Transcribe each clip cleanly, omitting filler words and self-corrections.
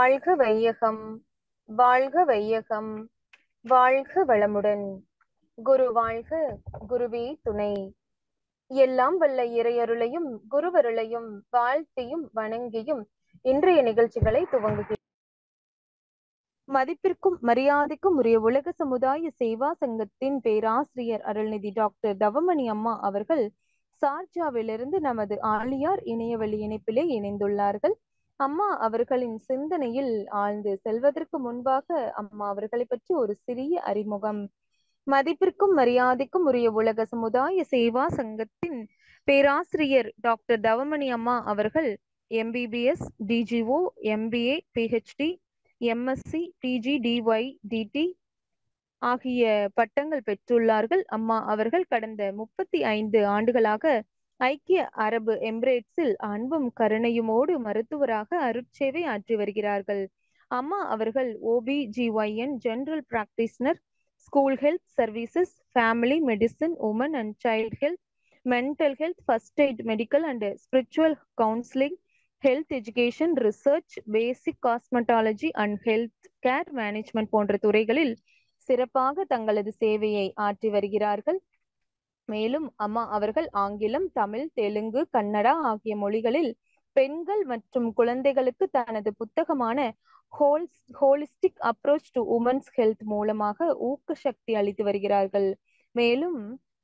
வாழ்க வையகம், வாழ்க வையகம், வாழ்க வளமுடன். குரு வாழ்க, குருவே துணை. எல்லாம் வல்ல இறையருளையும் குருவருளையும் வாழ்த்தியும் வணங்கியும் இன்றைய நிகழ்ச்சிகளை துவங்குகிறேன். மதிப்பிற்கும் மரியாதைக்கும் உரிய உலக சமுதாய சேவா சங்கத்தின் பேராசிரியர் அருள்நிதி டாக்டர் தவமணி அம்மா அவர்கள் சார்ஜாவிலிருந்து நமது ஆழியார் இணையவழி இணைப்பிலே இணைந்துள்ளார்கள். அம்மா அவர்களின் சிந்தனையில் ஆழ்ந்து செல்வதற்கு முன்பாக அம்மா அவர்களை பற்றி ஒரு சிறிய அறிமுகம். மதிப்பிற்கும் மரியாதைக்கும் உரிய உலக சமுதாய சேவா சங்கத்தின் பேராசிரியர் டாக்டர் தவமணி அம்மா அவர்கள் MBBS, DGO, MBA, PhD, MSc, PG, DY, DD ஆகிய பட்டங்கள் பெற்றுள்ளார்கள். அம்மா அவர்கள் கடந்த 35 ஆண்டுகளாக ஐக்கிய அரபு எமிரேட்ஸில் அன்பும் கருணையுமோடு மருத்துவராக அருட்சேவை ஆற்றி வருகிறார்கள். அம்மா அவர்கள் OBGYN general practitioner, school health services, family medicine, woman and child health, mental health, first aid, medical and spiritual counselling, health education, research, basic cosmetology and health care management போன்ற துறைகளில் சிறப்பாக தங்களது சேவையை ஆற்றி வருகிறார்கள். மேலும் அம்மா அவர்கள் ஆங்கிலம், தமிழ், தெலுங்கு, கன்னடா ஆகிய மொழிகளில் பெண்கள் மற்றும் குழந்தைகளுக்கு தனது புத்தகமான holistic approach to women's health மூலமாக ஊக்க சக்தி அளித்து வருகிறார்கள். மேலும்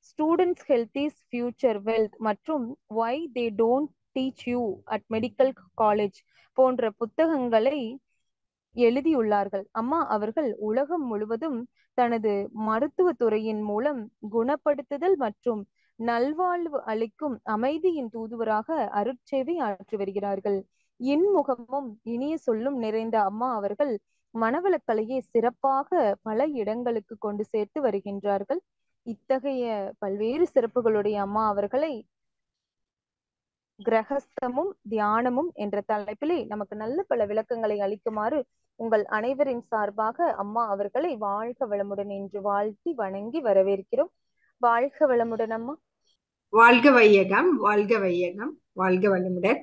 students health is future wealth மற்றும் why they don't teach you at medical college போன்ற புத்தகங்களை எழுதியுள்ளார்கள். அம்மா அவர்கள் உலகம் முழுவதும் தனது மருத்துவ துறையின் மூலம் குணப்படுத்துதல் மற்றும் நல்வாழ்வு அளிக்கும் அமைதியின் தூதுவராக அருட்சேவை ஆற்றி வருகிறார்கள். இன்முகமும் இனிய சொல்லும் நிறைந்த அம்மா அவர்கள் மனவளக்கலையை சிறப்பாக பல இடங்களுக்கு கொண்டு சேர்த்து வருகின்றார்கள். இத்தகைய பல்வேறு சிறப்புகளுடைய அம்மா அவர்களை கிரகஸ்தமும் தியானமும் என்ற தலைப்பிலே நமக்கு நல்ல பல விளக்கங்களை அளிக்குமாறு உங்கள் அனைவரின் சார்பாக அம்மா அவர்களை வாழ்க வளமுடன் என்று வாழ்த்தி வணங்கி வரவேற்கிறோம். வாழ்க வளமுடன் அம்மா. வாழ்க வையகம், வாழ்க வையகம், வாழ்க வளமுடன்.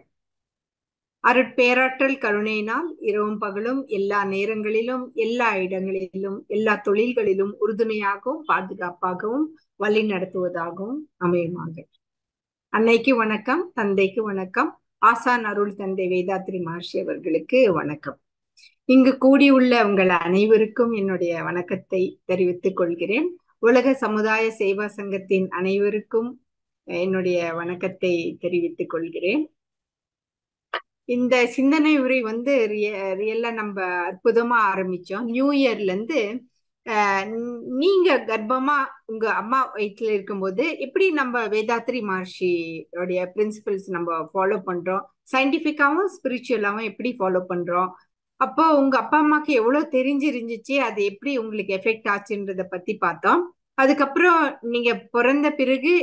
அருட்பேராற்றல் கருணையினால் இரவும் பகலும் எல்லா நேரங்களிலும் எல்லா இடங்களிலும் எல்லா தொழில்களிலும் உறுதுணையாகவும் பாதுகாப்பாகவும் வழி நடத்துவதாகவும் அமையுமாக. அன்னைக்கு வணக்கம், தந்தைக்கு வணக்கம், ஆசான் அருள் தந்தை வேதாத்ரி மகர்ஷி அவர்களுக்கு வணக்கம். இங்கு கூடியுள்ள உங்கள் அனைவருக்கும் என்னுடைய வணக்கத்தை தெரிவித்துக் கொள்கிறேன். உலக சமுதாய சேவா சங்கத்தின் அனைவருக்கும் என்னுடைய வணக்கத்தை தெரிவித்துக் கொள்கிறேன். இந்த சிந்தனை உரை ரியலா நம்ம அற்புதமா ஆரம்பிச்சோம். நியூ இயர்ல இருந்து நீங்க கர்ப்பமா உங்க அம்மா வயிற்றுல இருக்கும்போது எப்படி நம்ம வேதாத்ரி மகர்ஷியோடைய பிரின்சிபல்ஸ் நம்ம ஃபாலோ பண்றோம், சயின்டிபிக்காவும் ஸ்பிரிச்சுவலாவும் எப்படி ஃபாலோ பண்றோம், அப்போ உங்க அப்பா அம்மாக்கு எவ்வளவு தெரிஞ்சிருந்துச்சு, அது எப்படி உங்களுக்கு எஃபெக்ட் ஆச்சுன்றத பத்தி பார்த்தோம். அதுக்கப்புறம் நீங்க பிறந்த பிறகு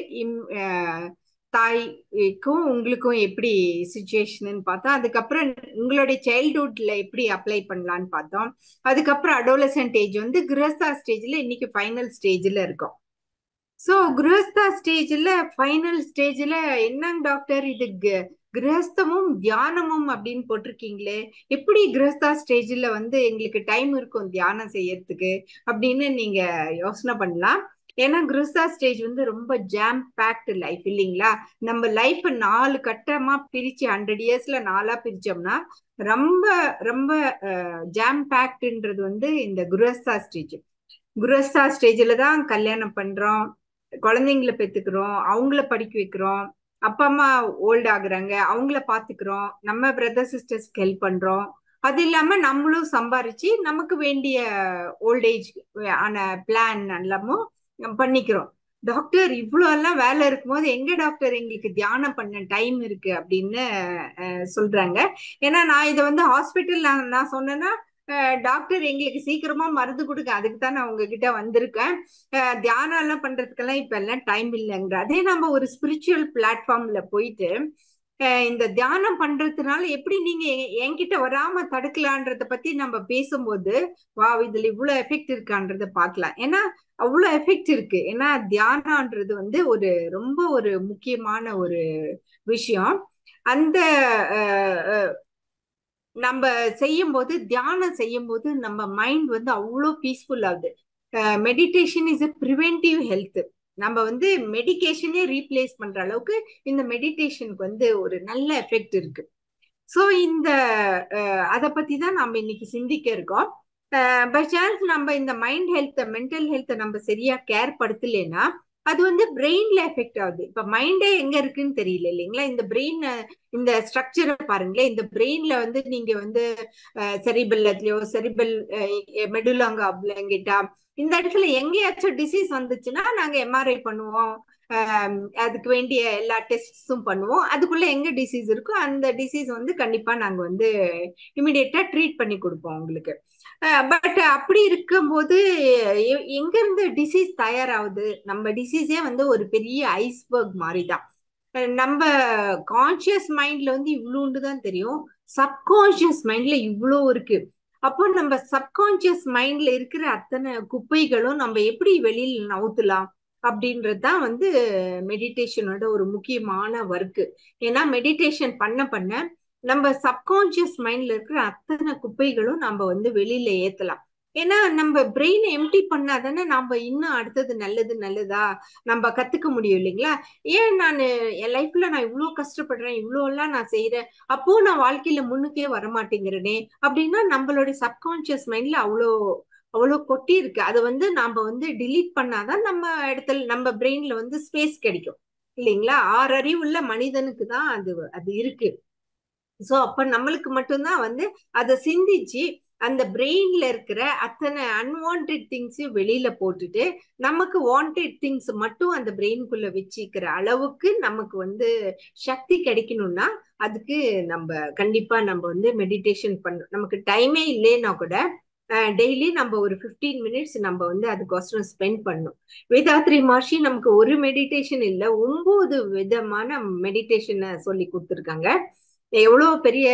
தாய்க்கும் உங்களுக்கும் எப்படி சிச்சுவேஷன் பார்த்தோம். அதுக்கப்புறம் உங்களுடைய சைல்ட்ஹுட்ல எப்படி அப்ளை பண்ணலான்னு பார்த்தோம். அதுக்கப்புறம் அடோலசன்ட் ஏஜ் கிரகஸ்தா ஸ்டேஜ்ல இன்னைக்கு ஃபைனல் ஸ்டேஜ்ல இருக்கோம். சோ கிரகஸ்தா ஸ்டேஜ்ல ஃபைனல் ஸ்டேஜ்ல என்னங்க டாக்டர் இது கிரகஸ்தமும் தியானமும் அப்படின்னு போட்டிருக்கீங்களே, எப்படி கிரகஸ்தா ஸ்டேஜ்ல எங்களுக்கு டைம் இருக்கும் தியானம் செய்யறதுக்கு அப்படின்னு நீங்க யோசனை பண்ணலாம். ஏன்னா கிரகஸ்தா ஸ்டேஜ் ரொம்ப ஜாம் பேக்டு லைஃப் இல்லைங்களா. நம்ம லைஃப் 4 கட்டமா பிரிச்சு 100 இயர்ஸ்ல 4ஆ பிரிச்சோம்னா ரொம்ப ரொம்ப ஜாம் பேக்டுன்றது இந்த கிரகஸ்தா ஸ்டேஜ். கிரகஸ்தா ஸ்டேஜ்ல தான் கல்யாணம் பண்றோம், குழந்தைங்களை பெத்துக்கிறோம், அவங்கள படிக்க வைக்கிறோம், அப்பா அம்மா ஓல்ட் ஆகுறாங்க, அவங்கள பாத்துக்கிறோம், நம்ம பிரதர் சிஸ்டர்ஸ்க்கு ஹெல்ப் பண்றோம், அது இல்லாம நம்மளும் சம்பாரிச்சு நமக்கு வேண்டிய ஓல்டேஜ் ஆன பிளான் எல்லாமும் பண்ணிக்கிறோம். டாக்டர் இவ்வளவு எல்லாம் வேலை இருக்கும்போது எங்க டாக்டர் எங்களுக்கு தியானம் பண்ண டைம் இருக்கு அப்படின்னு சொல்றாங்க. ஏன்னா நான் இதை ஹாஸ்பிட்டல் நான் சொன்னேன்னா டாக்டர் எங்களுக்கு சீக்கிரமா மருந்து கொடுங்க, அதுக்கு தான் நான் உங்ககிட்ட வந்திருக்கேன், தியானம் எல்லாம் பண்றதுக்கெல்லாம் இப்ப எல்லாம் டைம் இல்லைங்கிற. அதே நம்ம ஒரு ஸ்பிரிச்சுவல் பிளாட்ஃபார்ம்ல போயிட்டு இந்த தியானம் பண்றதுனால எப்படி நீங்க என்கிட்ட வராம தடுக்கலான்றத பத்தி நம்ம பேசும்போது வா இதுல இவ்வளவு எஃபெக்ட் இருக்கான்றத பாக்கலாம். ஏன்னா அவ்வளவு எஃபெக்ட் இருக்கு. ஏன்னா தியானம்ன்றது ஒரு ரொம்ப ஒரு முக்கியமான ஒரு விஷயம். அந்த நம்ம செய்யும் போது, தியானம் செய்யும் போது நம்ம மைண்ட் வந்து அவ்வளோ பீஸ்ஃபுல் ஆகுது. Meditation is a preventive health. நம்ம வந்து மெடிகேஷனே ரீப்ளேஸ் பண்ற அளவுக்கு இந்த மெடிடேஷனுக்கு வந்து ஒரு நல்ல எஃபெக்ட் இருக்கு. ஸோ இந்த அதை பத்தி தான் நம்ம இன்னைக்கு சிந்திக்க இருக்கோம். பை சான்ஸ் நம்ம இந்த மைண்ட் ஹெல்த், மென்டல் ஹெல்த்தை நம்ம சரியா கேர் படுத்தலைன்னா அது வந்து பிரெயின்ல எஃபெக்ட் ஆகுது. இப்ப மைண்டே எங்க இருக்குன்னு தெரியல இல்லைங்களா? இந்த பிரெயின், இந்த ஸ்ட்ரக்சரை பாருங்களேன். இந்த பிரெயின்ல வந்து நீங்க வந்து செரிபெல்லத்திலயோ, செரிபெல் மெடுலாங்க ஆப்லங்கிட்டா, இந்த இடத்துல எங்கேயாச்சும் டிசீஸ் வந்துச்சுன்னா நாங்க எம்ஆர்ஐ பண்ணுவோம். அதுக்கு வேண்டிய எல்லா டெஸ்ட்ஸும் பண்ணுவோம். அதுக்குள்ள எங்க டிசீஸ் இருக்கோ அந்த டிசீஸ் வந்து கண்டிப்பா நாங்க வந்து இமிடியேட்டா ட்ரீட் பண்ணி கொடுப்போம் உங்களுக்கு. பட் அப்படி இருக்கும்போது எங்க இருந்து டிசீஸ் தயாராகுது? நம்ம டிசீஸே வந்து ஒரு பெரிய ஐஸ்பர்க் மாதிரி தான். நம்ம கான்சியஸ் மைண்ட்ல வந்து இவ்வளோண்டு தான் தெரியும், சப்கான்சியஸ் மைண்ட்ல இவ்வளோ இருக்கு. அப்போ நம்ம சப்கான்சியஸ் மைண்ட்ல இருக்கிற அத்தனை குப்பைகளும் நம்ம எப்படி வெளியில் நவுத்தலாம் அப்படின்றதுதான் வந்து மெடிடேஷனோட ஒரு முக்கியமான ஒர்க்கு. ஏன்னா மெடிடேஷன் பண்ண பண்ண நம்ம சப்கான்சியஸ் மைண்ட்ல இருக்கிற அத்தனை குப்பைகளும் நம்ம வந்து வெளியில ஏத்தலாம். ஏன்னா நம்ம பிரெயினை எம்டி பண்ணாதானே நம்ம இன்னும் அடுத்தது நல்லது நல்லதா நம்ம கத்துக்க முடியும் இல்லைங்களா? ஏன் நான் என் லைஃப்ல நான் இவ்வளோ கஷ்டப்படுறேன், இவ்வளோ எல்லாம் நான் செய்யறேன், அப்போ நான் வாழ்க்கையில முன்னுக்கே வரமாட்டேங்கிறேனே அப்படின்னா நம்மளுடைய சப்கான்சியஸ் மைண்ட்ல அவ்வளோ அவ்வளோ கொட்டி இருக்கு. அதை வந்து நாம வந்து டிலீட் பண்ணாதான் நம்ம இடத்துல நம்ம பிரெயின்ல வந்து ஸ்பேஸ் கிடைக்கும் இல்லைங்களா? 6 அறிவுள்ள மனிதனுக்கு தான் அது அது இருக்கு. சோ அப்ப நம்மளுக்கு மட்டும்தான் வந்து அதை சிந்திச்சு அந்த பிரெயின்ல இருக்கிற அத்தனை அன்வான்ட் திங்ஸையும் வெளியில போட்டுட்டு நமக்கு வாண்டட் திங்ஸ் மட்டும் அந்த பிரெயின்குள்ள வச்சுக்கிற அளவுக்கு நமக்கு வந்து சக்தி கிடைக்கணும்னா அதுக்கு நம்ம கண்டிப்பா நம்ம வந்து மெடிடேஷன் பண்ணணும். நமக்கு டைமே இல்லைன்னா கூட டெய்லி நம்ம ஒரு 15 மினிட்ஸ் நம்ம வந்து அதுக்கோசரம் ஸ்பெண்ட் பண்ணணும். வேதாத்ரி மகர்ஷி நமக்கு ஒரு மெடிடேஷன் இல்ல, 9 விதமான மெடிடேஷனை சொல்லி கொடுத்துருக்காங்க. எவ்வளவு பெரிய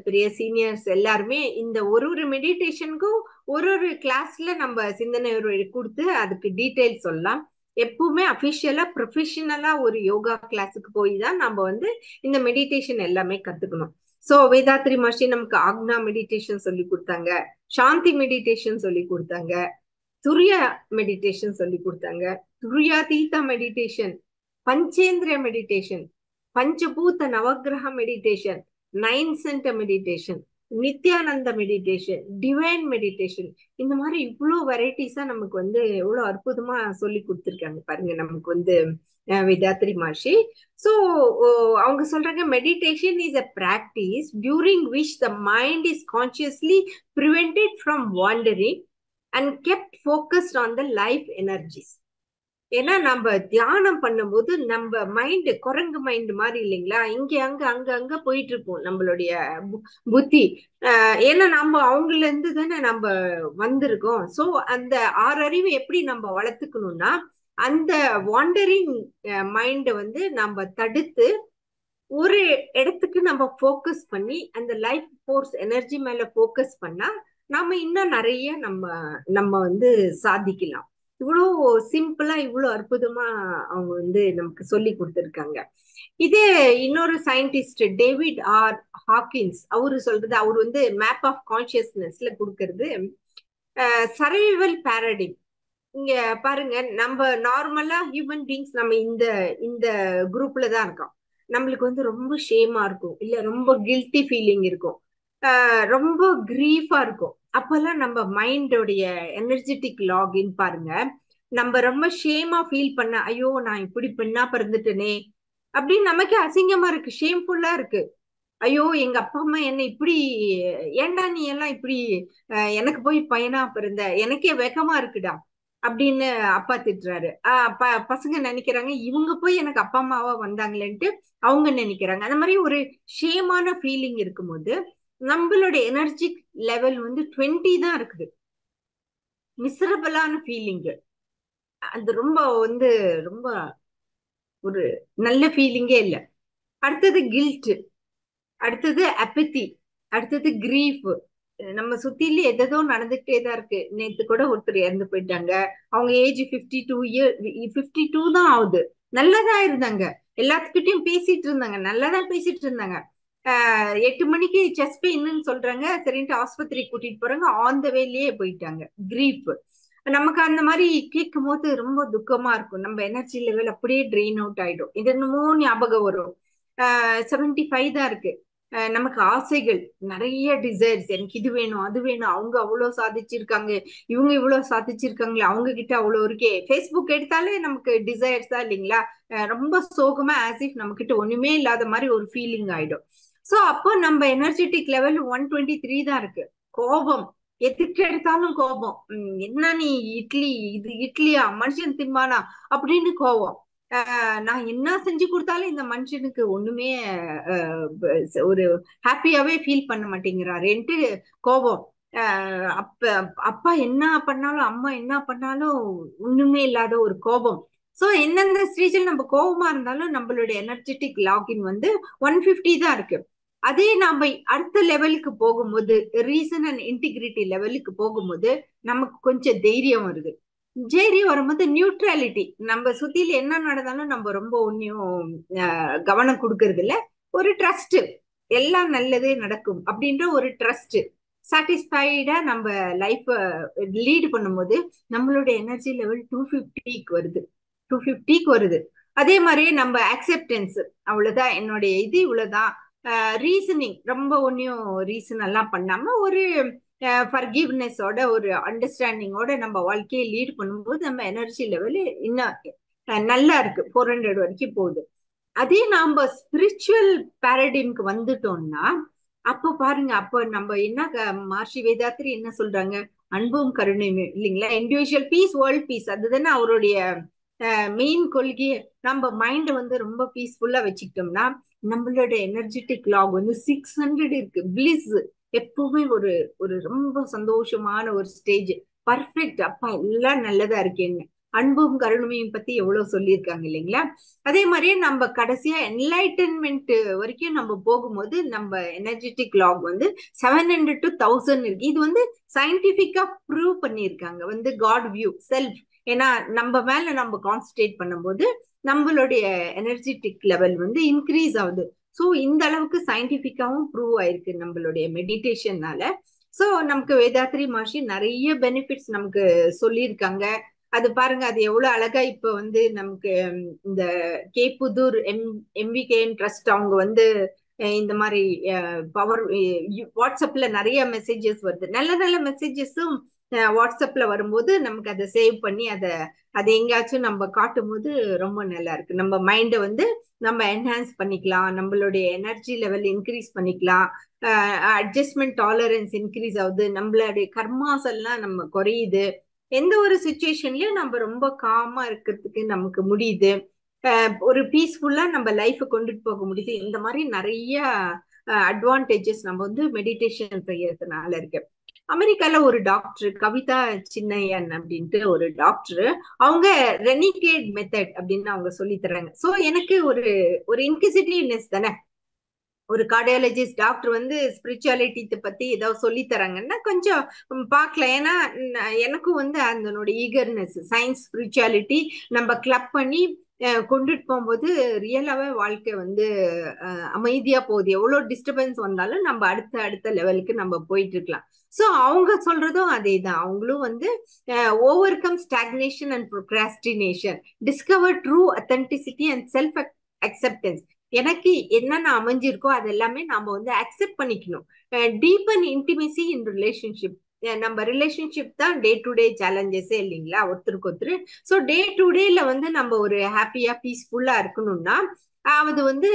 பெரிய சீனியர்ஸ் எல்லாருமே இந்த ஒரு மெடிடேஷனுக்கும் ஒரு கிளாஸ்ல நம்ம சிந்தனை கொடுத்து அதுக்கு டீட்டெயில் சொல்லலாம். எப்பவுமே அபிஷியலா ப்ரொஃபஷனலா ஒரு யோகா கிளாஸுக்கு போய் தான் நம்ம வந்து இந்த மெடிடேஷன் எல்லாமே கத்துக்கணும். சோ வேதாத்ரி மகர்ஷி நமக்கு ஆக்னா மெடிடேஷன் சொல்லி கொடுத்தாங்க, சாந்தி மெடிடேஷன் சொல்லி கொடுத்தாங்க, துரியா மெடிடேஷன் சொல்லி கொடுத்தாங்க, துரியாதீத மெடிடேஷன், பஞ்சேந்திரிய மெடிடேஷன், பஞ்சபூத நவகிரக meditation, 9 centre meditation, Nithyananda meditation, divine meditation, இந்த மாதிரி இவ்வளோ வெரைட்டிஸா நமக்கு வந்து எவ்வளவு அற்புதமா சொல்லி கொடுத்துருக்காங்க பாருங்க நமக்கு வந்து வேதாத்ரி மகர்ஷி. ஸோ அவங்க சொல்றாங்க meditation is a practice during which the mind is consciously prevented from wandering and kept focused on the life energies. ஏன்னா நம்ம தியானம் பண்ணும்போது நம்ம மைண்ட் குரங்கு மைண்ட் மாதிரி இல்லைங்களா, இங்க அங்க அங்க அங்க போயிட்டு இருப்போம் நம்மளுடைய புத்தி. ஏன்னா நம்ம அவங்கள இருந்து தானே நம்ம வந்திருக்கோம். சோ அந்த 6 அறிவு எப்படி நம்ம வளர்த்துக்கணும்னா அந்த வாண்டரிங் மைண்ட வந்து நம்ம தடுத்து ஒரு இடத்துக்கு நம்ம ஃபோக்கஸ் பண்ணி அந்த லைஃப் ஃபோர்ஸ் எனர்ஜி மேல ஃபோக்கஸ் பண்ணா நாம இன்னும் நிறைய நம்ம நம்ம வந்து சாதிக்கலாம். இவ்வளோ சிம்பிளா இவ்வளோ அற்புதமா அவங்க வந்து நமக்கு சொல்லி கொடுத்துருக்காங்க. இதே இன்னொரு சயின்டிஸ்ட் டேவிட் ஆர் ஹாக்கின்ஸ் அவரு சொல்றது, அவர் வந்து மேப் ஆஃப் கான்சியஸ்னஸ்ல கொடுக்கறது சர்வைவல் பேரடிம். இங்க பாருங்க, நம்ம நார்மலா ஹியூமன் பீங்ஸ் நம்ம இந்த இந்த குரூப்ல தான் இருக்கோம். நம்மளுக்கு வந்து ரொம்ப ஷேமா இருக்கும், இல்ல ரொம்ப கில்ட்டி ஃபீலிங் இருக்கும், ரொம்ப கிரீஃபா இருக்கும். அப்பெல்லாம் நம்ம மைண்டோடைய எனர்ஜெட்டிக் லாகின் பாருங்க, நம்ம ரொம்ப ஷேமா ஃபீல் பண்ண, ஐயோ நான் இப்படி பெண்ணா பிறந்துட்டேனே அப்படின்னு நமக்கே அசிங்கமா இருக்கு, ஷேம்ஃபுல்லா இருக்கு. ஐயோ எங்க அப்பா அம்மா என்ன இப்படி, ஏன்டா நீ எல்லாம் இப்படி எனக்கு போய் பையனா பிறந்த, எனக்கே வெக்கமா இருக்குடா அப்படின்னு அப்பா திட்டுறாரு. பசங்க நினைக்கிறாங்க இவங்க போய் எனக்கு அப்பா அம்மாவா வந்தாங்களேன்ட்டு அவங்க நினைக்கிறாங்க. அந்த மாதிரி ஒரு ஷேமான ஃபீலிங் இருக்கும்போது நம்மளோட எனர்ஜி லெவல் வந்து 20 தான் இருக்குது. மிசரபிளான ஃபீலிங், அது ரொம்ப வந்து ரொம்ப ஒரு நல்ல ஃபீலிங்கே இல்லை. அடுத்தது கில்ட், அடுத்தது அப்பத்தி, அடுத்தது கிரீஃப். நம்ம சுத்தில எதோ நடந்துகிட்டே தான் இருக்கு. நேத்து கூட ஒருத்தர் இறந்து போயிட்டாங்க. அவங்க ஏஜ் 52 தான் ஆகுது. நல்லதா இருந்தாங்க, எல்லாத்துக்கிட்டையும் பேசிட்டு இருந்தாங்க, நல்லதான் பேசிட்டு இருந்தாங்க. 8 மணிக்கு செஸ்ட் பெயின்னு சொல்றாங்க, சரின்ட்டு ஆஸ்பத்திரி கூட்டிட்டு போறாங்க, ஆன் த வேலயே போயிட்டாங்க. கிரீப். நமக்கு அந்த மாதிரி கேட்கும் போது ரொம்ப துக்கமா இருக்கும். நம்ம எனர்ஜி லெவல் அப்படியே ட்ரெயின் அவுட் ஆயிடும். இது என்னமோ ஞாபகம் வரும். 75 தான் இருக்கு. நமக்கு ஆசைகள் நிறைய, டிசைர்ஸ். எனக்கு இது வேணும், அது வேணும், அவங்க அவ்வளவு சாதிச்சிருக்காங்க, இவங்க இவ்வளவு சாதிச்சிருக்காங்களே, அவங்க கிட்ட அவ்வளவு இருக்கே. ஃபேஸ்புக் எடுத்தாலே நமக்கு டிசைர்ஸ் தான் இல்லைங்களா? ரொம்ப சோகமா ஆசிஃப் நம்ம கிட்ட ஒண்ணுமே இல்லாத மாதிரி ஒரு ஃபீலிங் ஆயிடும். சோ அப்போ நம்ம எனர்ஜெட்டிக் லெவல் 123 தான் இருக்கு. கோபம், எதுக்கு எடுத்தாலும் கோபம். என்ன நீ இட்லி, இது இட்லியா, மனுஷன் திம்பானா அப்படின்னு கோபம். நான் என்ன செஞ்சு கொடுத்தாலும் இந்த மனுஷனுக்கு ஒண்ணுமே ஒரு ஹாப்பியாவே ஃபீல் பண்ண மாட்டேங்கிறாருன்ட்டு கோபம். அப்ப அப்பா என்ன பண்ணாலும், அம்மா என்ன பண்ணாலும் ஒண்ணுமே இல்லாத ஒரு கோபம். சோ எந்தெந்த ஸ்டேஜில் நம்ம கோபமா இருந்தாலும் நம்மளுடைய எனர்ஜெட்டிக் லாகின் வந்து 150 தான் இருக்கு. அதே நாம அடுத்த லெவலுக்கு போகும்போது, ரீசன் அண்ட் இன்டிகிரிட்டி லெவலுக்கு போகும்போது நமக்கு கொஞ்சம் தைரியம் வருது. தைரியம் வரும்போது நியூட்ரலிட்டி, நம்ம சுத்தியில என்ன நடந்தாலும் நம்ம ரொம்ப ஒன்னும் கவனம் கொடுக்கறது இல்ல. ஒரு ட்ரஸ்ட், எல்லாம் நல்லதே நடக்கும் அப்படின்ற ஒரு ட்ரஸ்ட், சாட்டிஸ்ஃபைடா நம்ம லைஃப் லீட் பண்ணும்போது நம்மளோட எனர்ஜி லெவல் 250க்கு வருது. 250க்கு வருது. அதே மாதிரியே நம்ம அக்செப்டன்ஸ், அவ்வளவுதான் என்னுடைய இது, இவ்வளவுதான். ரீசனிங், ரொம்ப ஒன்னும் ரீசன் எல்லாம் பண்ணாம ஒரு ஃபர்கிவ்னஸோட, ஒரு அண்டர்ஸ்டாண்டிங்கோட நம்ம வாழ்க்கையை லீட் பண்ணும்போது நம்ம எனர்ஜி லெவல் இன்னும் நல்லா இருக்கு. 400 வரைக்கும் போகுது. அதே நாம ஸ்பிரிச்சுவல் பாரடைம்க்கு வந்துட்டோம்னா அப்ப பாருங்க, அப்ப நம்ம என்ன மகர்ஷி வேதாத்ரி என்ன சொல்றாங்க? அன்பும் கருணையும் இல்லைங்களா? இண்டிவிஜுவல் பீஸ், வேர்ல்ட் பீஸ், அதுதானே அவருடைய மெயின் கொள்கையை. நம்ம மைண்ட் வந்து ரொம்ப பீஸ்ஃபுல்லா வச்சுக்கிட்டோம்னா நம்மளோட எனர்ஜெட்டிக் லாக் வந்து 600 இருக்கு. பிளிஸ், எப்பவுமே ஒரு ஒரு ரொம்ப சந்தோஷமான ஒரு ஸ்டேஜ். பர்ஃபெக்ட், அப்பா எல்லாம் நல்லதா இருக்கேன்னு. அன்பும் கருணையும் பத்தி எவ்வளவு சொல்லியிருக்காங்க இல்லைங்களா? அதே மாதிரியே நம்ம கடைசியா என்லைட்டன்மெண்ட் வரைக்கும் நம்ம போகும்போது நம்ம எனர்ஜெட்டிக் லாக் வந்து 700 to 1000 இருக்கு. இது வந்து சயின்டிபிக்கா ப்ரூவ் பண்ணியிருக்காங்க, வந்து காட் வியூ செல்ஃப். ஏன்னா நம்ம மேல நம்ம கான்சன்ட்ரேட் பண்ணும்போது நம்மளுடைய எனர்ஜெட்டிக் லெவல் வந்து இன்க்ரீஸ் ஆகுது. ஸோ இந்த அளவுக்கு சயின்டிபிக்காவும் ப்ரூவ் ஆயிருக்கு நம்மளுடைய மெடிடேஷன்னால. ஸோ நமக்கு வேதாத்ரி மகர்ஷி நிறைய பெனிஃபிட்ஸ் நமக்கு சொல்லியிருக்காங்க. அது பாருங்க, அது எவ்வளவு அழகா இப்ப வந்து நமக்கு இந்த கேப்புதூர் எம்விகேஎம் ட்ரஸ்ட் அவங்க வந்து இந்த மாதிரி பவர் வாட்ஸ்அப்ல நிறைய மெசேஜஸ் வருது. நல்ல நல்ல மெசேஜஸும் வாட்ஸ்அப்ல வரும்போது நமக்கு அதை சேவ் பண்ணி அதை எங்கேயாச்சும் நம்ம காட்டும் போது ரொம்ப நல்லா இருக்கு. நம்ம மைண்டை வந்து நம்ம என்ஹான்ஸ் பண்ணிக்கலாம், நம்மளுடைய எனர்ஜி லெவல் இன்க்ரீஸ் பண்ணிக்கலாம், அட்ஜஸ்ட்மெண்ட் டாலரன்ஸ் இன்க்ரீஸ் ஆகுது, நம்மளுடைய கர்மாஸ் எல்லாம் நம்ம குறையுது. எந்த ஒரு சுச்சுவேஷன்லயும் நம்ம ரொம்ப காமா இருக்கிறதுக்கு நமக்கு முடியுது. ஒரு பீஸ்ஃபுல்லா நம்ம லைஃப் கொண்டுட்டு போக முடியுது. இந்த மாதிரி நிறைய அட்வான்டேஜஸ் நம்ம வந்து மெடிடேஷன் செய்யறதுனால இருக்கு. அமெரிக்கால ஒரு டாக்டர் கவிதா சின்னையன் அப்படின்ட்டு ஒரு டாக்டர், அவங்க ரெனிகேட் மெத்தட் அப்படின்னு அவங்க சொல்லி தர்றாங்க. சோ எனக்கு ஒரு ஒரு இன்கிசிட்டிவ்னஸ் தானே, ஒரு கார்டியாலஜிஸ்ட் டாக்டர் வந்து ஸ்பிரிச்சுவாலிட்டி பத்தி ஏதாவது சொல்லி தராங்கன்னா கொஞ்சம் பார்க்கலாம். ஏன்னா எனக்கும் வந்து அதனோட ஈகர்னஸ், சயின்ஸ் ஸ்பிரிச்சுவாலிட்டி நம்ம கிளப் பண்ணி கொண்டுட்டு போகும்போது ரியலாவே வாழ்க்கை வந்து அமைதியா போகுது. எவ்வளவு டிஸ்டர்பன்ஸ் வந்தாலும் நம்ம அடுத்த அடுத்த லெவலுக்கு நம்ம போயிட்டு இருக்கலாம். சோ அவங்க சொல்றதும் அதே தான். அவங்களும் வந்து over come stagnation and procrastination, discover true authenticity and self acceptance. எனக்கு என்னென்ன அமைஞ்சிருக்கோ அது எல்லாமே நாம வந்து அக்செப்ட் பண்ணிக்கணும். டீப்பன் இன்டிமேசி இன் ரிலேஷன்ஷிப், நம்ம ரிலேஷன்ஷிப் தான் டே டு டே சேலஞ்சஸே இல்லைங்களா ஒருத்தருக்கு ஒருத்தர். ஸோ டே டு டேல வந்து நம்ம ஒரு ஹாப்பியா பீஸ்ஃபுல்லா இருக்கணும்னா அது வந்து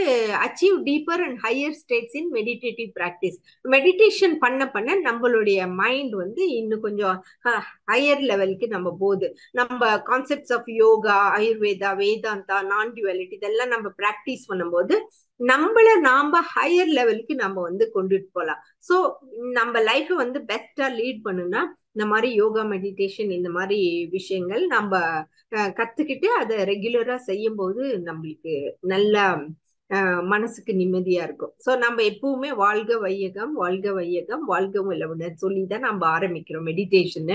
achieve deeper and higher states in meditative practice. Meditation பண்ண பண்ண நம்மளுடைய மைண்ட் வந்து இன்னும் கொஞ்சம் ஹையர் லெவலுக்கு நம்ம போகுது. நம்ம கான்செப்ட்ஸ் ஆஃப் யோகா, ஆயுர்வேதா, வேதாந்தா, நான் டுவாலிட்டி இதெல்லாம் நம்ம ப்ராக்டிஸ் பண்ணும்போது நம்மள நாம ஹையர் லெவலுக்கு நம்ம வந்து கொண்டுட்டு போகலாம். ஸோ நம்ம லைஃப் வந்து பெஸ்டா லீட் பண்ணுனா இந்த மாதிரி யோகா, மெடிடேஷன், இந்த மாதிரி விஷயங்கள் நம்ம கத்துக்கிட்டு அதை ரெகுலரா செய்யும் போது நம்மளுக்கு நல்லா மனசுக்கு நிம்மதியா இருக்கும். சோ நம்ம எப்பவுமே வாழ்க வையகம், வாழ்க வையகம், வாழ்க வளமுடன் சொல்லிதான் நம்ம ஆரம்பிக்கிறோம் மெடிடேஷன்.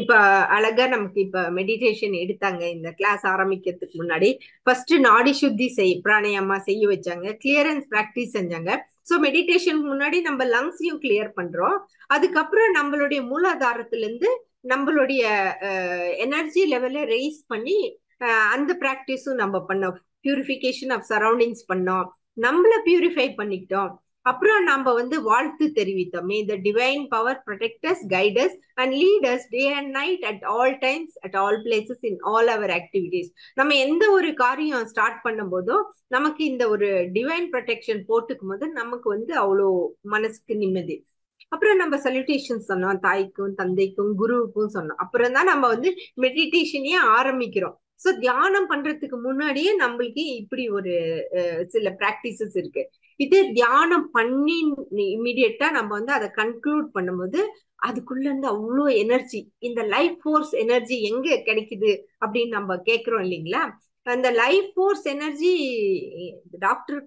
இப்ப அழகா நமக்கு இப்ப மெடிடேஷன் எடுத்தாங்க இந்த கிளாஸ் ஆரம்பிக்கிறதுக்கு முன்னாடி. ஃபர்ஸ்ட் நாடி சுத்தி பிராணாயாமா செய்ய வச்சாங்க, கிளியரன்ஸ் பிராக்டிஸ் செஞ்சாங்க. சோ மெடிடேஷனுக்கு முன்னாடி நம்ம லங்ஸையும் கிளியர் பண்றோம். அதுக்கப்புறம் நம்மளுடைய மூலாதாரத்துல இருந்து நம்மளுடைய எனர்ஜி லெவலை ரெய்ஸ் பண்ணி அந்த பிராக்டிஸும் நம்ம பண்ணோம். பியூரிஃபிகேஷன் ஆஃப் சரௌண்டிங்ஸ் பண்ணோம், நம்மள பியூரிஃபை பண்ணிக்கிட்டோம். அப்புறம் நம்ம வந்து வாழ்த்து தெரிவித்தோம். May the divine power protect us, guide us and lead us day and night at all times, at all places, in all our activities. நம்ம எந்த ஒரு காரியம் ஸ்டார்ட் பண்ணும் போதும் நமக்கு இந்த ஒரு டிவைன் ப்ரொடெக்ஷன் போட்டுக்கும் போது நமக்கு வந்து அவ்வளோ மனசுக்கு நிம்மதி. அப்புறம் நம்ம சல்யூட்டேஷன் சொன்னோம், தாய்க்கும் தந்தைக்கும் குருவுக்கும் சொன்னோம். அப்புறம் தான் நம்ம வந்து மெடிடேஷனையே ஆரம்பிக்கிறோம். சோ தியானம் பண்றதுக்கு முன்னாடியே நம்மளுக்கு இப்படி ஒரு சில பிராக்டிசஸ் இருக்கு. இது தியானம் பண்ணி இமிடியட்டா நம்ம வந்து அதை கன்க்ளூட் பண்ணும்போது அதுக்குள்ள இருந்து அவ்வளோ எனர்ஜி, இந்த லைஃப் ஃபோர்ஸ் எனர்ஜி எங்க கிடைக்குது அப்படின்னு நம்ம கேட்கிறோம் இல்லைங்களா? அந்த லைஃப் ஃபோர்ஸ் எனர்ஜி டாக்டர்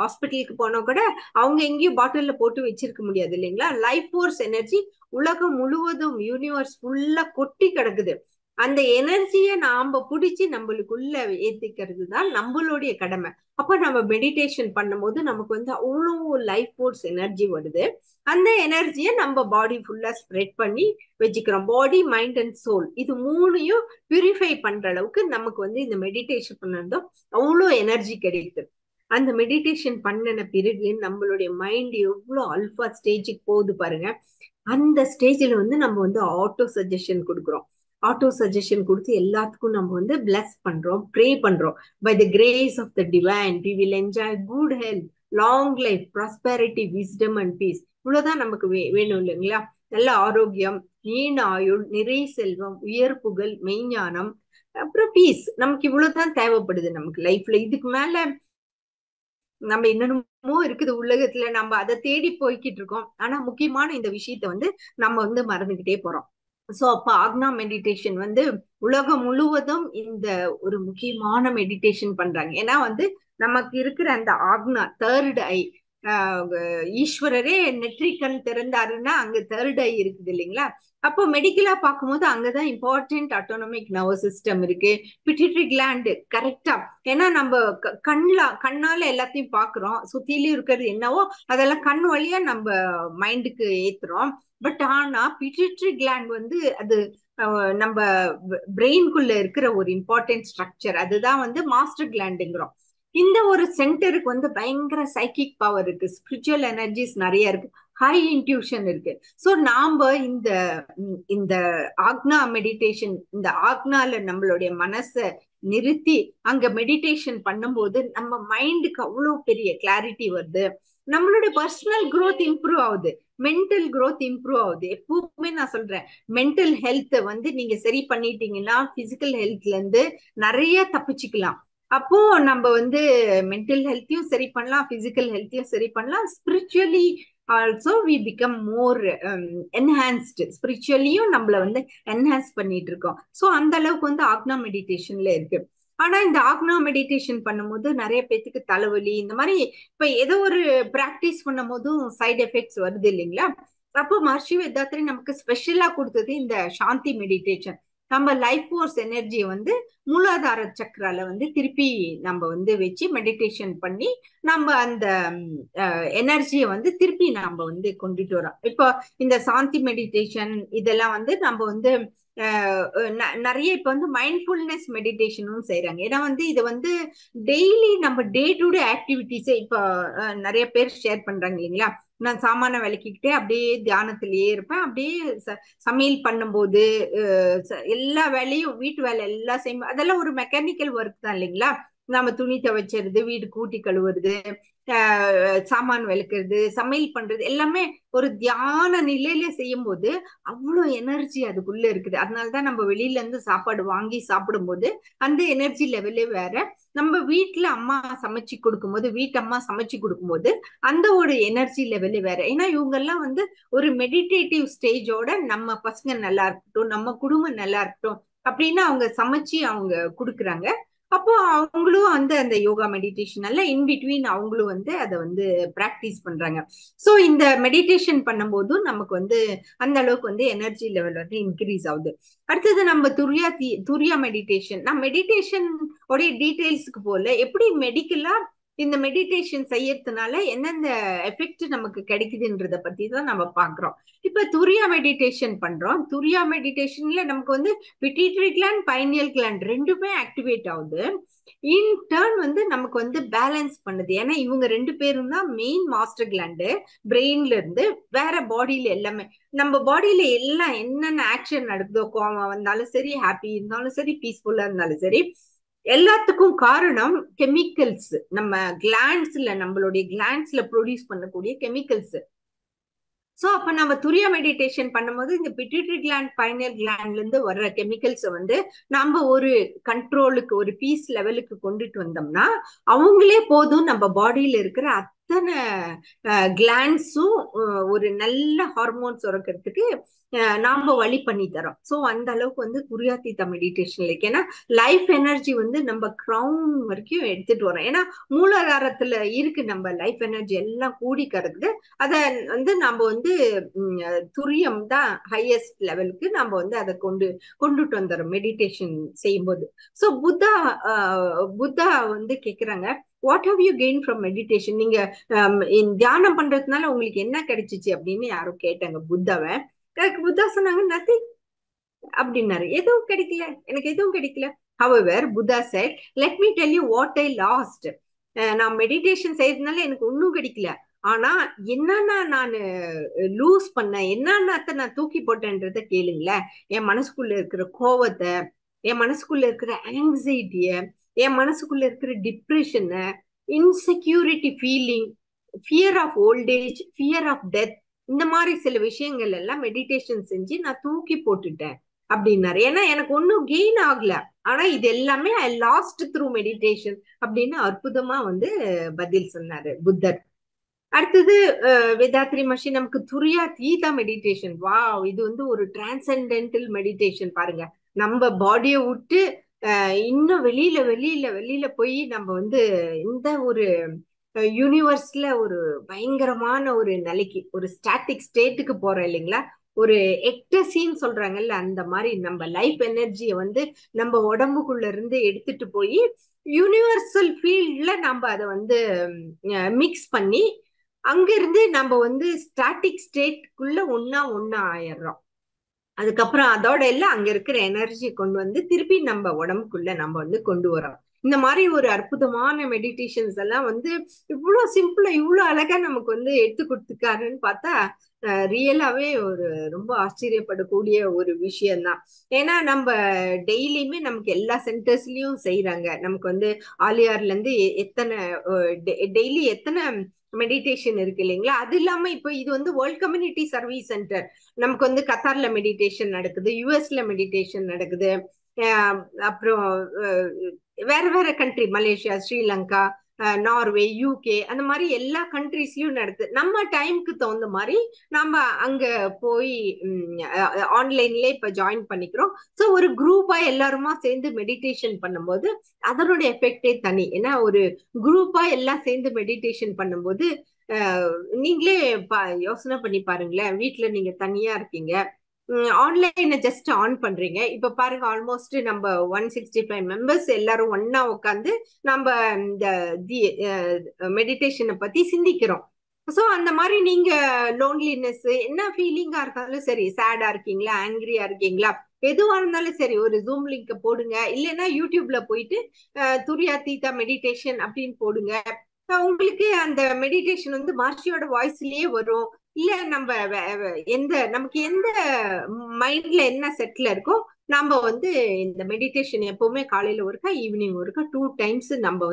ஹாஸ்பிட்டலுக்கு போனா கூட அவங்க எங்கேயும் பாட்டில்ல போட்டு வச்சிருக்க முடியாது இல்லைங்களா? லைஃப் ஃபோர்ஸ் எனர்ஜி உலகம் முழுவதும் யூனிவர்ஸ் ஃபுல்லா கொட்டி கிடக்குது. அந்த எனர்ஜியை நாம பிடிச்சி நம்மளுக்குள்ள ஏத்திக்கிறது தான் நம்மளுடைய கடமை. அப்ப நம்ம மெடிடேஷன் பண்ணும்போது நமக்கு வந்து அவ்வளோ லைஃப் ஃபோர்ஸ் எனர்ஜி வருது. அந்த எனர்ஜியை நம்ம பாடி ஃபுல்லா ஸ்ப்ரெட் பண்ணி வச்சுக்கிறோம். பாடி, மைண்ட் அண்ட் சோல் இது மூணையும் பியூரிஃபை பண்ற அளவுக்கு நமக்கு வந்து இந்த மெடிடேஷன் பண்ணதும் அவ்வளோ எனர்ஜி கிடைக்குது. அந்த மெடிடேஷன் பண்ணின பிறகு நம்மளுடைய மைண்ட் எவ்வளோ அல்பா ஸ்டேஜுக்கு போகுது பாருங்க. அந்த ஸ்டேஜில் வந்து நம்ம வந்து ஆட்டோ சஜஷன் கொடுக்குறோம். ஆட்டோ சஜஷன் கொடுத்து எல்லாத்துக்கும் நம்ம வந்து பிளஸ் பண்றோம், ப்ரே பண்றோம். By the grace of the divine we will enjoy good health, long life, prosperity, wisdom and peace. இவ்வளவுதான் நமக்கு வேணும் இல்லைங்களா? நல்ல ஆரோக்கியம், நீண்ட ஆயுள், நிறை செல்வம், உயர் புகழ், மெய்ஞானம், அப்புறம் பீஸ். நமக்கு இவ்வளவுதான் தேவைப்படுது நமக்கு லைஃப்ல. இதுக்கு மேல நம்ம என்னென்னமோ இருக்குது உலகத்துல, நம்ம அதை தேடி போய்கிட்டு இருக்கோம். ஆனா முக்கியமான இந்த விஷயத்த வந்து நம்ம வந்து மறந்துகிட்டே போறோம். சோ அப்ப ஆக்னா மெடிடேஷன் வந்து உலகம் முழுவதும் இந்த ஒரு முக்கியமான மெடிடேஷன் பண்றாங்க. ஏன்னா வந்து நமக்கு இருக்கிற அந்த ஆக்னா தேர்ட் ஐ, ஈஸ்வரரே நெற்றிக்கண் திறந்தாருன்னா அங்க தேர்ட் ஐ இருக்குது இல்லைங்களா? அப்போ மெடிக்கலா பார்க்கும்போது அங்கதான் இம்பார்ட்டன்ட் ஆட்டோனமிக் நர்வஸ் சிஸ்டம் இருக்கு, பிட்யூட்டரி கிளாண்ட் கரெக்டா. ஏன்னா நம்ம கண்ணால எல்லாத்தையும் பாக்குறோம், சுத்திலையும் இருக்கிறது என்னவோ அதெல்லாம் கண் வழியா நம்ம மைண்டுக்கு ஏத்துறோம். பட் ஆனா பிட்யூட்டரி கிளாண்ட் வந்து அது நம்ம பிரெயின்குள்ள இருக்கிற ஒரு இம்பார்ட்டன்ட் ஸ்ட்ரக்சர். அதுதான் வந்து மாஸ்டர் கிளாண்டுங்கிறோம். இந்த ஒரு சென்டருக்கு வந்து பயங்கர சைக்கிக் பவர் இருக்கு, ஸ்பிரிச்சுவல் எனர்ஜிஸ் நிறைய இருக்கு, ஹை இன்ட்யூஷன் இருக்கு. சோ நாம இந்த இந்த ஆக்னா மெடிடேஷன், இந்த ஆக்னால நம்மளுடைய மனசை நிறுத்தி அங்க மெடிடேஷன் பண்ணும்போது நம்ம மைண்டுக்கு அவ்வளவு பெரிய கிளாரிட்டி வருது. நம்மளுடைய பர்சனல் growth இம்ப்ரூவ் ஆகுது, மென்டல் growth இம்ப்ரூவ் ஆகுது. எப்பவுமே நான் சொல்றேன், மென்டல் ஹெல்த் வந்து நீங்க சரி பண்ணிட்டீங்கன்னா பிசிக்கல் ஹெல்த்ல இருந்து நிறைய தப்பிச்சுக்கலாம். அப்போ நம்ம வந்து மென்டல் ஹெல்த்தையும் சரி பண்ணலாம், பிசிக்கல் ஹெல்த்தையும் சரி பண்ணலாம். Spiritually also we become more enhanced. ஸ்பிரிச்சுவலியும் நம்மள வந்து என்ஹான்ஸ் பண்ணிட்டு இருக்கோம். ஸோ அந்த அளவுக்கு வந்து ஆக்னா மெடிடேஷன்ல இருக்கு. ஆனா இந்த ஆக்னா மெடிடேஷன் பண்ணும்போது நிறைய பேத்துக்கு தலைவலி இந்த மாதிரி இப்ப ஏதோ ஒரு பிராக்டிஸ் பண்ணும் போதும் சைடு எஃபெக்ட்ஸ் வருது இல்லைங்களா? அப்போ மஹர்ஷி வேதாத்ரி நமக்கு ஸ்பெஷலா கொடுத்தது இந்த சாந்தி மெடிடேஷன். நம்ம லைஃப் ஃபோர்ஸ் எனர்ஜியை வந்து மூலாதார சக்கரால வந்து திருப்பி நம்ம வந்து வச்சு மெடிடேஷன் பண்ணி நம்ம அந்த எனர்ஜியை வந்து திருப்பி நம்ம வந்து கொண்டுட்டு வரோம். இப்போ இந்த சாந்தி மெடிடேஷன் இதெல்லாம் வந்து நம்ம வந்து நிறைய இப்ப வந்து மைண்ட்ஃபுல்னஸ் மெடிடேஷனும் செய்யறாங்க. ஏன்னா வந்து இது வந்து டெய்லி நம்ம டே டு டே ஆக்டிவிட்டிஸை இப்ப நிறைய பேர் ஷேர் பண்றாங்க இல்லைங்களா? நான் சாமான விளக்கிக்கிட்டே அப்படியே தியானத்திலேயே இருப்பேன், அப்படியே சமையல் பண்ணும்போது எல்லா வேலையும் வீட்டு வேலை எல்லாம் செய்யும், அதெல்லாம் ஒரு மெக்கானிக்கல் ஒர்க் தான் இல்லைங்களா? நம்ம துணி துவைச்சிருது, வீடு கூட்டி கழுவுறது, சாமான் விளக்குறது, சமையல் பண்றது எல்லாமே ஒரு தியான நிலையில செய்யும் போது அவ்வளோ எனர்ஜி அதுக்குள்ள இருக்குது. அதனாலதான் நம்ம வெளியில இருந்து சாப்பாடு வாங்கி சாப்பிடும்போது அந்த எனர்ஜி லெவலே வேற. நம்ம வீட்டுல அம்மா சமைச்சு கொடுக்கும்போது, வீட்டம்மா சமைச்சு கொடுக்கும்போது அந்த ஒரு எனர்ஜி லெவலே வேற. ஏன்னா இவங்க எல்லாம் வந்து ஒரு மெடிடேட்டிவ் ஸ்டேஜோட நம்ம பசங்க நல்லா இருக்கட்டும், நம்ம குடும்பம் நல்லா இருக்கட்டும் அப்படின்னு அவங்க சமைச்சு அவங்க கொடுக்குறாங்க. அப்போ அவங்களும் அந்த யோகா மெடிடேஷன் எல்லாம் இன்பிட்வீன் அவங்களும் அதை பிராக்டிஸ் பண்றாங்க. ஸோ இந்த மெடிடேஷன் பண்ணும்போதும் நமக்கு அந்த அளவுக்கு எனர்ஜி லெவல் இன்க்ரீஸ் ஆகுது. அடுத்தது நம்ம துரியா மெடிடேஷன். நான் மெடிடேஷன் உடைய டீடைல்ஸ்க்கு போல எப்படி மெடிக்கலா இந்த மெடிடேஷன் செய்யறதுனால எந்தெந்த எஃபெக்ட் நமக்கு கிடைக்குதுன்றத பத்தி தான் நம்ம பாக்குறோம். இப்ப துரியா மெடிடேஷன் பண்றோம். துரியா மெடிடேஷன்ல நமக்கு பிட்யூட்டரி கிளாண்ட், பைனியல் கிளாண்ட் ரெண்டுமே ஆக்டிவேட் ஆகுது. இன் டர்ன் நமக்கு பேலன்ஸ் பண்ணுது. ஏன்னா இவங்க 2 பேரும் தான் மெயின் மாஸ்டர் கிளாண்டு. பிரெயின்ல இருந்து வேற பாடியில எல்லாமே, நம்ம பாடியில எல்லாம் என்னென்ன ஆக்ஷன் நடக்குதோ, கோவம் வந்தாலும் சரி, ஹாப்பி இருந்தாலும் சரி, பீஸ்ஃபுல்லா இருந்தாலும் சரி, எல்லாத்துக்கும் காரணம் கெமிக்கல்ஸ். நம்ம கிளாண்ட்ஸ்ல, நம்மளுடைய கிளாண்ட்ஸ்ல ப்ரொடியூஸ் பண்ணக்கூடிய கெமிக்கல்ஸ். சோ அப்ப நம்ம துரியா மெடிடேஷன் பண்ணும்போது இந்த பிட்யூட்டரி கிளாண்ட், பைனியல் கிளாண்ட்ல இருந்து வர்ற கெமிக்கல்ஸ் நம்ம ஒரு கண்ட்ரோலுக்கு, ஒரு பீஸ் லெவலுக்கு கொண்டுட்டு வந்தோம்னா அவங்களே போதும் நம்ம பாடியில இருக்கிற அத்தனை கிளாண்ட்ஸும் ஒரு நல்ல ஹார்மோன்ஸ் சுரக்கிறதுக்கு நாம வழி பண்ணி தரோம். ஸோ அந்த அளவுக்கு துரியாதீத மெடிடேஷன் இருக்கு. ஏன்னா லைஃப் எனர்ஜி நம்ம கிரவுன் வரைக்கும் எடுத்துட்டு வரோம். ஏன்னா மூலாதாரத்துல இருக்கு நம்ம லைஃப் எனர்ஜி எல்லாம் கூடி கிடக்குது. அதை நம்ம துரியம் தான் ஹையஸ்ட் லெவலுக்கு நம்ம அதை கொண்டுட்டு வந்துடும் மெடிடேஷன் செய்யும்போது. ஸோ புத்தா கேக்குறாங்க, what how you gain from meditation? நீங்க தியானம் பண்றதுனால உங்களுக்கு என்ன கிடைச்சிச்சு அப்படின்னு யாரும் கேட்டாங்க புத்தாவை. புத்தா சொன்னாங்க, நத்திங் அப்படின்னாரு. எதுவும் கிடைக்கல, எனக்கு எதுவும் கிடைக்கல. However, Buddha said, let me tell you what I lost. நான் மெடிடேஷன் செய்யறதுனால எனக்கு ஒன்னும் கிடைக்கல. ஆனா என்னன்னா நான் லூஸ் பண்ண, என்னன்னா நான் தூக்கி போட்டேன்றத கேளுங்களேன். என் மனசுக்குள்ள இருக்கிற கோவத்தை, என் மனசுக்குள்ள இருக்கிற ஆங்ஸைட்டிய, என் மனசுக்குள்ள இருக்கிற டிப்ரெஷனை, insecurity feeling, fear of old age, fear of death, இந்த மாதிரி சில விஷயங்கள் எல்லாம் மெடிடேஷன் செஞ்சு நான் தூக்கி போட்டுட்டேன் அப்படின்னாரு. ஏன்னா எனக்கு ஒன்னும் கெயின் ஆகல, ஆனா இது எல்லாமே ஐ லாஸ்ட் த்ரூ மெடிடேஷன் அப்படின்னு அற்புதமா பதில் சொன்னாரு புத்தர். அடுத்தது வேதாத்ரி மஷி நமக்கு துரியாதீத மெடிடேஷன். வாவ், இது ஒரு டிரான்சென்டென்டல் மெடிடேஷன். பாருங்க, நம்ம பாடியை விட்டு இன்னும் வெளியில போய் நம்ம இந்த ஒரு யூனிவர்ஸ்ல ஒரு பயங்கரமான ஒரு நிலைக்கு, ஒரு ஸ்டாட்டிக் ஸ்டேட்டுக்கு போறோம் இல்லைங்களா? ஒரு எக்டசின்னு சொல்றாங்கல்ல, அந்த மாதிரி நம்ம லைஃப் எனர்ஜியை நம்ம உடம்புக்குள்ள இருந்து எடுத்துட்டு போய் யூனிவர்சல் ஃபீல்ட்ல நம்ம அதை மிக்ஸ் பண்ணி அங்கிருந்து நம்ம ஸ்டாட்டிக் ஸ்டேட்குள்ள ஒன்னா ஆயிடுறோம். அதுக்கப்புறம் அதோட எல்லாம் அங்க இருக்கிற எனர்ஜி கொண்டு திருப்பி நம்ம உடம்புக்குள்ள நம்ம கொண்டு வரோம். இந்த மாதிரி ஒரு அற்புதமான மெடிடேஷன்ஸ் எல்லாம் இவ்வளவு சிம்பிளா, இவ்வளவு அழகா நமக்கு எடுத்து கொடுத்துருக்காருன்னு பார்த்தா ரியலாவே ஒரு ரொம்ப ஆச்சரியப்படக்கூடிய ஒரு விஷயம்தான். ஏன்னா நம்ம டெய்லியுமே நமக்கு எல்லா சென்டர்ஸ்லயும் செய்யறாங்க. நமக்கு ஆலியார்ல இருந்து எத்தனை டெய்லி எத்தனை மெடிடேஷன் இருக்கு இல்லைங்களா? அது இல்லாம இப்போ இது வேர்ல்ட் கம்யூனிட்டி சர்வீஸ் சென்டர். நமக்கு கத்தார்ல மெடிடேஷன் நடக்குது, யுஎஸ்ல மெடிடேஷன் நடக்குது, அப்புறம் வேற country, Malaysia, Sri Lanka, Norway, UK, அந்த மாதிரி எல்லா கண்ட்ரிஸ்லயும் நடக்குது. நம்ம டைமுக்கு தகுந்த மாதிரி நம்ம அங்க போய் ஆன்லைன்ல இப்ப ஜாயின் பண்ணிக்கிறோம். ஸோ ஒரு குரூப்பா எல்லாருமா சேர்ந்து மெடிடேஷன் பண்ணும்போது அதனுடைய எஃபெக்டே தனி. ஏன்னா ஒரு குரூப்பா எல்லாம் சேர்ந்து மெடிடேஷன் பண்ணும்போது நீங்களே யோசனை பண்ணி பாருங்களேன். வீட்டுல நீங்க தனியா இருக்கீங்க, ஆன்லைனை ஜஸ்ட் ஆன் பண்றீங்க. இப்ப பாருங்க, ஆல்மோஸ்ட் நம்ம 165 மெம்பர்ஸ் எல்லாரும் ஒன்னா உட்காந்து நம்ம இந்த மெடிடேஷனை பத்தி சிந்திக்கிறோம். சோ அந்த மாதிரி நீங்க லோன்லினஸ் என்ன ஃபீலிங்கா இருந்தாலும் சரி, சேடா இருக்கீங்களா, ஆங்கிரியா இருக்கீங்களா, எதுவா இருந்தாலும் சரி, ஒரு ஜூம் லிங்க் போடுங்க. இல்லைன்னா யூடியூப்ல போயிட்டு துரியாதீத மெடிடேஷன் அப்படின்னு போடுங்க. உங்களுக்கு அந்த மெடிடேஷன் மஹர்ஷியோட வாய்ஸ்லயே வரும். இல்ல நம்ம நமக்கு எந்த மைண்ட்ல என்ன செட்ல இருக்கோ நம்ம இந்த மெடிடேஷன் எப்பவுமே காலையில ஒருக்கா, ஈவினிங் ஒருக்கா, 2 டைம்ஸ் நம்ம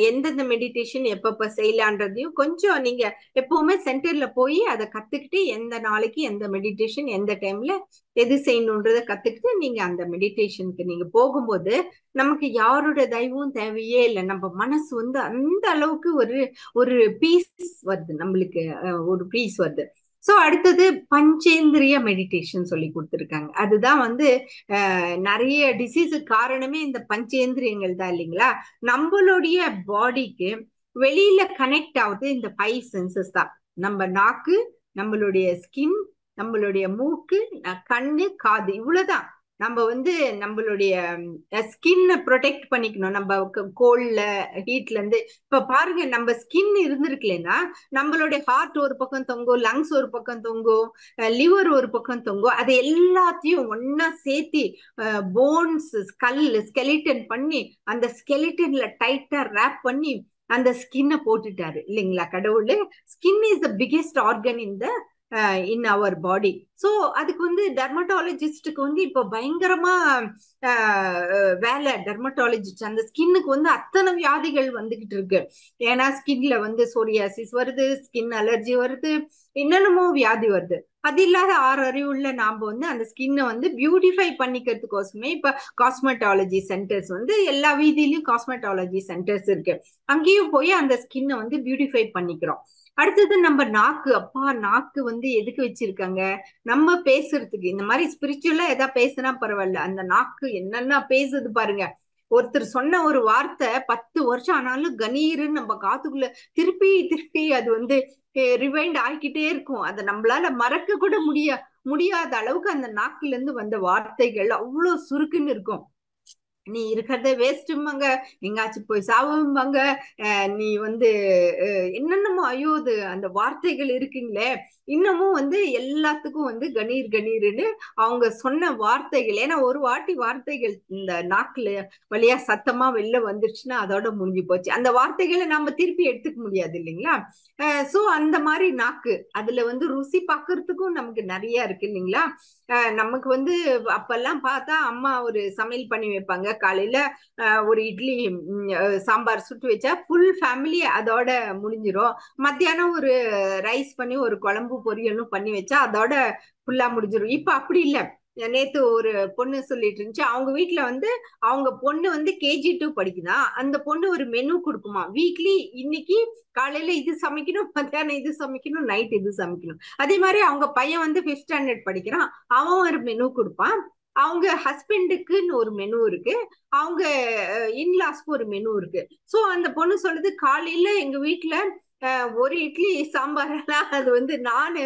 எந்தெந்த மெடிடேஷன் எப்பப்ப செய்யலான்றதையும் கொஞ்சம் நீங்க எப்பவுமே சென்டர்ல போய் அதை கத்துக்கிட்டு எந்த நாளைக்கு எந்த மெடிடேஷன் எந்த டைம்ல எது செய்யணுன்றத கத்துக்கிட்டு நீங்க அந்த மெடிடேஷனுக்கு நீங்க போகும்போது நமக்கு யாரோட தயவும் தேவையே இல்லை. நம்ம மனசு அந்த அளவுக்கு ஒரு பீஸ் வருது, நம்மளுக்கு ஒரு பீஸ் வருது. சோ அடுத்தது பஞ்சேந்திரிய மெடிடேஷன் சொல்லி கொடுத்துருக்காங்க. அதுதான் வந்து நிறைய டிசீஸுக்கு காரணமே இந்த பஞ்சேந்திரியங்கள் தான் இல்லைங்களா. நம்மளுடைய பாடிக்கு வெளியில கனெக்ட் ஆகுது இந்த 5 சென்சஸ் தான். நம்ம நாக்கு, நம்மளுடைய ஸ்கின், நம்மளுடைய மூக்கு, கண்ணு, காது, இவ்வளவுதான். நம்ம வந்து நம்மளுடைய ஸ்கின்னை ப்ரொடெக்ட் பண்ணிக்கணும். நம்ம கோல்ட்ல, ஹீட்ல இருந்து. இப்ப பாருங்க, நம்ம ஸ்கின் இருந்திருக்கலன்னா நம்மளுடைய ஹார்ட் ஒரு பக்கம் தொங்கும், லங்ஸ் ஒரு பக்கம் தொங்கும், லிவர் ஒரு பக்கம் தொங்கும். அது எல்லாத்தையும் ஒன்னா சேர்த்து போன்ஸ், ஸ்கெலிட்டன் பண்ணி அந்த ஸ்கெலிட்டன்ல டைட்டா ரேப் பண்ணி அந்த ஸ்கின்னை போட்டுட்டாரு இல்லைங்களா கடவுள். Skin is the biggest organ in our body. So அதுக்கு வந்து டெர்மட்டாலஜிஸ்டுக்கு வந்து இப்போ பயங்கரமா வேலை. டெர்மட்டாலஜிஸ்ட் அந்த ஸ்கின்னுக்கு வந்து அத்தனை வியாதிகள் வந்துகிட்டு இருக்கு. ஏன்னா ஸ்கின்ல வந்து சோரியாசிஸ் வருது, ஸ்கின் அலர்ஜி வருது, என்னென்னமோ வியாதி வருது. அது இல்லாத 6 அறிவுள்ள நாம வந்து அந்த ஸ்கின்னை வந்து பியூட்டிஃபை பண்ணிக்கிறதுக்கோசமே இப்ப காஸ்மெட்டாலஜி சென்டர்ஸ் வந்து எல்லா வீதியிலயும் காஸ்மெட்டாலஜி சென்டர்ஸ் இருக்கு. அங்கேயும் போய் அந்த ஸ்கின்னை வந்து பியூட்டிஃபை பண்ணிக்கிறோம். அடுத்தது நம்ம நாக்கு. அப்பா, நாக்கு வந்து எதுக்கு வச்சிருக்காங்க? நம்ம பேசுறதுக்கு. இந்த மாதிரி ஸ்பிரிச்சுவலா ஏதாவது பேசினா பரவாயில்ல, அந்த நாக்கு என்னென்ன பேசுது பாருங்க. ஒருத்தர் சொன்ன ஒரு வார்த்தை 10 வருஷம் ஆனாலும் கணீருன்னு நம்ம காத்துக்குள்ள திருப்பி திருப்பி அது வந்து ரிவைண்ட் ஆகிக்கிட்டே இருக்கும். அதை நம்மளால மறக்க கூட முடியாத அளவுக்கு அந்த நாக்குல இருந்து வந்த வார்த்தைகள் அவ்வளவு சுருக்குன்னு இருக்கும். நீ இருக்கிறத வேஸ்ட்டும்பாங்க, எங்காச்சும் போய் சாவும்பாங்க, நீ வந்து என்னென்னமோ. ஐயோ, அந்த வார்த்தைகள் இருக்குங்களே இன்னமும் வந்து எல்லாத்துக்கும் வந்து கணீர் கணீர்னு அவங்க சொன்ன வார்த்தைகள். ஏன்னா ஒரு வாட்டி வார்த்தைகள் இந்த நாக்குல வழியா சத்தமா வெளில வந்துருச்சுன்னா அதோட முடிஞ்சு போச்சு. அந்த வார்த்தைகளை நம்ம திருப்பி எடுத்துக்க முடியாது இல்லைங்களா. சோ அந்த மாதிரி நாக்கு, அதுல வந்து ருசி பார்க்கறதுக்கும் நமக்கு நிறைய இருக்கு இல்லைங்களா. நமக்கு வந்து அப்பெல்லாம் பார்த்தா அம்மா ஒரு சமையல் பண்ணி வைப்பாங்க. காலையில ஒரு இட்லி சாம்பார் சுட்டு வச்சா ஃபுல் ஃபேமிலி அதோட முடிஞ்சிரும். மத்தியானம் ஒரு ரைஸ் பண்ணி ஒரு குழம்பு பொரியலும் பண்ணி வச்சா அதோட ஃபுல்லா முடிஞ்சிடும். இப்ப அப்படி இல்லை. நேத்து ஒரு பொண்ணு சொல்லிட்டு இருந்துச்சு, அவங்க வீட்டுல வந்து அவங்க பொண்ணு வந்து KG2 படிக்குதான். அந்த பொண்ணு ஒரு மெனு கொடுக்குமா வீக்லி. இன்னைக்கு காலையில இது சமைக்கணும், மத்தியானம் இது சமைக்கணும், நைட் இது சமைக்கணும். அதே மாதிரி அவங்க பையன் வந்து 5th ஸ்டாண்டர்ட் படிக்கிறான், அவன் ஒரு மெனு கொடுப்பான். அவங்க ஹஸ்பண்டுக்குன்னு ஒரு மெனு இருக்கு, அவங்க இன்லாஸ்க்கு ஒரு மெனு இருக்கு. சோ அந்த பொண்ணு சொல்லுது, காலையில எங்க வீட்டுல ஒரு இட்லி சாம்பார் எல்லாம் அது வந்து நானு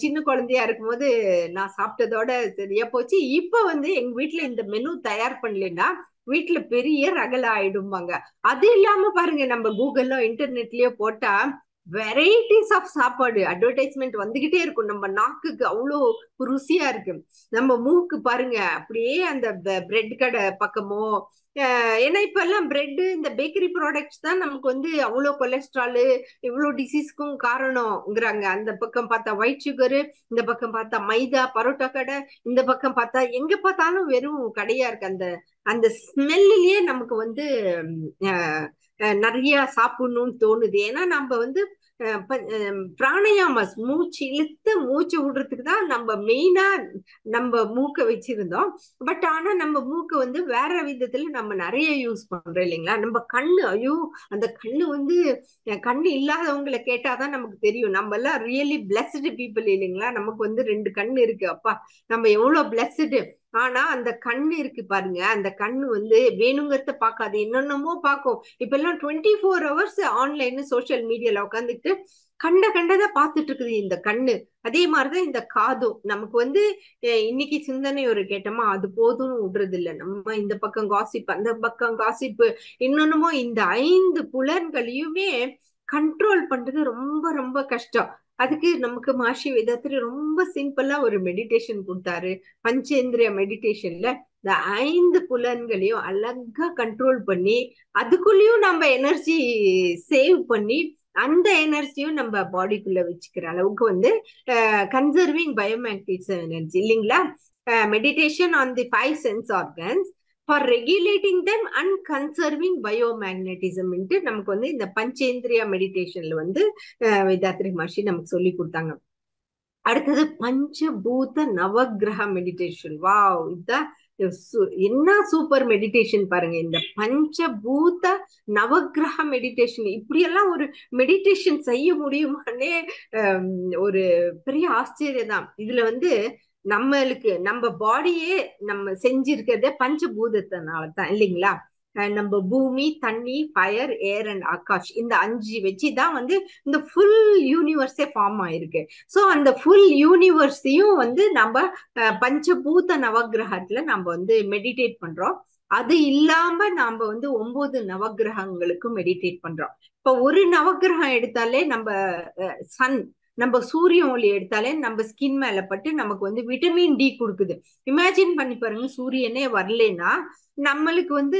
சின்ன குழந்தையா இருக்கும்போது நான் சாப்பிட்டதோட சரியா போச்சு. இப்ப வந்து எங்க வீட்டுல இந்த மெனு தயார் பண்ணலன்னா வீட்டுல பெரிய ரகல ஆயிடும்பாங்க. அது இல்லாம பாருங்க, நம்ம கூகுள்ல இன்டர்நெட்லயோ போட்டா வெரைட்டிஸ் ஆஃப் சாப்பாடு அட்வர்டைஸ்மெண்ட் வந்துகிட்டே இருக்கும். நம்ம நாக்குக்கு அவ்வளோ ருசியா இருக்கு. நம்ம மூக்கு பாருங்க, அப்படியே அந்த பிரெட் கடை பக்கமோ, ஏன்னா இப்ப எல்லாம் பிரெட், இந்த பேக்கரி ப்ராடக்ட்ஸ் தான் நமக்கு வந்து அவ்வளோ கொலஸ்ட்ரால், இவ்வளோ டிசீஸ்க்கும் காரணம்ங்கிறாங்க. அந்த பக்கம் பார்த்தா ஒயிட் சுகரு, இந்த பக்கம் பார்த்தா மைதா, பரோட்டா கடை, இந்த பக்கம் பார்த்தா எங்க பார்த்தாலும் வெறும் கடையா இருக்கு. அந்த அந்த ஸ்மெல்லிலேயே நமக்கு வந்து நிறைய சாப்பிடணும்னு தோணுது. ஏன்னா நம்ம வந்து பிராணயாமஸ், மூச்சு இழுத்து மூச்சு விடுறதுக்கு தான் நம்ம மெயினா நம்ம மூக்கை வச்சிருந்தோம். பட் ஆனா நம்ம மூக்கை வந்து வேற விதத்துல நம்ம நிறைய யூஸ் பண்றோம் இல்லைங்களா. நம்ம கண்ணு, ஐயோ அந்த கண்ணு வந்து, கண்ணு இல்லாதவங்களை கேட்டாதான் நமக்கு தெரியும். நம்ம எல்லாம் ரியலி பிளஸ்டு பீப்புள் இல்லைங்களா. நமக்கு வந்து 2 கண்ணு இருக்கு. அப்பா, நம்ம எவ்வளவு பிளஸ்டு. ஆனா அந்த கண்ணு இருக்கு பாருங்க, அந்த கண்ணு வந்து வேணுங்கிறத பார்க்காது, என்னென்னமோ பார்க்கும். இப்ப எல்லாம் 24 hours ஆன்லைன் சோசியல் மீடியால உட்காந்துட்டு கண்டதை பார்த்துட்டு இருக்குது இந்த கண்ணு. அதே மாதிரிதான் இந்த காதும். நமக்கு வந்து இன்னைக்கு சிந்தனை ஒரு கேட்டோமா அது போதும்னு விடுறது இல்லை. நம்ம இந்த பக்கம் காசிப், அந்த பக்கம் காசிப்பு, இன்னொன்னுமோ. இந்த 5 புலன்களையுமே கண்ட்ரோல் பண்றது ரொம்ப ரொம்ப கஷ்டம். அதுக்கு நமக்கு மகர்ஷி வேதாத்ரி ரொம்ப சிம்பிளா ஒரு மெடிடேஷன் கொடுத்தாரு. பஞ்சேந்திரிய மெடிடேஷன்ல இந்த 5 புலன்களையும் அழகா கண்ட்ரோல் பண்ணி அதுக்குள்ளேயும் நம்ம எனர்ஜி சேவ் பண்ணி அந்த எனர்ஜியும் நம்ம பாடிக்குள்ள வச்சுக்கிற அளவுக்கு வந்து கன்சர்விங் பயோமேக்னட்டிசம் எனர்ஜி இல்லைங்களா. Meditation on the 5 sense organs for regulating them and conserving biomagnetism நமக்கு வந்து இந்த பஞ்சேந்திரியா மெடிடேஷன்ல வந்து வேதாத்ரி மகர்ஷி நமக்கு சொல்லி கொடுத்தாங்க. அடுத்தது பஞ்சபூத நவகிரக மெடிடேஷன். வாவ், இதுதான் என்ன சூப்பர் மெடிடேஷன் பாருங்க, இந்த பஞ்சபூத நவக்கிரக மெடிடேஷன். இப்படியெல்லாம் ஒரு மெடிடேஷன் செய்ய முடியுமானே ஒரு பெரிய ஆச்சரியம் தான். இதுல வந்து நம்மளுக்கு நம்ம பாடியே நம்ம செஞ்சிருக்கிறதே பஞ்சபூதத்தினாலதான் இல்லைங்களா? நம்ம பூமி, தண்ணி, ஃபயர், ஏர் அண்ட் ஆகாஷ், இந்த 5 வச்சுதான் வந்து இந்த ஃபுல் யூனிவர்ஸே ஃபார்ம் ஆயிருக்கு. சோ அந்த ஃபுல் யூனிவர்ஸையும் வந்து நம்ம பஞ்சபூத நவக்கிரகத்துல நம்ம வந்து மெடிடேட் பண்றோம். அது இல்லாம நாம வந்து 9 நவக்கிரகங்களுக்கும் மெடிடேட் பண்றோம். இப்ப ஒரு நவக்கிரகம் எடுத்தாலே நம்ம சன், நம்ம சூரிய ஒளி எடுத்தாலே நம்ம ஸ்கின் மேல பட்டு நமக்கு வந்து விட்டமின் டி கொடுக்குது. இமேஜின் பண்ணி பாருங்க, சூரியனே வரலன்னா நம்மளுக்கு வந்து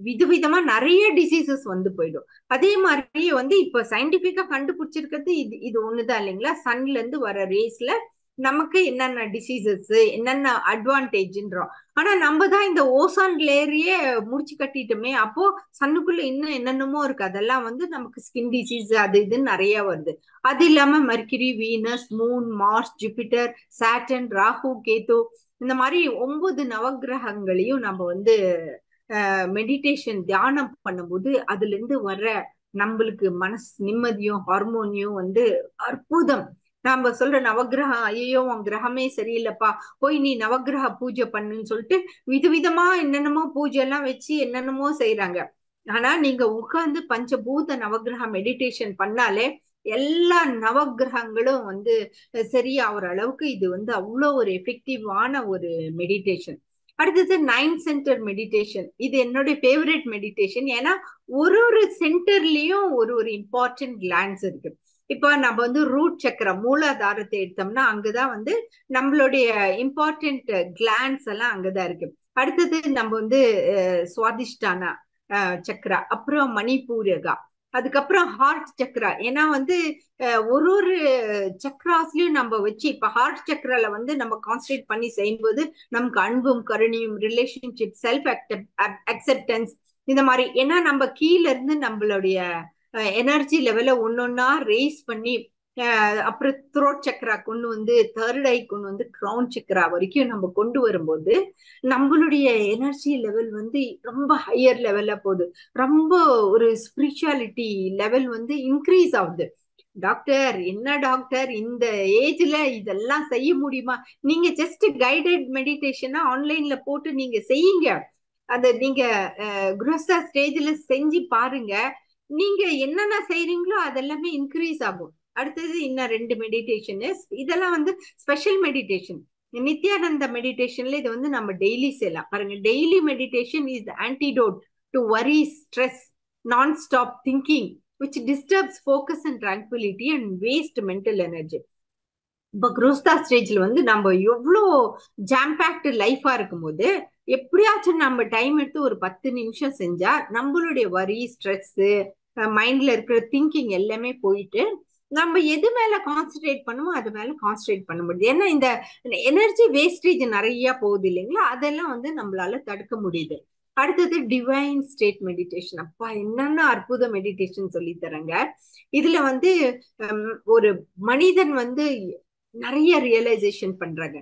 விதவிதமா நிறைய டிசீசஸ் வந்து போயிடும். அதே மாதிரி வந்து இப்ப சயின்டிபிக்கா கண்டுபிடிச்சிருக்கிறது இது ஒண்ணுதான் இல்லைங்களா? சன்ல இருந்து வர ரேஸ்ல நமக்கு என்னென்ன டிசீசஸ், என்னென்ன அட்வான்டேஜ்ன்றோம். ஆனா நம்ம தான் இந்த ஓசான் லேயரையே முடிச்சு கட்டிட்டோமே. அப்போ சன்னுக்குள்ள இன்னும் என்னென்னமோ இருக்கு, அதெல்லாம் வந்து நமக்கு ஸ்கின் டிசீஸ் அது இதுன்னு நிறைய வருது. அது இல்லாம Mercury, Venus, moon, Mars, Jupiter, Saturn, Rahu, Ketu, இந்த மாதிரி 9 நவக்கிரகங்களையும் நம்ம வந்து மெடிடேஷன் தியானம் பண்ணும்போது அதுல இருந்து வர்ற நம்மளுக்கு மனசு நிம்மதியும் ஹார்மோனியும் வந்து அற்புதம். நாம சொல்ற நவக்கிரகம், ஐயோ உன் கிரகமே சரியில்லைப்பா, போய் நீ நவக்கிரக பூஜை பண்ணுன்னு சொல்லிட்டு விதவிதமா என்னென்னமோ பூஜை எல்லாம் வச்சு என்னென்னமோ செய்யறாங்க. ஆனா நீங்க உட்கார்ந்து பஞ்சபூத நவக்கிரக மெடிடேஷன் பண்ணாலே எல்லா நவக்கிரகங்களும் வந்து சரியாகிற அளவுக்கு இது வந்து அவ்வளோ ஒரு எஃபெக்டிவான ஒரு மெடிடேஷன். அடுத்தது 9 சென்டர் மெடிடேஷன். இது என்னுடைய ஃபேவரட் மெடிடேஷன். ஏன்னா ஒரு ஒரு சென்டர்லயும் ஒரு ஒரு இம்பார்ட்டன்ட் கிளான்ஸ் இருக்கு. இப்போ நம்ம வந்து ரூட் சக்கரம், மூலாதாரத்தை எடுத்தோம்னா அங்கதான் வந்து நம்மளுடைய இம்பார்ட்டன்ட் கிளான்ஸ் எல்லாம் அங்கதான் இருக்கு. அடுத்தது நம்ம வந்து சுவாதிஷ்டான சக்கரா, அப்புறம் மணிப்பூரகா, அதுக்கப்புறம் ஹார்ட் சக்கரா. ஏன்னா வந்து ஒரு ஒரு சக்கராஸ்லயும் நம்ம வச்சு, இப்ப ஹார்ட் சக்கரால வந்து நம்ம கான்சன்ட்ரேட் பண்ணி செய்யும்போது நமக்கு அன்பும் கருணையும், ரிலேஷன்ஷிப், செல்ஃப் அக்செப்டன்ஸ், இந்த மாதிரி. ஏன்னா நம்ம கீழ இருந்து நம்மளுடைய எனர்ஜி லெவலை ஒன்னொன்னா ரேஸ் பண்ணி அப்புறம் த்ரோட் சக்கரா கொண்டு வந்து, தேர்ட் ஐ கொண்டு வந்து, கிரவுன் சக்கரா வரைக்கும் நம்ம கொண்டு வரும்போது நம்மளுடைய எனர்ஜி லெவல் வந்து ரொம்ப ஹையர் லெவல்ல போகுது. ரொம்ப ஒரு ஸ்பிரிச்சுவாலிட்டி லெவல் வந்து இன்க்ரீஸ் ஆகுது. டாக்டர், என்ன டாக்டர் இந்த ஏஜ்ல இதெல்லாம் செய்ய முடியுமா? நீங்க ஜஸ்ட் கைடட் மெடிடேஷனா ஆன்லைன்ல போட்டு நீங்க செய்யுங்க. அந்த நீங்க குருஸ்தா ஸ்டேஜ்ல செஞ்சு பாருங்க. நீங்க என்னென்ன செய்றீங்களோ அதெல்லாமே இன்க்ரீஸ் ஆகும். அடுத்தது இன்னும் 2 மெடிடேஷன். இதெல்லாம் வந்து ஸ்பெஷல் மெடிடேஷன். நித்யானந்த மெடிடேஷன்ல இது வந்து நம்ம டெய்லி செய்யலாம். பாருங்க, daily meditation is the antidote to worry, stress, nonstop thinking which disturbs focus and tranquility and waste mental energy. இப்ப குருஸ்தா ஸ்டேஜ்ல வந்து நம்ம எவ்வளோ ஜாம் பேக்டு லைஃபா இருக்கும்போது எப்படியாச்சும் நம்ம டைம் எடுத்து ஒரு 10 நிமிஷம் செஞ்சா நம்மளுடைய வரி, ஸ்ட்ரெஸ், மைண்ட்ல இருக்கிற திங்கிங் எல்லாமே போயிட்டு நம்ம எது மேல கான்சென்ட்ரேட் பண்ணுமோ அது மேல கான்சென்ட்ரேட் பண்ண முடியுது. ஏன்னா இந்த எனர்ஜி வேஸ்டேஜ் நிறைய போகுது இல்லைங்களா? அதெல்லாம் வந்து நம்மளால தடுக்க முடியுது. அடுத்தது டிவைன் ஸ்டேட் மெடிடேஷன். அப்பா என்னென்ன அற்புத மெடிடேஷன் சொல்லி தரங்க. இதுல வந்து ஒரு மனிதன் வந்து நிறைய ரியலைசேஷன் பண்றாங்க.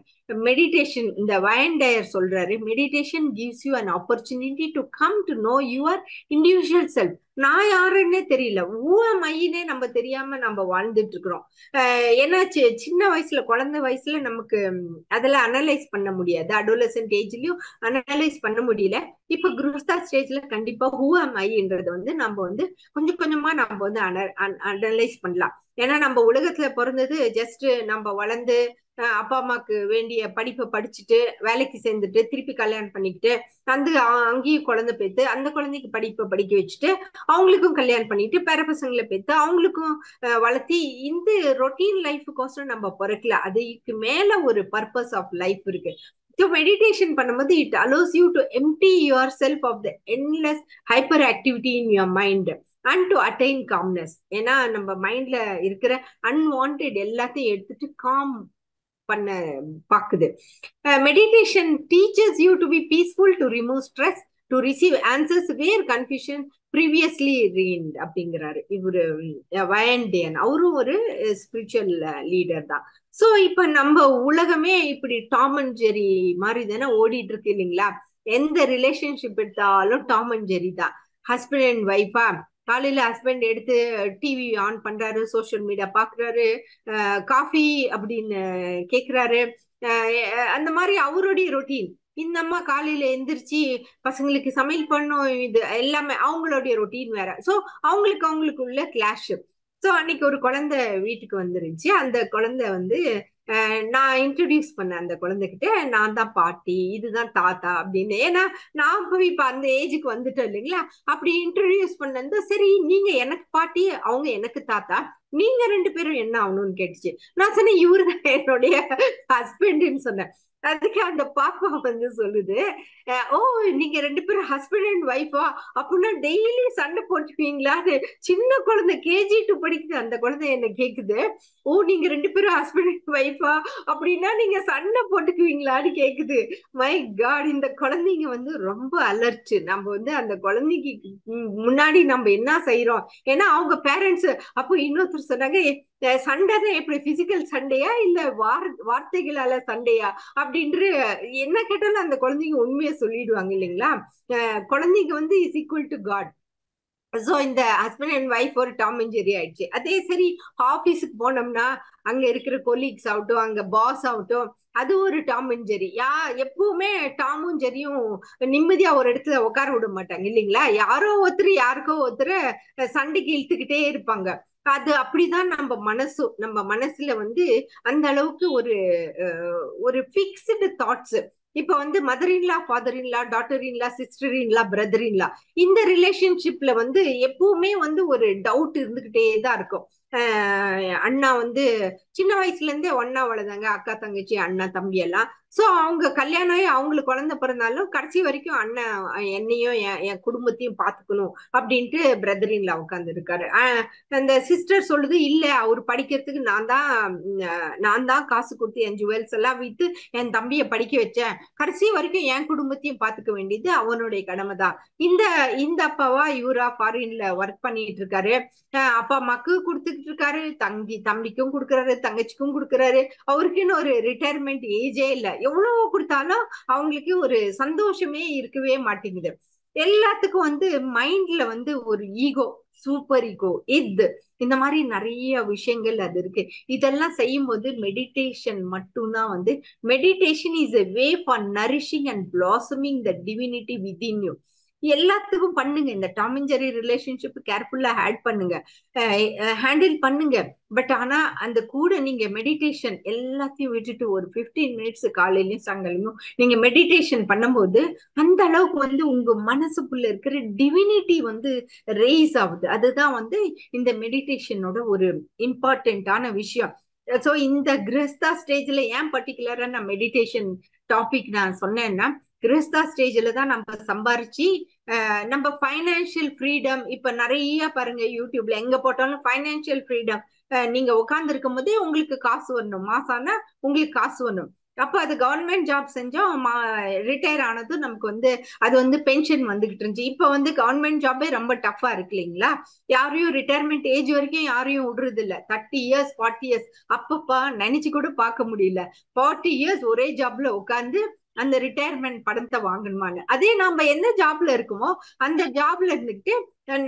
மெடிடேஷன், இந்த வயன் டயர் சொல்றாரு, meditation gives you an opportunity to come to know your individual self. நான் யாருன்னே தெரியல, மையினே நம்ம தெரியாம நம்ம வாழ்ந்துட்டு இருக்கிறோம். ஏன்னா சின்ன வயசுல, குழந்தை வயசுல நமக்கு அதெல்லாம் அனலைஸ் பண்ண முடியாது. அடோலசன்ட் ஏஜ்லயும் அனலைஸ் பண்ண முடியல. இப்ப குருஸ்தா ஸ்டேஜ்ல கண்டிப்பா மைன்றது வந்து நம்ம வந்து கொஞ்சம் கொஞ்சமா நம்ம வந்து அனலைஸ் பண்ணலாம். ஏன்னா நம்ம உலகத்துல பிறந்தது ஜஸ்ட் நம்ம வளர்ந்து அப்பா அம்மாக்கு வேண்டிய படிப்பை படிச்சுட்டு வேலைக்கு சேர்ந்துட்டு திருப்பி கல்யாணம் பண்ணிக்கிட்டு வந்து அங்கேயும் குழந்தை பெற்று அந்த குழந்தைக்கு படிப்பை படிக்க வச்சுட்டு அவங்களுக்கும் கல்யாணம் பண்ணிட்டு பேர பசங்களை பெற்று அவங்களுக்கும் வளர்த்தி இந்த ரொட்டீன் லைஃபுக்கோசரம் நம்ம பிறக்கல. அதுக்கு மேல ஒரு பர்பஸ் ஆஃப் லைஃப் இருக்கு. So meditation பண்ணும்போது it allows you to empty yourself of the endless hyperactivity in your mind and to attain calmness. ஏன்னா நம்ம மைண்ட்ல இருக்கிற அன்வான்டட் எல்லாத்தையும் எடுத்துட்டு காம் பண்ண பாக்குது. Meditation teaches you to be peaceful, to remove stress to receive answers where confusion previously reigned அப்படிங்கிறாரு இவரு வயண்டியன். அவரும் ஒரு ஸ்பிரிச்சுவல் லீடர் தான். சோ இப்ப நம்ம உலகமே இப்படி டாம் அண்ட் ஜெரி மாதிரி தானே ஓடிட்டு இருக்கு இல்லைங்களா? எந்த ரிலேஷன்ஷிப் எடுத்தாலும் டாம் அண்ட் ஜெரி தான். ஹஸ்பண்ட் அண்ட் ஒய்ஃபா, காலையில ஹஸ்பண்ட் எடுத்து டிவி ஆன் பண்றாரு, சோசியல் மீடியா பாக்குறாரு, காஃபி அப்படின்னு கேக்குறாரு. அந்த மாதிரி அவருடைய ரொட்டீன். இந்த அம்மா காலையில எந்திரிச்சு பசங்களுக்கு சமையல் பண்ணும், இது எல்லாமே அவங்களுடைய ரொட்டீன் வேற. சோ அவங்களுக்குள்ள கிளாஷ். சோ அன்னைக்கு ஒரு குழந்தை வீட்டுக்கு வந்துருச்சு. அந்த குழந்தை வந்து நான் இன்ட்ரடியூஸ் பண்ணேன் அந்த குழந்தைகிட்ட, நான் தான் பாட்டி, இதுதான் தாத்தா அப்படின்னு. ஏன்னா நான் போய் இப்ப அந்த ஏஜுக்கு வந்துட்டேன் இல்லைங்களா? அப்படி இன்ட்ரடியூஸ் பண்ணது. சரி, நீங்க எனக்கு பாட்டி, அவங்க எனக்கு தாத்தா, நீங்க ரெண்டு பேரும் என்ன ஆகணும்னு கேட்டுச்சு. நான் சொன்னேன் இவருதான் என்னுடைய ஹஸ்பண்ட்னு சொன்னேன். அதுக்கு அந்த பாப்பா வந்து சொல்லுது, ஓ நீங்க ரெண்டு பேரும் ஹஸ்பண்ட் அண்ட் ஒய்ஃபா, அப்படின்னா டெய்லி சண்டை போட்டுக்குவீங்களான்னு. சின்ன குழந்தை கேஜி 2 படிக்குது அந்த குழந்தை என்ன கேக்குது. ஓ நீங்க ரெண்டு பேரும் ஹஸ்பண்ட் அண்ட் ஒய்ஃபா, அப்படின்னா நீங்க சண்டை போட்டுக்குவீங்களான்னு கேக்குது. மை காட், இந்த குழந்தைங்க வந்து ரொம்ப அலர்ட். நம்ம வந்து அந்த குழந்தைக்கு முன்னாடி நம்ம என்ன செய்யறோம், ஏன்னா அவங்க பேரண்ட்ஸ். அப்போ இன்னொருத்தர் சொன்னாங்க, சண்டைனா எப்படி பிசிக்கல் சண்டையா இல்ல வார்த்தைகளால சண்டையா அப்படின்ற என்ன கேட்டாலும் அந்த குழந்தைங்க உண்மையை சொல்லிடுவாங்க இல்லைங்களா? குழந்தைங்க வந்து is equal to god. So இந்த ஹஸ்பண்ட் அண்ட் ஒய்ஃப் ஒரு டாம் அண்ட் ஜெரி ஆயிடுச்சு. அதே சரி, ஆபீஸுக்கு போனோம்னா அங்க இருக்கிற கொலீக்ஸ் ஆகட்டும், அங்க பாஸ் ஆகட்டும், அது ஒரு டாம் அண்ட் ஜெரி. எப்பவுமே டாமும் ஜெரியும் நிம்மதியா ஒரு இடத்துல உட்கார விட மாட்டாங்க இல்லைங்களா? யாரோ ஒருத்தர் யாருக்கோ ஒருத்தர் சண்டைக்கு இழுத்துக்கிட்டே இருப்பாங்க. அது அப்படிதான் நம்ம மனசுல வந்து அந்த அளவுக்கு ஒரு பிக்ஸ்டு தாட்ஸ். இப்ப வந்து mother in law, father in-law, daughter in-law, sister in law, brother in-law, இந்த ரிலேஷன்ஷிப்ல வந்து எப்பவுமே வந்து ஒரு டவுட் இருந்துகிட்டே தான் இருக்கும். அண்ணா வந்து சின்ன வயசுல இருந்தே ஒன்னா வளர்ந்தாங்க, அக்கா தங்கச்சி அண்ணா தம்பி எல்லாம். சோ அவங்க கல்யாணம் ஆகி அவங்களுக்கு குழந்தை பிறந்தாலும் கடைசி வரைக்கும் அண்ணன் என்னையும் என் குடும்பத்தையும் பாத்துக்கணும் அப்படின்ட்டு பிரதர் இன்லா உட்கார்ந்து இருக்காரு. அந்த சிஸ்டர் சொல்லுது, இல்ல அவர் படிக்கிறதுக்கு நான் தான் காசு கொடுத்து என் ஜுவல்ஸ் எல்லாம் வித்து என் தம்பியை படிக்க வச்சேன், கடைசி வரைக்கும் என் குடும்பத்தையும் பாத்துக்க வேண்டியது அவனுடைய கடமை தான். இந்த இந்த அப்பாவா இவரா ஃபாரின்ல ஒர்க் பண்ணிட்டு இருக்காரு, அப்பா அம்மாக்கு கொடுத்துட்டு இருக்காரு, தம்பிக்கும் கொடுக்கறாரு, தங்கச்சிக்கும் கொடுக்கறாரு. அவருக்குன்னு ஒரு ரிட்டையர்மெண்ட் ஏஜே இல்ல. எவ்வளவு கொடுத்தாலும் அவங்களுக்கு ஒரு சந்தோஷமே இருக்கவே மாட்டேங்குது. எல்லாத்துக்கும் வந்து மைண்ட்ல வந்து ஒரு ஈகோ, சூப்பர் ஈகோ, இந்த மாதிரி நிறைய விஷயங்கள் அது இருக்கு. இதெல்லாம் செய்யும் போது மெடிடேஷன் மட்டும்தான் வந்து, meditation is a way for nourishing and blossoming the divinity within you. எல்லாத்துக்கும் பண்ணுங்க. இந்த டாம் அண்ட் ஜெரி ரிலேஷன்ஷிப் கேர்ஃபுல்லா ஹேண்டில் பண்ணுங்க. பட் ஆனா அந்த கூட நீங்க மெடிடேஷன் எல்லாத்தையும் விட்டுட்டு ஒரு 15 மினிட்ஸ் காலையிலயும் சாயங்காலமும் நீங்க மெடிடேஷன் பண்ணும்போது அந்த அளவுக்கு வந்து உங்க மனசுக்குள்ள இருக்கிற டிவினிட்டி வந்து ரெய்ஸ் ஆகுது. அதுதான் வந்து இந்த மெடிடேஷனோட ஒரு இம்பார்ட்டன்டான விஷயம். சோ இந்த கிரஸ்தா ஸ்டேஜ்ல ஏன் பர்டிகுலரா நான் மெடிடேஷன் டாபிக் நான் சொன்னேன்னா, கிரஸ்தா ஸ்டேஜ்ல தான் நம்ம சம்பாரிச்சு நம்ம பைனான்சியல் ஃப்ரீடம். இப்ப நிறைய பாருங்க யூடியூப்ல எங்க போட்டாலும் பைனான்சியல் ஃப்ரீடம். நீங்க உட்கார்ந்து இருக்கும் போதே உங்களுக்கு காசு வரணும், மாசானா உங்களுக்கு காசு வரணும். அப்ப அது கவர்மெண்ட் ஜாப் செஞ்சோம், ரிட்டையர் ஆனதும் நமக்கு வந்து அது வந்து பென்ஷன் வந்துகிட்டு இருந்துச்சு. இப்ப வந்து கவர்மெண்ட் ஜாபே ரொம்ப டஃபா இருக்கு இல்லைங்களா? யாரையும் ரிட்டையர்மெண்ட் ஏஜ் வரைக்கும் யாரையும் விடுறது இல்ல. 30 இயர்ஸ் 40 இயர்ஸ் அப்பப்பா நினைச்சு கூட பார்க்க முடியல. 40 இயர்ஸ் ஒரே ஜாப்ல உட்கார்ந்து அந்த ரிட்டையர்மெண்ட் படத்தை வாங்கணுமான்னு. அதே நாம எந்த ஜாப்ல இருக்குமோ அந்த ஜாப்ல இருந்துகிட்டு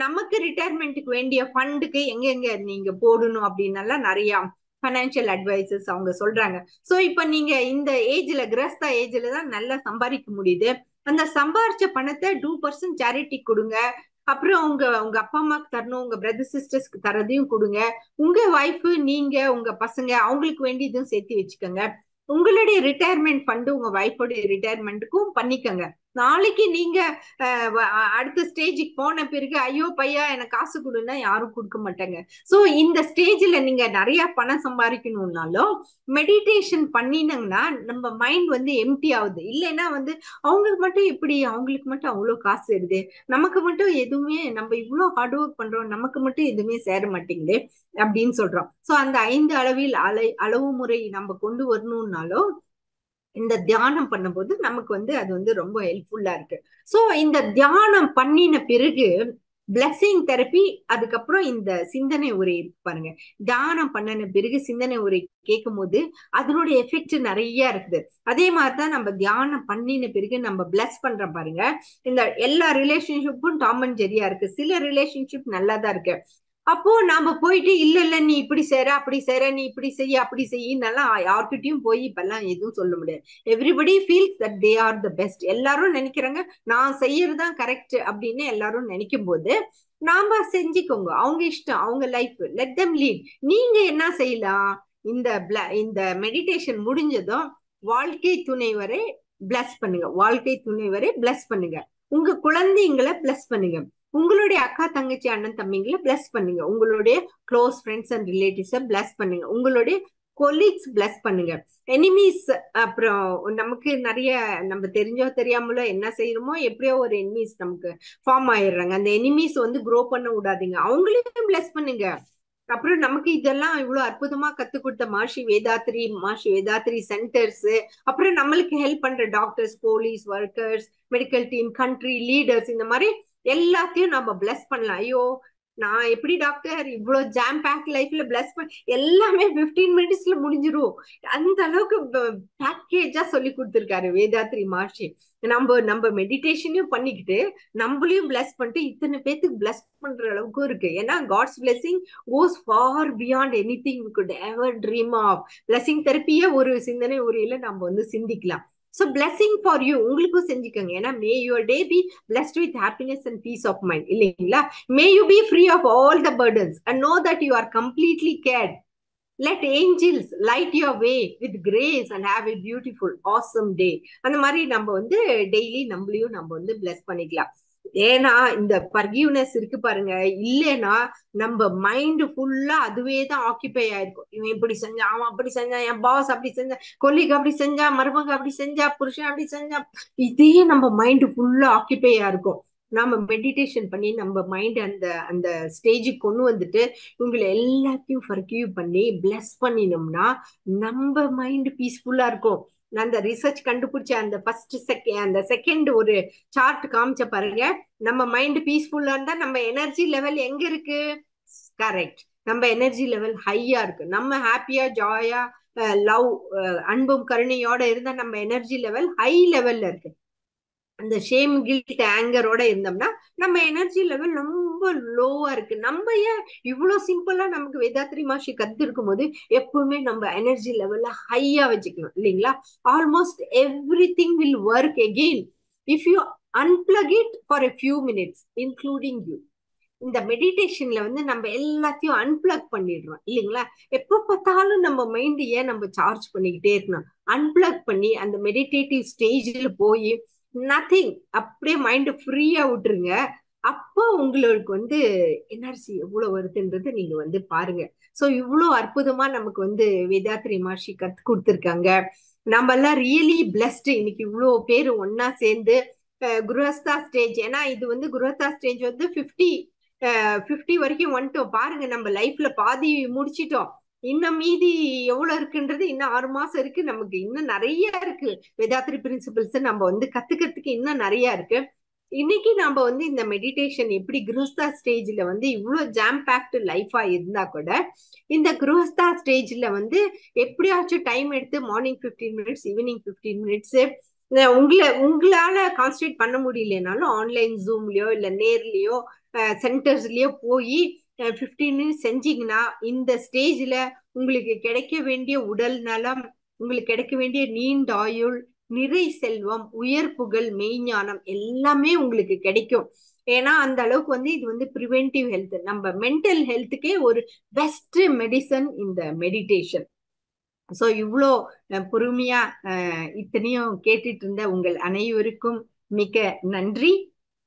நமக்கு ரிட்டையர்மெண்ட்டுக்கு வேண்டிய ஃபண்டுக்கு எங்க நீங்க போடணும் அப்படின்னு நிறைய பைனான்சியல் அட்வைசர்ஸ் அவங்க சொல்றாங்க. சோ இப்ப நீங்க இந்த ஏஜ்ல, கிரஸ்தா ஏஜ்ல தான் நல்லா சம்பாதிக்க முடியுது. அந்த சம்பாரிச்ச பணத்தை 2% சேரிட்டி கொடுங்க. அப்புறம் உங்க அப்பா அம்மாக்கு தரணும், உங்க பிரதர் சிஸ்டர்ஸ்க்கு தரதையும் கொடுங்க. உங்க ஒய்ஃப், நீங்க, உங்க பசங்க அவங்களுக்கு வேண்டியதும் சேர்த்து வச்சுக்கோங்க. உங்களுடைய ரிட்டையர்மெண்ட் ஃபண்டு உங்க ஒய்ஃபோடைய ரிட்டையர்மெண்ட்டுக்கும் பண்ணிக்கோங்க. நாளைக்கு நீங்க அடுத்த ஸ்டேஜுக்கு போன பிறகு ஐயோ பையா எனக்கு காசு கொடுன்னா யாரும் கொடுக்க மாட்டாங்க. சோ இந்த ஸ்டேஜ்ல நீங்க நிறைய பணம் சம்பாதிக்கணும்னாலும் மெடிடேஷன் பண்ணினீங்கன்னா நம்ம மைண்ட் வந்து எம்டி ஆகுது. இல்லைன்னா வந்து அவங்களுக்கு மட்டும் எப்படி, அவங்களுக்கு மட்டும் அவ்வளவு காசு வருது, நமக்கு மட்டும் எதுவுமே, நம்ம இவ்வளவு ஹார்ட் ஒர்க் பண்றோம், நமக்கு மட்டும் எதுவுமே சேர மாட்டேங்குது அப்படின்னு சொல்றோம். சோ அந்த 5 அளவு முறை நம்ம கொண்டு வரணும்னாலும் இந்த தியானம் பண்ணும்போது நமக்கு வந்து அது வந்து ரொம்ப ஹெல்ப்ஃபுல்லா இருக்கு. சோ இந்த தியானம் பண்ணின பிறகு பிளஸிங் தெரப்பி, அதுக்கப்புறம் இந்த சிந்தனை உரை இருக்கு பாருங்க. தியானம் பண்ணின பிறகு சிந்தனை உரை கேட்கும் போது அதனுடைய எஃபெக்ட் நிறைய இருக்குது. அதே மாதிரிதான் நம்ம தியானம் பண்ணின பிறகு நம்ம பிளஸ் பண்றோம் பாருங்க. இந்த எல்லா ரிலேஷன்ஷிப்பும் டாம் அண்ட் ஜெரியா இருக்கு, சில ரிலேஷன்ஷிப் நல்லாதான் இருக்கு. அப்போ நாம போயிட்டு இல்ல இல்ல நீ இப்படி செய்ற அப்படி செய்ற, நீ இப்படி செய்ய அப்படி செய்யலாம் யார்கிட்டயும் போய் இப்பெல்லாம் எதுவும் சொல்ல முடியாது. Everybody feels that they are the best. எல்லாரும் நினைக்கிறாங்க நான் செய்யறதுதான் கரெக்ட் அப்படின்னு எல்லாரும் நினைக்கும் போது நாம செஞ்சுக்கோங்க, அவங்க இஷ்டம், அவங்க லைஃப், லெட் தெம் லீட். நீங்க என்ன செய்யலாம், இந்த மெடிடேஷன் முடிஞ்சதும் வாழ்க்கை துணைவரை பிளஸ் பண்ணுங்க, வாழ்க்கை துணைவரை பிளஸ் பண்ணுங்க, உங்க குழந்தைங்களை பிளஸ் பண்ணுங்க, உங்களுடைய அக்கா தங்கச்சி அண்ணன் தம்பிங்களை பிளஸ் பண்ணுங்க, உங்களுடைய க்ளோஸ் ஃப்ரெண்ட்ஸ் அண்ட் ரிலேட்டிவ்ஸை பிளஸ் பண்ணுங்க, உங்களுடைய கொலீக்ஸ் பிளஸ் பண்ணுங்க, எனிமீஸ். அப்புறம் நமக்கு நிறைய நம்ம தெரிஞ்சோ தெரியாமலோ என்ன செய்யறோமோ எப்படியோ ஒரு எனிமீஸ் நமக்கு ஃபார்ம் ஆயிடுறாங்க. அந்த எனிமீஸ் வந்து க்ரோ பண்ண விடாதீங்க, அவங்களையும் பிளஸ் பண்ணுங்க. அப்புறம் நமக்கு இதெல்லாம் இவ்வளவு அற்புதமா கத்து கொடுத்த மாஷி வேதாத்ரி சென்டர்ஸ், அப்புறம் நம்மளுக்கு ஹெல்ப் பண்ற doctors, police workers, medical team, country leaders, இந்த மாதிரி எல்லாத்தையும் நம்ம பிளஸ் பண்ணலாம். ஐயோ நான் எப்படி டாக்டர் இவ்வளவு ஜாம் பேக் லைஃப்ல பிளஸ் பண்ண எல்லாமே 15 மினிட்ஸ்ல முடிஞ்சிரும், அந்த அளவுக்கு பேக்கேஜா சொல்லி கொடுத்திருக்காரு வேதாத்ரி மாஷி. நம்ம மெடிடேஷனையும் பண்ணிக்கிட்டு நம்மளையும் பிளஸ் பண்ணிட்டு இத்தனை பேத்துக்கு பிளஸ் பண்ற அளவுக்கு இருக்கு. ஏன்னா God's blessing goes far beyond anything we could ever dream of. Blessing தெரப்பியே ஒரு சிந்தனை உரையில நம்ம வந்து சிந்திக்கலாம். So blessing for you, உங்களுக்கும் செஞ்சுக்கோங்க. ஏன்னா may your day be blessed with happiness and peace of mind, இல்லைங்களா? May you be free of all the burdens and know that you are completely cared. Let angels light your way with grace and have a beautiful awesome day. அந்த மாதிரி நம்ம வந்து daily நம்மளையும் நம்ம வந்து plus பண்ணிக்கலாம். ஏன்னா இந்த ஃபர்கிவ்னஸ் இருக்கு பாருங்க, இல்லைன்னா நம்ம மைண்ட் ஃபுல்லா அதுவே தான் ஆக்கிபை ஆயிருக்கும். இவன் இப்படி செஞ்சான், அவன் அப்படி செஞ்சான், என் பாஸ் அப்படி செஞ்சான், கொல்லிக்கு அப்படி செஞ்சா, மருமக அப்படி செஞ்சா, புருஷன் அப்படி செஞ்சா, இதே நம்ம மைண்ட் ஃபுல்லா ஆக்கிபையா இருக்கும். நாம மெடிடேஷன் பண்ணி நம்ம மைண்ட் அந்த அந்த ஸ்டேஜுக்கு கொண்டு வந்துட்டு உங்களை எல்லாத்தையும் ஃபர்கிவ் பண்ணி பிளஸ் பண்ணினோம்னா நம்ம மைண்ட் பீஸ்ஃபுல்லா இருக்கும். நான் அந்த ரிசர்ச் கண்டுபிடிச்ச அந்த செகண்ட் ஒரு சார்ட் காமிச்ச பாருங்க. நம்ம மைண்ட் பீஸ்ஃபுல்லா இருந்தா நம்ம எனர்ஜி லெவல் எங்க இருக்கு? கரெக்ட், நம்ம எனர்ஜி லெவல் ஹையா இருக்கு. நம்ம ஹாப்பியா ஜாயா லவ் அன்பும் கருணையோட இருந்தா நம்ம எனர்ஜி லெவல் ஹை லெவல்ல இருக்கு. அந்த ஷேம் கில்ட் ஆங்கரோட இருந்தோம்னா நம்ம எனர்ஜி லெவல் ரொம்ப லோவா இருக்கு. நம்ம ஏன் இவ்வளவு சிம்பிளா நமக்கு வேதாத்ரி மாஷி கத்து இருக்கும் போது எப்பவுமே நம்ம எனர்ஜி லெவல்ல ஹையா வச்சுக்கணும், இல்லைங்களா? Almost every thing will work again if you unplugged it for a few minutes including you. இந்த மெடிடேஷன்ல வந்து நம்ம எல்லாத்தையும் அன்பிளக் பண்ணிடுறோம், இல்லைங்களா? எப்ப பார்த்தாலும் நம்ம மைண்ட் ஏன் நம்ம சார்ஜ் பண்ணிக்கிட்டே இருக்கணும்? அன்பிளக் பண்ணி அந்த மெடிடேட்டிவ் ஸ்டேஜ்ல போய் நத்திங், அப்படியே மைண்ட் ஃப்ரீயா விட்டுருங்க. அப்போ உங்களுக்கு வந்து எனர்ஜி எவ்வளவு வருதுன்றது நீங்க வந்து பாருங்க. சோ இவ்வளவு அற்புதமா நமக்கு வந்து வேதாத்ரி மாஷி கத்து கொடுத்துருக்காங்க. நம்ம எல்லாம் ரியலி பிளஸ்ட். இன்னைக்கு இவ்வளவு பேரு ஒன்னா சேர்ந்து குருஹஸ்தா ஸ்டேஜ், ஏன்னா இது வந்து குருஹஸ்தா ஸ்டேஜ் வந்து 50 வரைக்கும் வந்துட்டோம் பாருங்க. நம்ம லைஃப்ல பாதி முடிச்சிட்டோம், இன்னும் மீதி எவ்வளவு இருக்குன்றது இன்னும் 6 மாசம் இருக்கு. நமக்கு இன்னும் நிறைய இருக்கு. வேதாத்ரி பிரின்சிபிள்ஸ் நம்ம வந்து கத்துக்கிறதுக்கு இன்னும் நிறைய இருக்கு. இன்னைக்கு நம்ம வந்து இந்த மெடிடேஷன் எப்படி குருஹஸ்தா ஸ்டேஜ்ல வந்து இவ்வளவு ஜாம் பேக்டு லைஃபா இருந்தா கூட இந்த குருஹஸ்தா ஸ்டேஜ்ல வந்து எப்படியாச்சும் டைம் எடுத்து மார்னிங் 15 மினிட்ஸ், ஈவினிங் 15 மினிட்ஸ் உங்களால கான்சன்ட்ரேட் பண்ண முடியலனாலும் ஆன்லைன் ஜூம்லயோ இல்ல நேர்லயோ சென்டர்ஸ்லயோ போய் 15 மினிட்ஸ் செஞ்சீங்கன்னா இந்த ஸ்டேஜ்ல உங்களுக்கு கிடைக்க வேண்டிய உடல் நலம், உங்களுக்கு கிடைக்க வேண்டிய நீண்ட ஆயுள், நிறை செல்வம், உயர் புகழ், மெய்ஞானம் எல்லாமே உங்களுக்கு கிடைக்கும். ஏன்னா அந்த அளவுக்கு வந்து இது வந்து ப்ரிவென்டிவ் ஹெல்த், நம்ம மென்டல் ஹெல்த்துக்கே ஒரு பெஸ்ட் மெடிசன் இந்த மெடிடேஷன். சோ இவ்வளோ பொறுமையா இத்தனையும் கேட்டுட்டு இருந்த உங்கள் அனைவருக்கும் மிக நன்றி.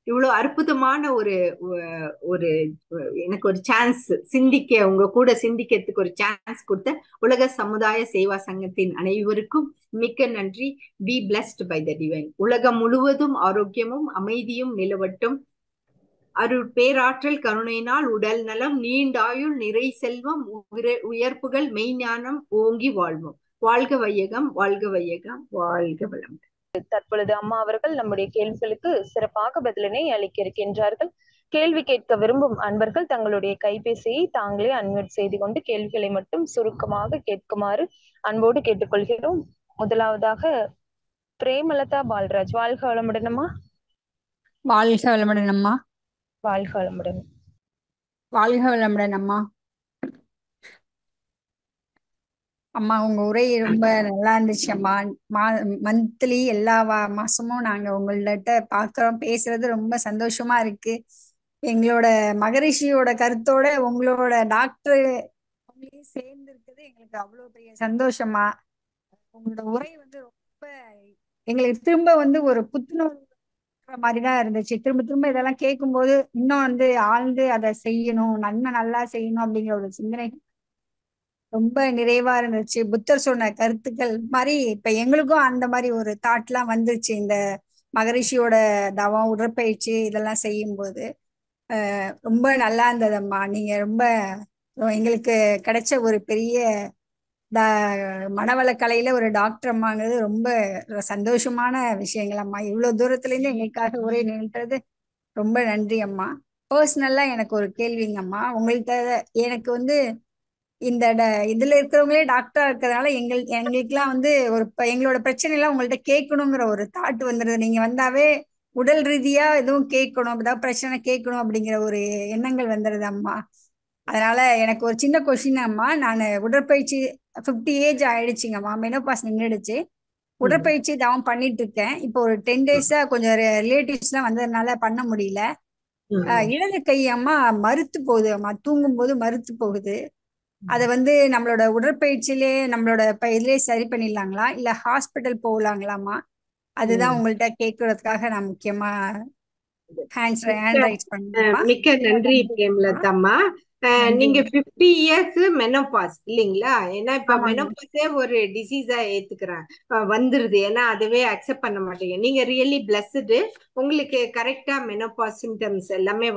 இவ்வளோ அற்புதமான ஒரு எனக்கு ஒரு சான்ஸ் சிந்திக்க, உங்க கூட சிந்திக்கிறதுக்கு ஒரு சான்ஸ் கொடுத்த உலக சமுதாய சேவா சங்கத்தின் அனைவருக்கும் மிக்க நன்றி. Be blessed by the divine. உலகம் முழுவதும் ஆரோக்கியமும் அமைதியும் நிலவட்டும். அருள் பேராற்றல் கருணையினால் உடல் நலம், நீண்டாயுள், நிறை செல்வம், உயர்ப்புகள், மெய்ஞானம் ஓங்கி வாழ்வோம். வாழ்க வையகம், வாழ்க வையகம், வாழ்க வளம். தற்பொழுது அம்மா அவர்கள் நம்முடைய கேள்விகளுக்கு சிறப்பாக பதிலினை அளிக்க இருக்கின்றார்கள். கேள்வி கேட்க விரும்பும் அன்பர்கள் தங்களுடைய கைபேசியை தாங்களே அன்மியூட் செய்து கொண்டு கேள்விகளை மட்டும் சுருக்கமாக கேட்குமாறு அன்போடு கேட்டுக்கொள்கிறோம். முதலாவதாக பிரேமலதா பால்ராஜ், வாழ்க வளமுடன் அம்மா. வாழ்க வளமுடன் அம்மா. வாழ்க வளமுடன். வாழ்க வளமுடன் அம்மா. அம்மா உங்க உரை ரொம்ப நல்லா இருந்துச்சு அம்மா. மந்த்லி எல்லா மாசமும் நாங்க உங்கள்ட்ட பாக்குறோம், பேசுறது ரொம்ப சந்தோஷமா இருக்கு. எங்களோட மகரிஷியோட கருத்தோட உங்களோட டாக்டர் சேர்ந்து இருக்குது எங்களுக்கு அவ்வளவு பெரிய சந்தோஷமா. உங்களோட உரை ரொம்ப எங்களுக்கு திரும்ப ஒரு புத்துணர்வு மாதிரிதான் இருந்துச்சு. திரும்ப திரும்ப இதெல்லாம் கேட்கும்போது இன்னும் ஆழ்ந்து அதை செய்யணும், நன்மை நல்லா செய்யணும் அப்படிங்கிற ஒரு சிந்தனை ரொம்ப நிறைவா இருந்துச்சு. புத்தர் சொன்ன கருத்துக்கள் மாதிரி இப்ப எங்களுக்கும் அந்த மாதிரி ஒரு தாட்லாம் வந்துருச்சு. இந்த மகரிஷியோட தவம், உடற்பயிற்சி இதெல்லாம் செய்யும் போது ரொம்ப நல்லா இருந்ததம்மா. நீங்க ரொம்ப எங்களுக்கு கிடைச்ச ஒரு பெரிய மனவளக்கலையில ஒரு டாக்டர் அம்மாங்கிறது ரொம்ப சந்தோஷமான விஷயங்கள் அம்மா. இவ்வளவு தூரத்துல இருந்து எங்களுக்காக உரை நின்றது ரொம்ப நன்றி அம்மா. பர்சனலா எனக்கு ஒரு கேள்விங்க அம்மா. உங்கள்கிட்ட எனக்கு இந்த இதுல இருக்கிறவங்களே டாக்டரா இருக்கிறதுனால எங்களுக்குலாம் எங்களோட பிரச்சனை எல்லாம் உங்கள்ட்ட கேட்கணுங்கிற ஒரு தாட் வந்துடுது. நீங்க வந்தாவே உடல் ரீதியா எதுவும் கேட்கணும், ஏதாவது பிரச்சனை கேட்கணும் அப்படிங்கிற ஒரு எண்ணங்கள் வந்துடுது அம்மா. அதனால எனக்கு ஒரு சின்ன கொஸ்டின் அம்மா. நான் உடற்பயிற்சி 50 ஏஜ் ஆயிடுச்சுங்கம்மா, மெனோபாஸ் நின்றுடுச்சு. உடற்பயிற்சி தவம் பண்ணிட்டு இருக்கேன். இப்போ ஒரு 10 டேஸா கொஞ்சம் ரிலேட்டிவ்ஸ் எல்லாம் வந்ததுனால பண்ண முடியல. இடது கை அம்மா மறுத்து போகுது அம்மா, தூங்கும் போது மறுத்து போகுது. அதை நம்மளோட உடற்பயிற்சியிலே நம்மளோட இதுலயே சரி பண்ணிடலாங்களா, இல்ல ஹாஸ்பிட்டல் போகலாங்களாமா? அதுதான் உங்கள்ட்ட கேட்கறதுக்காக நான் முக்கியமா ஹேண்ட் ரைஸ் பண்ணுமா. மிக்க நன்றி பிரேமலதாம்மா. நீங்க 50 இயர்ஸ் மெனோபாஸ் இல்லைங்களா? ஏன்னா இப்ப மெனோபாஸே ஒரு டிசீஸா ஏத்துக்கிறேன் வந்துருது. ஏன்னா அதுவே அக்செப்ட் பண்ண மாட்டீங்க. நீங்க ரியலி பிளஸ்டு. உங்களுக்கு கரெக்டா மெனோபாஸ் சிம்டம்ஸ் எல்லாமே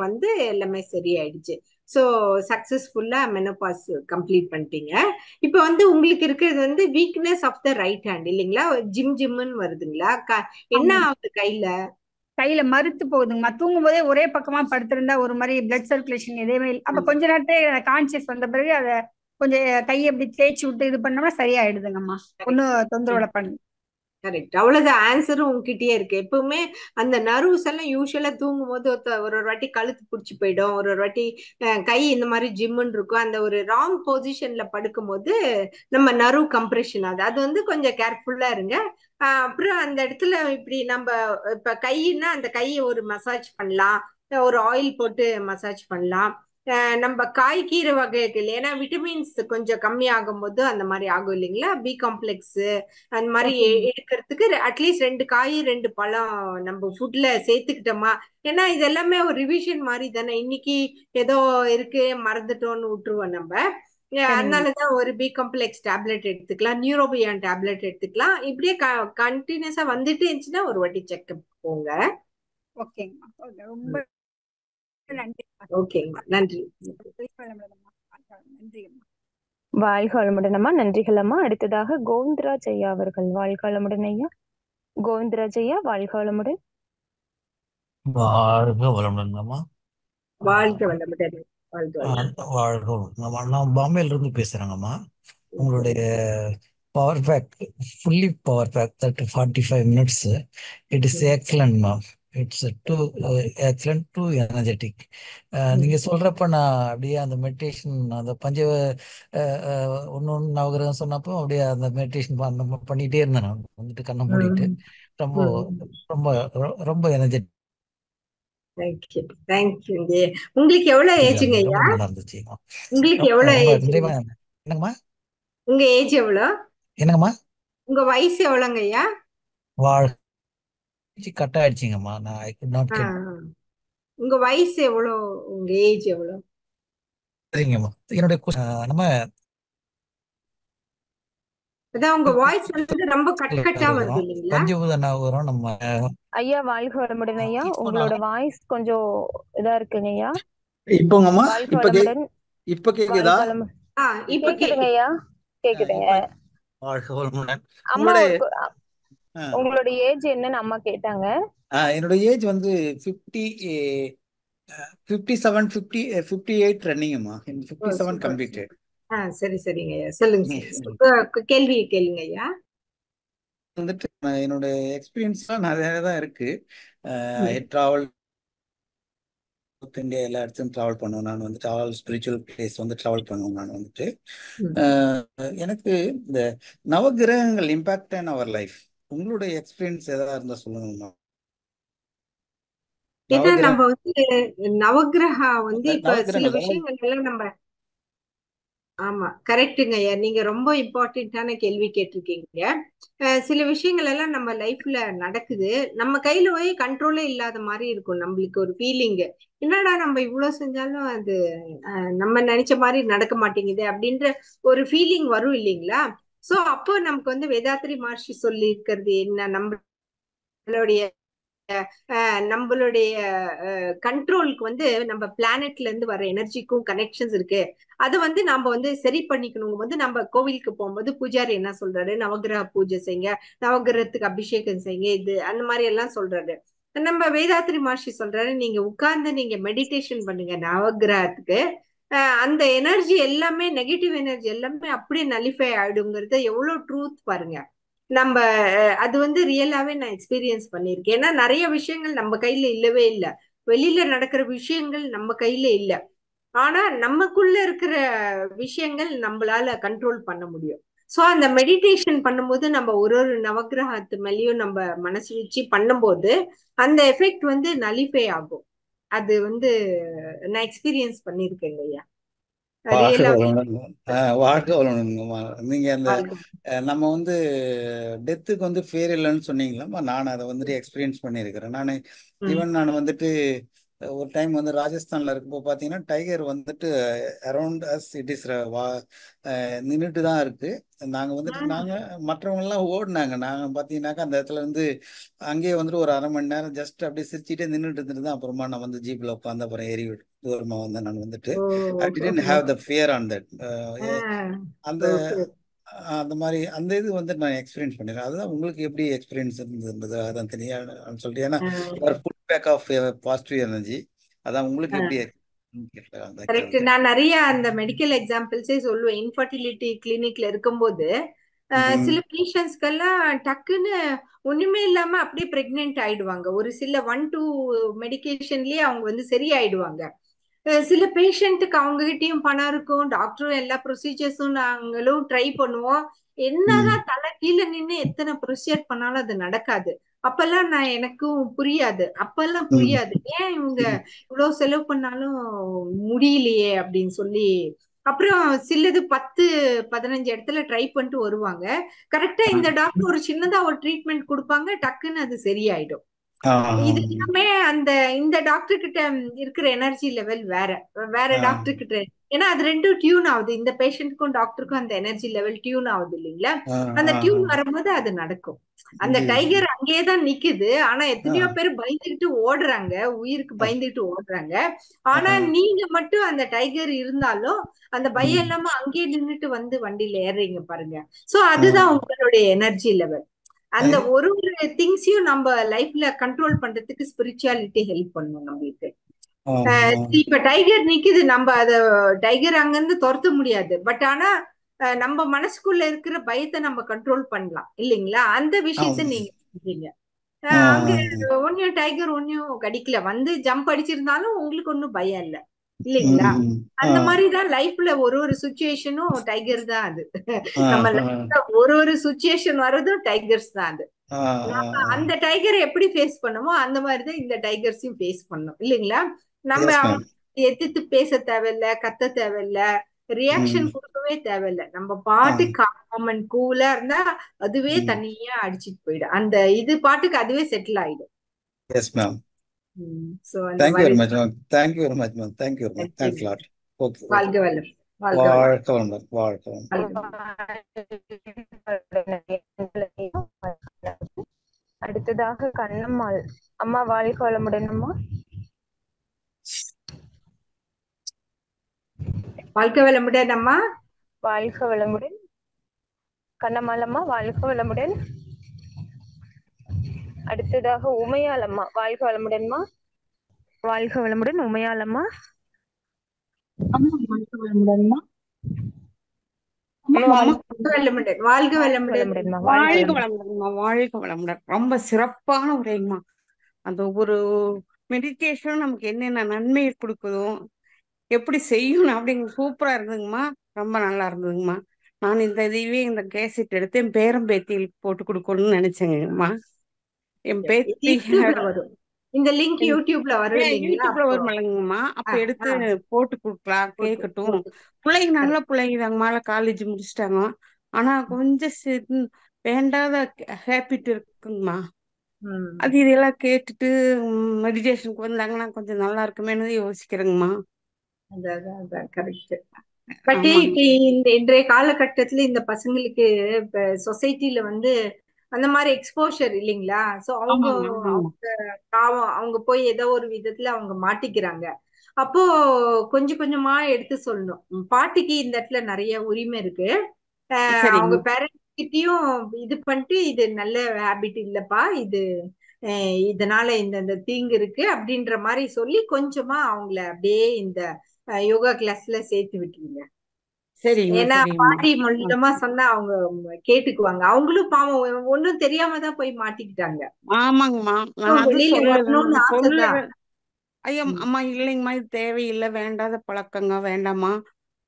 எல்லாமே சரியாயிடுச்சு. ஸோ சக்சஸ்ஃபுல்லா மெனோபாஸ் கம்ப்ளீட் பண்ணிட்டீங்க. இப்போ உங்களுக்கு இருக்கிறது weakness of the right hand இல்லைங்களா? ஜிம்னு வருதுங்களா? என்ன ஆகுது கையில மறுத்து போகுதுங்கம்மா. தூங்கும் போதே ஒரே பக்கமா படுத்திருந்தா ஒரு மாதிரி பிளட் சர்க்குலேஷன் எதுவுமே இல்லை. அப்ப கொஞ்ச நேரத்துல கான்சியஸ் வந்த பிறகு அதை கொஞ்சம் கையை எப்படி தேய்ச்சி விட்டு இது பண்ணோம்னா சரியாயிடுதுங்கம்மா. ஒன்னும் தொந்தரவுல பண்ணு. கரெக்ட். அவ்வளவுதான். ஆன்சரும் உங்ககிட்டயே இருக்கு. எப்பவுமே அந்த நர்வ்ஸ் எல்லாம் யூஸ்வலா தூங்கும் போது ஒரு வாட்டி கழுத்து பிடிச்சி போயிடும், ஒரு வாட்டி கை இந்த மாதிரி ஜிம்முன்னு இருக்கும். அந்த ஒரு ராங் பொசிஷன்ல படுக்கும் போது நம்ம நர்வ் கம்ப்ரெஷன் ஆகுது. அது கொஞ்சம் கேர்ஃபுல்லா இருங்க. அப்புறம் அந்த இடத்துல இப்படி நம்ம இப்ப கைன்னா அந்த கையை ஒரு மசாஜ் பண்ணலாம், ஒரு ஆயில் போட்டு மசாஜ் பண்ணலாம். நம்ம காய்கீரை வகைகள், ஏன்னா விட்டமின்ஸ் கொஞ்சம் கம்மி ஆகும் போது அந்த மாதிரி ஆகும் இல்லைங்களா? பி காம்ப்ளெக்ஸ் அந்த மாதிரி எடுக்கிறதுக்கு அட்லீஸ்ட் 2 காய் 2 பழம் நம்ம ஃபுட்ல சேர்த்துக்கிட்டோமா. ஏன்னா இது எல்லாமே ஒரு ரிவிஷன் மாதிரி தானே. இன்னைக்கு ஏதோ இருக்கு மறந்துட்டோம்னு விட்டுருவோம் நம்ம. அதனாலதான் ஒரு பி காம்ப்ளெக்ஸ் டேப்லெட் எடுத்துக்கலாம், நியூரோபியான் டேப்லெட் எடுத்துக்கலாம். இப்படியே கண்டினியூஸா வந்துட்டு இருந்துச்சுன்னா ஒரு வாட்டி செக்அப் போங்க. ஓகேங்கம்மா, ரொம்ப நன்றி. ஓகேங்கம்மா, நன்றி. வாழ்க வளமுடன் அம்மா. நன்றிகள் அம்மா. அடுத்ததாக கோவிந்தராஜ் ஐயா அவர்கள், வாழ்க வளமுடன் ஐயா. கோவிந்தராஜ் ஐயா, வாழ்க வளமுடன். வாழ்க வளமுடன் அம்மா. வாழ்க வளமுடன். வாழ்க வளமுடன். நான் பாம்பேல இருந்து பேசுறேங்கம்மா. உங்களுடைய power pack fully power pack 45 minutes. It is excellent ma'am. It's too excellent, too energetic. நீங்க சொல்றப்ப நான் அப்படியே அந்த மெடிடேஷன், அந்த ஒன்னு நவகிரகம் சொன்னப்போ அப்படியே அந்த மெடிடேஷன் பண்ணிட்டே இருந்தேன். நான் கண்ணை மூடிட்டு ரொம்ப ரொம்ப ரொம்ப எனர்ஜெட்டிக். உங்களுக்கு எவ்வளவு ஏஜ்ங்க ஐயா? ரொம்ப நல்லா இருந்துச்சு. உங்களுக்கு எவ்வளவு ஏஜ்? என்னங்கம்மா உங்க ஏஜ் எவ்வளவு? என்னங்கம்மா உங்க வயசு எவ்வளவுங்க ஐயா? கட் ஆயிடுச்சுங்கம்மா. நான் ஐ குட் நாட் கெட். உங்க வயசு எவ்வளவு? உங்க ஏஜ் எவ்வளவு? சரிங்கம்மா. என்னுடைய நம்ம அதான் உங்க வாய்ஸ் ரொம்ப கட்டா வருது இல்லீங்களா? பஞ்சபூத நவகிரகம் நம்ம ஐயா வாழ்க வளமுடன் ஐயா. உங்களோட வாய்ஸ் கொஞ்சம் இதா இருக்குங்க ஐயா. இப்போங்கம்மா இப்ப கேக்குதா? இப்ப கேக்குதுங்க ஐயா. கேக்குதுங்க. வாழ்க வளமுடன். அம்மா உங்களுடைய ஆ, உங்களோட ஏஜ் என்னன்னு அம்மா கேட்டாங்க. என்னோட ஏஜ் வந்து 50 57 58 ரன்னிங்கம்மா. ஓ 57 சூப்பர் கம்ப்ளீட்டட். சூப்பர். சரி சரிங்க ஐயா, சொல்லுங்க கேள்வி கேளுங்க ஐயா. வந்துட்டு என்னோட எக்ஸ்பீரியன்ஸ்லாம் நிறைய தான் இருக்கு. ஐ ம், ட்ராவல் இந்தியா எல்லா இடத்துலையும் ட்ராவல் பண்ணுவேன். நான் வந்துட்டு ஆல் ஸ்பிரிச்சுவல் பிளேஸ் வந்து ட்ராவல் பண்ணுவேன். நான் வந்துட்டு ம். எனக்கு இந்த நவகிரகங்கள் இம்பாக்ட் ஆன் அவர் லைஃப், உங்களுடைய எக்ஸ்பீரியன்ஸ் ஏதாவது இருந்தா சொல்லுங்கம்மா. ஏன்னா நவகிரக நம்ம வந்து நவக்கிரகா வந்து இப்ப சில நவகிரகங்கள் அதாவது விஷயங்கள் எல்லாம் நம்ம ஆமா கரெக்டுங்க ஐயா, நீங்க ரொம்ப இம்பார்ட்டன்டான கேள்வி கேட்டிருக்கீங்க. சில விஷயங்கள் எல்லாம் நம்ம லைஃப்ல நடக்குது, நம்ம கையில போய் கண்ட்ரோலே இல்லாத மாதிரி இருக்கும். நம்மளுக்கு ஒரு ஃபீலிங், என்னடா நம்ம இவ்வளவு செஞ்சாலும் அது நம்ம நினைச்ச மாதிரி நடக்க மாட்டேங்குது அப்படின்ற ஒரு ஃபீலிங் வரும் இல்லைங்களா? சோ அப்போ நமக்கு வந்து வேதாத்ரி மகர்ஷி சொல்லி இருக்கிறது என்ன, நம்மளுடைய கண்ட்ரோலுக்கு வந்து நம்ம பிளானட்ல இருந்து வர எனர்ஜிக்கும் கனெக்ஷன்ஸ் இருக்கு. அதை வந்து நாம வந்து சரி பண்ணிக்கணும். வந்து நம்ம கோவிலுக்கு போகும்போது பூஜாரி என்ன சொல்றாரு, நவகிரக பூஜை செய்யுங்க, நவகிரகத்துக்கு அபிஷேகம் செய்யுங்க, இது அந்த மாதிரி எல்லாம் சொல்றாரு. நம்ம வேதாத்ரி மகர்ஷி சொல்றாரு, நீங்க உட்கார்ந்து நீங்க மெடிடேஷன் பண்ணுங்க நவகிரகத்துக்கு, அந்த எனர்ஜி எல்லாமே நெகட்டிவ் எனர்ஜி எல்லாமே அப்படியே நலிஃபை ஆயிடுங்கிறது எவ்வளவு ட்ரூத் பாருங்க. நம்ம அது வந்து ரியலாவே நான் எக்ஸ்பீரியன்ஸ் பண்ணியிருக்கேன். ஏன்னா நிறைய விஷயங்கள் நம்ம கையில இல்லவே இல்லை, வெளியில நடக்கிற விஷயங்கள் நம்ம கையில இல்ல, ஆனா நமக்குள்ள இருக்கிற விஷயங்கள் நம்மளால கண்ட்ரோல் பண்ண முடியும். சோ அந்த மெடிடேஷன் பண்ணும்போது நம்ம ஒரு ஒரு நவகிரகத்து மேலயும் நம்ம மனசு வச்சு பண்ணும்போது அந்த எஃபெக்ட் வந்து நலிஃபை ஆகும். அது வந்து நான் எக்ஸ்பீரியன்ஸ் பண்ணியிருக்கேங்க ஐயா, வாழ்க ரியலாவே. வளமுடன். வாழ்க வளமுடன்ங்கம்மா. நீங்க அந்த வாழ்க்கை. நம்ம வந்து டெத்துக்கு வந்து ஃபேர் இல்லைன்னு சொன்னீங்களாம்மா, நான் அதை வந்துட்டு எக்ஸ்பீரியன்ஸ் பண்ணியிருக்கிறேன். நான் ம். ஈவன் நான் வந்துட்டு ஒரு டைம் வந்து ராஜஸ்தான்ல இருக்கப்போ பார்த்தீங்கன்னா டைகர் வந்துட்டு அரௌண்ட் அஸ் இட் இஸ் நின்றுட்டு தான் இருக்கு. நாங்கள் வந்துட்டு மற்றவங்க எல்லாம் ஓடினாங்க. நாங்கள் பார்த்தீங்கன்னாக்கா அந்த இடத்துல இருந்து அங்கேயே வந்துட்டு ஒரு 1/2 மணி நேரம் ஜஸ்ட் அப்படியே சிரிச்சுட்டே நின்றுட்டு இருந்துட்டு தான் அப்புறமா நான் வந்து ஜீப்ல உட்காந்து அப்புறம் ஏறி தூரமா வந்தேன். நான் வந்துட்டு I didn't have the fear on that. அந்த ஓகே. அந்த மாதிரி அந்த இது வந்து நான் எக்ஸ்பீரியன்ஸ் பண்ணிருக்கேன். அதுதான் உங்களுக்கு எப்படி எக்ஸ்பீரியன்ஸ் இருந்தது அதான் தெரியும் சொல்லிட்டு. ஏன்னா full pack of positive energy. அதான் உங்களுக்கு எப்படி கரெக்ட். கேட்கறது. நான் நிறைய அந்த மெடிக்கல் எக்ஸாம்பிள்ஸே சொல்லுவேன். இன்ஃபர்டிலிட்டி கிளினிக்ல இருக்கும்போது சில பேஷண்ட்ஸ்க்கெல்லாம் டக்குன்னு ஒண்ணுமே இல்லாம அப்படியே பிரெக்னென்ட் ஆயிடுவாங்க. ஒரு சில 1-2 மெடிகேஷன்லயே அவங்க வந்து சரியாயிடுவாங்க. சில பேஷண்ட்டுக்கு அவங்க கிட்டயும் பணம் இருக்கும், டாக்டரும் எல்லா ப்ரொசீஜர்ஸும் நாங்களும் ட்ரை பண்ணுவோம், என்னதான் தலை கீழே நின்று எத்தனை ப்ரொசீஜர் பண்ணாலும் அது நடக்காது. அப்பெல்லாம் நான் எனக்கும் புரியாது, அப்பெல்லாம் புரியாது ஏன் இவங்க இவ்வளவு செலவு பண்ணாலும் முடியலையே அப்படின்னு சொல்லி. அப்புறம் சிலது 10-15 இடத்துல ட்ரை பண்ணிட்டு வருவாங்க, கரெக்டா இந்த டாக்டர் ஒரு சின்னதா ஒரு ட்ரீட்மெண்ட் கொடுப்பாங்க, டக்குன்னு அது சரியாயிடும். இது எல்லாமே அந்த இந்த டாக்டர் கிட்ட இருக்கிற எனர்ஜி லெவல் வேற வேற டாக்டர் கிட்ட, ஏன்னா அது ரெண்டும் டியூன் ஆகுது. இந்த பேஷண்ட்டுக்கும் டாக்டருக்கும் அந்த எனர்ஜி லெவல் டியூன் ஆகுது இல்லைங்களா? அந்த டியூன் வரும்போது அது நடக்கும். அந்த டைகர் அங்கேயேதான் நிக்குது, ஆனா எத்தனையோ பேர் பயந்துகிட்டு ஓடுறாங்க, உயிருக்கு பயந்துகிட்டு ஓடுறாங்க. ஆனா நீங்க மட்டும் அந்த டைகர் இருந்தாலும் அந்த பயம் இல்லாம அங்கேயே நின்னுட்டு வந்து வண்டியில ஏறுறீங்க பாருங்க. சோ அதுதான் உங்களுடைய எனர்ஜி லெவல். அந்த ஒரு ஒரு திங்ஸையும் நம்ம லைஃப்ல கண்ட்ரோல் பண்றதுக்கு ஸ்பிரிச்சுவாலிட்டி ஹெல்ப் பண்ணும் நம்மளுக்கு. இப்ப டைகர் நிக்குது, நம்ம அத டைகர் அங்கிருந்து துரத்த முடியாது, பட் ஆனா நம்ம மனசுக்குள்ள இருக்கிற பயத்தை நம்ம கண்ட்ரோல் பண்ணலாம் இல்லைங்களா? அந்த விஷயத்த நீங்க செஞ்சீங்க. அங்க ஒன்னும் டைகர் ஒன்னும் கடிக்கல, வந்து ஜம்ப் அடிச்சிருந்தாலும் உங்களுக்கு ஒன்னும் பயம் இல்ல இல்லைங்களா? அந்த மாதிரிதான் லைஃப்ல ஒரு ஒரு சுச்சுவேஷனும் டைகர் தான் அது. நம்ம லைஃப்ல ஒரு ஒரு சுச்சுவேஷன் வர்றதும் டைகர்ஸ் தான் அது. அந்த டைகரை எப்படி ஃபேஸ் பண்ணுமோ அந்த மாதிரிதான் இந்த டைகர்ஸையும் ஃபேஸ் பண்ணும் இல்லைங்களா? நம்ம அவங்க எதிர்த்து பேச தேவையில்ல, கத்த தேவையில்ல, ரியாக்ஷன் கொடுக்கவே தேவையில்ல. நம்ம பாட்டுக்கு காம் அண்ட் கூலா இருந்தா அதுவே தனியா அடிச்சிட்டு போயிடும். அந்த இது பாட்டுக்கு அதுவே செட்டில் ஆயிடும். Yes ma'am. சோ அந்த Thank you மாதிரி very much, ma'am. Thank you very much, ma'am. Thank you very much. Thanks a lot. Okay. வாழ்க வளம். வாழ்க வளம். வாழ்க வளம். அடுத்ததாக கண்ணம்மாள் அம்மா, வாழ்க வளமுடன் அம்மா. வாழ்க வளமுடன் அம்மா. வாழ்க வளமுடன். கண்ணம்மாளம்மா வாழ்க வளமுடன். அடுத்ததாக உமையாளம்மா வாழ்க வளமுடன்மா. வாழ்க வளமுடன் உமையாளம்மா. அம்மா வாழ்க வளமுடன்மா. அம்மா ஹலோ அம்மா, வாழ்க வளமுடன். வாழ்க வாழ்க வளமுடன். வளமுடன்மா. வாழ்க வாழ்க வளமுடன். வளமுடன்மா, வாழ்க வளமுடன். ரொம்ப சிறப்பான உரைங்கம்மா. அந்த ஒரு மெடிடேஷன் நமக்கு என்னென்ன நன்மை கொடுக்குதோ, எப்படி செய்யணும் அப்படிங்கிற சூப்பரா இருந்ததுங்கம்மா. ரொம்ப நல்லா இருந்ததுங்கம்மா. நான் இந்த இதுவே இந்த கேசட் எடுத்து என் பேரன் பேத்திகளுக்கு போட்டு கொடுக்கணும்னு நினைச்சேங்கம்மா. என் இது பேத்தி யூடியூப்ல வரும். இந்த லிங்க் யூடியூப்ல வரும் இல்லைங்களா? யூடியூப்ல அப்போ வரும் இல்லைங்கம்மா. அப்ப ஆ, எடுத்து ஆ, போட்டு கொடுக்கலாம், போட்டு கேட்கட்டும். போட்டு பிள்ளைங்க நல்ல correct. பிள்ளைங்க தாங்கம்மா, காலேஜ் முடிச்சிட்டாங்க. ஆனா கொஞ்சம் வேண்டாத ஹேபிட் இருக்குங்கம்மா. ம். அது இதெல்லாம் கேட்டுட்டு மெடிடேஷனுக்கு வந்தாங்கன்னா கொஞ்சம் நல்லா இருக்குமேனு யோசிக்கிறேங்கம்மா. அதான் கரெக்ட். பட் ஆமாங்க. இந்த இன்றைய காலகட்டத்துல இந்த பசங்களுக்கு இப்ப சொசைட்டில வந்து அந்த மாதிரி எக்ஸ்போஷர் இல்லைங்களா? சோ அவங்க ஆமாங்க ஆமாங்க பாவம் அவங்க போய் ஏதோ ஒரு விதத்துல அவங்க மாட்டிக்கிறாங்க. அப்போ கொஞ்சம் கொஞ்சமா எடுத்து சொல்லணும். பாட்டிக்கு இந்த இடத்துல நிறைய உரிமை இருக்கு. அவங்க சரிங்க பேரண்ட்ஸ் கிட்டயும் இது பண்ணிட்டு இது நல்ல ஹேபிட் இல்லப்பா, இது இதனால இந்த தீங்கு இருக்கு அப்படின்ற மாதிரி சொல்லி கொஞ்சமா அவங்கள அப்படியே இந்த யோகா கிளாஸ்ல சேர்த்து விட்டுருங்க. சரிங்கம்மா ஏன்னா சரிங்கம்மா. பாட்டி மூலமா சொன்னா அவங்க கேட்டுக்குவாங்க. அவங்களும் பாவம் ஒண்ணும் தெரியாம தான் போய் மாட்டிக்கிட்டாங்க. ஆமாங்கம்மா, நான் அது வெளியில வரணும்னு சொல்ல ஆசைதான். ஐயா ம். அம்மா இல்லைங்கம்மா, இது தேவையில்லை, வேண்டாத பழக்கங்க, வேண்டாமா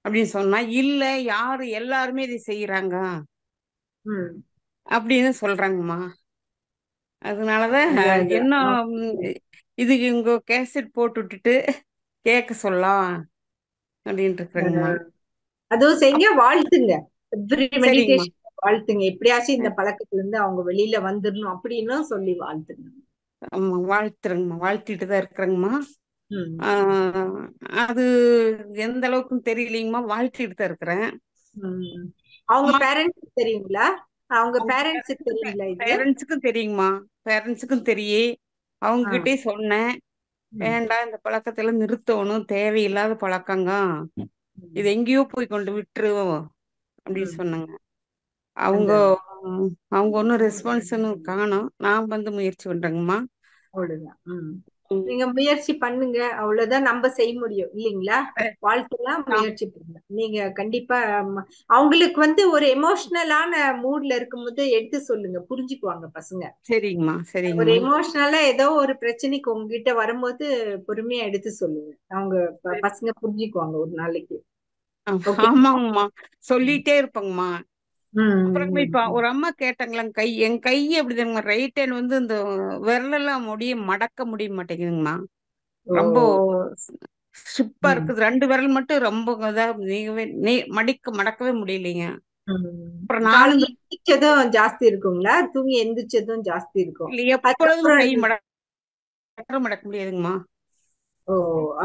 அப்படின்னு சொன்னா, இல்ல யாரு எல்லாருமே இது செய்யறாங்க ம். அப்படின்னு சொல்றாங்கம்மா. அதனாலதான் என்ன இது இங்க கேசட் போட்டு விட்டுட்டு கேட்க சொல்லலாம் அப்படின்ட்டு இருக்கிறேங்கம்மா. அதுவும் செய்யுங்க, வாழ்த்துங்க. எவ்ரி சரிங்கம்மா. மெடிடேஷன் வாழ்த்துங்க. எப்படியாச்சும் இந்த பழக்கத்துல இருந்து அவங்க வெளியில வந்துடணும் அப்படின்னு சொல்லி வாழ்த்துங்க. ஆமா வாழ்த்துறேங்கம்மா, வாழ்த்திட்டு தான் இருக்கிறேங்கம்மா. ம். அது எந்த அளவுக்குன்னு தெரியலீங்கம்மா, வாழ்த்திட்டு தான் இருக்கிறேன். ம். அவங்க அம்மா பேரண்ட்ஸ் தெரியுங்களா? அவங்க பேரண்ட்ஸுக்கு தெரியுங்களா இது? பேரண்ட்ஸுக்கும் தெரியுங்கம்மா, பேரண்ட்ஸுக்கும் தெரியும். அவங்க ஆ. கிட்டே சொன்னேன், ம். வேண்டாம் இந்த பழக்கத்துல நிறுத்தணும், தேவையில்லாத பழக்கங்க, இது ம். எங்கேயோ போய் கொண்டு விட்டுருவோம் அப்படின்னு ம். சொன்னாங்க. அவங்க அந்த அவங்க ஒன்றும் ரெஸ்பான்ஸ்ன்னு காணோம். நான் வந்து முயற்சி பண்றேங்கம்மா. அவ்வளவுதான். ம். ம். நீங்க முயற்சி பண்ணுங்க, அவ்வளவுதான் நம்ம செய்ய முடியும் இல்லைங்களா? வாழ்க்கைலாம் முயற்சி பண்ணுங்க. நீங்க கண்டிப்பா அவங்களுக்கு வந்து ஒரு எமோஷனலான மூட்ல இருக்கும்போது எடுத்து சொல்லுங்க, புரிஞ்சுக்குவாங்க பசங்க. சரிங்கம்மா ஒரு சரிங்கம்மா. எமோஷனலா ஏதோ ஒரு பிரச்சனைக்கு உங்ககிட்ட வரும்போது பொறுமையா எடுத்து சொல்லுங்க. அவங்க பசங்க புரிஞ்சுக்குவாங்க ஒரு நாளைக்கு. ஓகே. ஆமாங்கம்மா, சொல்லிட்டே இருப்பேங்கம்மா. அப்புறமே இப்ப ம். ஒரு அம்மா கேட்டாங்களா, என் கை அப்படிதாங்கம்மா, ரைட் ஹேண்ட் வந்து இந்த விரலெல்லாம் மடக்க முடிய மாட்டேங்குதுங்கம்மா. ஓ. ரொம்ப ஸ்ட்ரிப்பா ம். இருக்குது. 2 விரல் மட்டும் ரொம்ப இதா மடக்கவே முடியலைங்க. ம். அப்புறம் நானும் காலையில எந்திரிச்சதும் ஜாஸ்தி இருக்குங்களா? தூங்கி எந்திரிச்சதும் ஜாஸ்தி இருக்கும். எப்பொழுதும் கை அதுக்கப்புறம் மடக்க முடியாதுங்கம்மா. ஓ,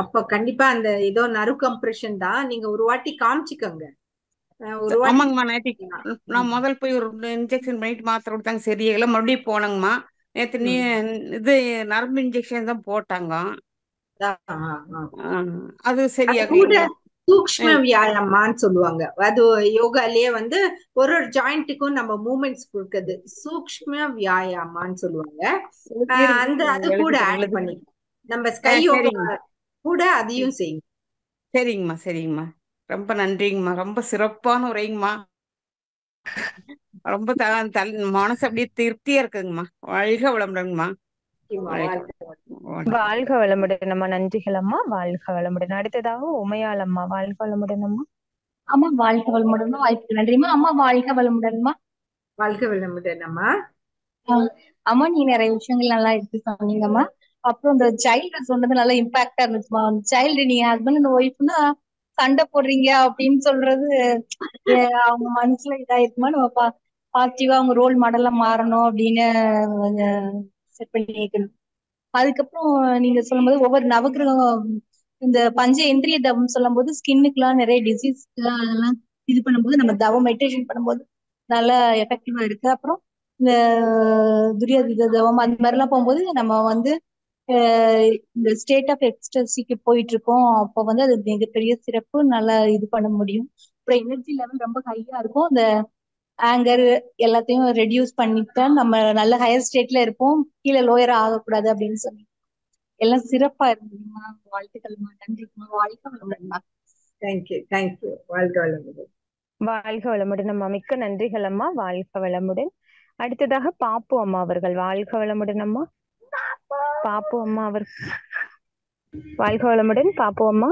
அப்ப கண்டிப்பா அந்த ஏதோ நர்வ் கம்ப்ரெஷன் தான். நீங்க ஒரு வாட்டி காமிச்சுக்கோங்க. ஒரு வாட்டி ஆமாங்கம்மா, நேற்று நான் முதல் போய் ஒரு இன்ஜெக்ஷன் பண்ணிட்டு மாத்திரை கொடுத்தாங்க, சரியாகல. மறுபடியும் போனேங்கம்மா. நேற்று இது நரம்பு இன்ஜெக்ஷன் தான் போட்டாங்க. அது அது சரியாகல. கூட சூக்ஷ்ம வியாயாமான்னு சொல்லுவாங்க. அது யோகாலயே வந்து ஒரு ஒரு ஜாயிண்ட்டுக்கும் நம்ம மூமெண்ட்ஸ் கொடுக்குது. சூக்ஷ்ம வியாயாமான்னு சொல்லுவாங்க. அந்த அது கூட ஆட் பண்ணி நம்ம ஸ்கை யோகா சரிங்க கூட அதையும் செய்யுங்க. சரிங்கம்மா சரிங்கம்மா. ரொம்ப நன்றிங்கம்மா, ரொம்ப சிறப்பான உரைங்கம்மா. ரொம்ப மனசு அப்படியே திருப்தியா இருக்குங்கம்மா. வாழ்க வளமுடன்ங்கம்மா. வாழ்க வளமுடன் அம்மா. நன்றிகள் அம்மா. வாழ்க வளமுடன். அடுத்ததாக உமையாளம்மா வாழ்க வளமுடன் அம்மா. அம்மா வாழ்க வளமுடன்மா. வாய்ப்புக்கு நன்றிம்மா. அம்மா வாழ்க வளமுடன்மா. வாழ்க வளமுடன் அம்மா. அம்மா நீங்க நிறைய விஷயங்கள் நல்லா எடுத்து சொன்னீங்கம்மா. அப்புறம் இந்த சைல்டு சொன்னது நல்லா இம்பாக்டா இருந்துச்சுமா. சைல்டு நீங்க ஹஸ்பண்ட் அண்ட் ஒய்ஃப்னா சண்டை போடுறீங்க அப்படின்னு சொல்றது அவங்க மனசுல இதாயிருக்குமா. நம்ம பாசிட்டிவா அவங்க ரோல் மாடலா மாறணும் அப்படின்னு செட் பண்ணி. அதுக்கப்புறம் நீங்க சொல்லும்போது ஒவ்வொரு நவகிரகம் இந்த பஞ்ச தவம் சொல்லும் போது ஸ்கின்னுக்கு எல்லாம் நிறைய டிசீஸ் அதெல்லாம் இது பண்ணும்போது நம்ம தவம் மெடிடேஷன் பண்ணும்போது நல்லா எஃபெக்டிவா இருக்கு. அப்புறம் இந்த துரியாதீத தவம் அந்த மாதிரி எல்லாம் போகும்போது நம்ம வந்து இந்த ஸ்டேட் ஆஃப் எக்ஸ்டசிக்கு போயிட்டு இருக்கோம். அப்போ வந்து அது மிகப்பெரிய சிறப்பு, நல்லா இது பண்ண முடியும். அப்புறம் எனர்ஜி லெவல் ரொம்ப ஹையா இருக்கும். அந்த ஆங்கர் எல்லாத்தையும் ரெடியூஸ் பண்ணிட்டா நம்ம நல்ல ஹையர் ஸ்டேட்ல இருப்போம், கீழே லோயரா ஆகக்கூடாது அப்படின்னு சொல்லி எல்லாம் சிறப்பா இருந்ததுமா. வாழ்த்துக்கள்மா. நன்றிமா. வாழ்க்கை வளமுடன்மா. தேங்க்யூ. வாழ்க வளமுடன். வாழ்க வளமுடன் அம்மா. மிக்க நன்றிகள் அம்மா. வாழ்க வளமுடன். அடுத்ததாக பாப்பு அம்மா அவர்கள். வாழ்க வளமுடன் அம்மா. பாப்பு அம்மா அவர் வாழ்க வளமுடன். பாப்பு அம்மா.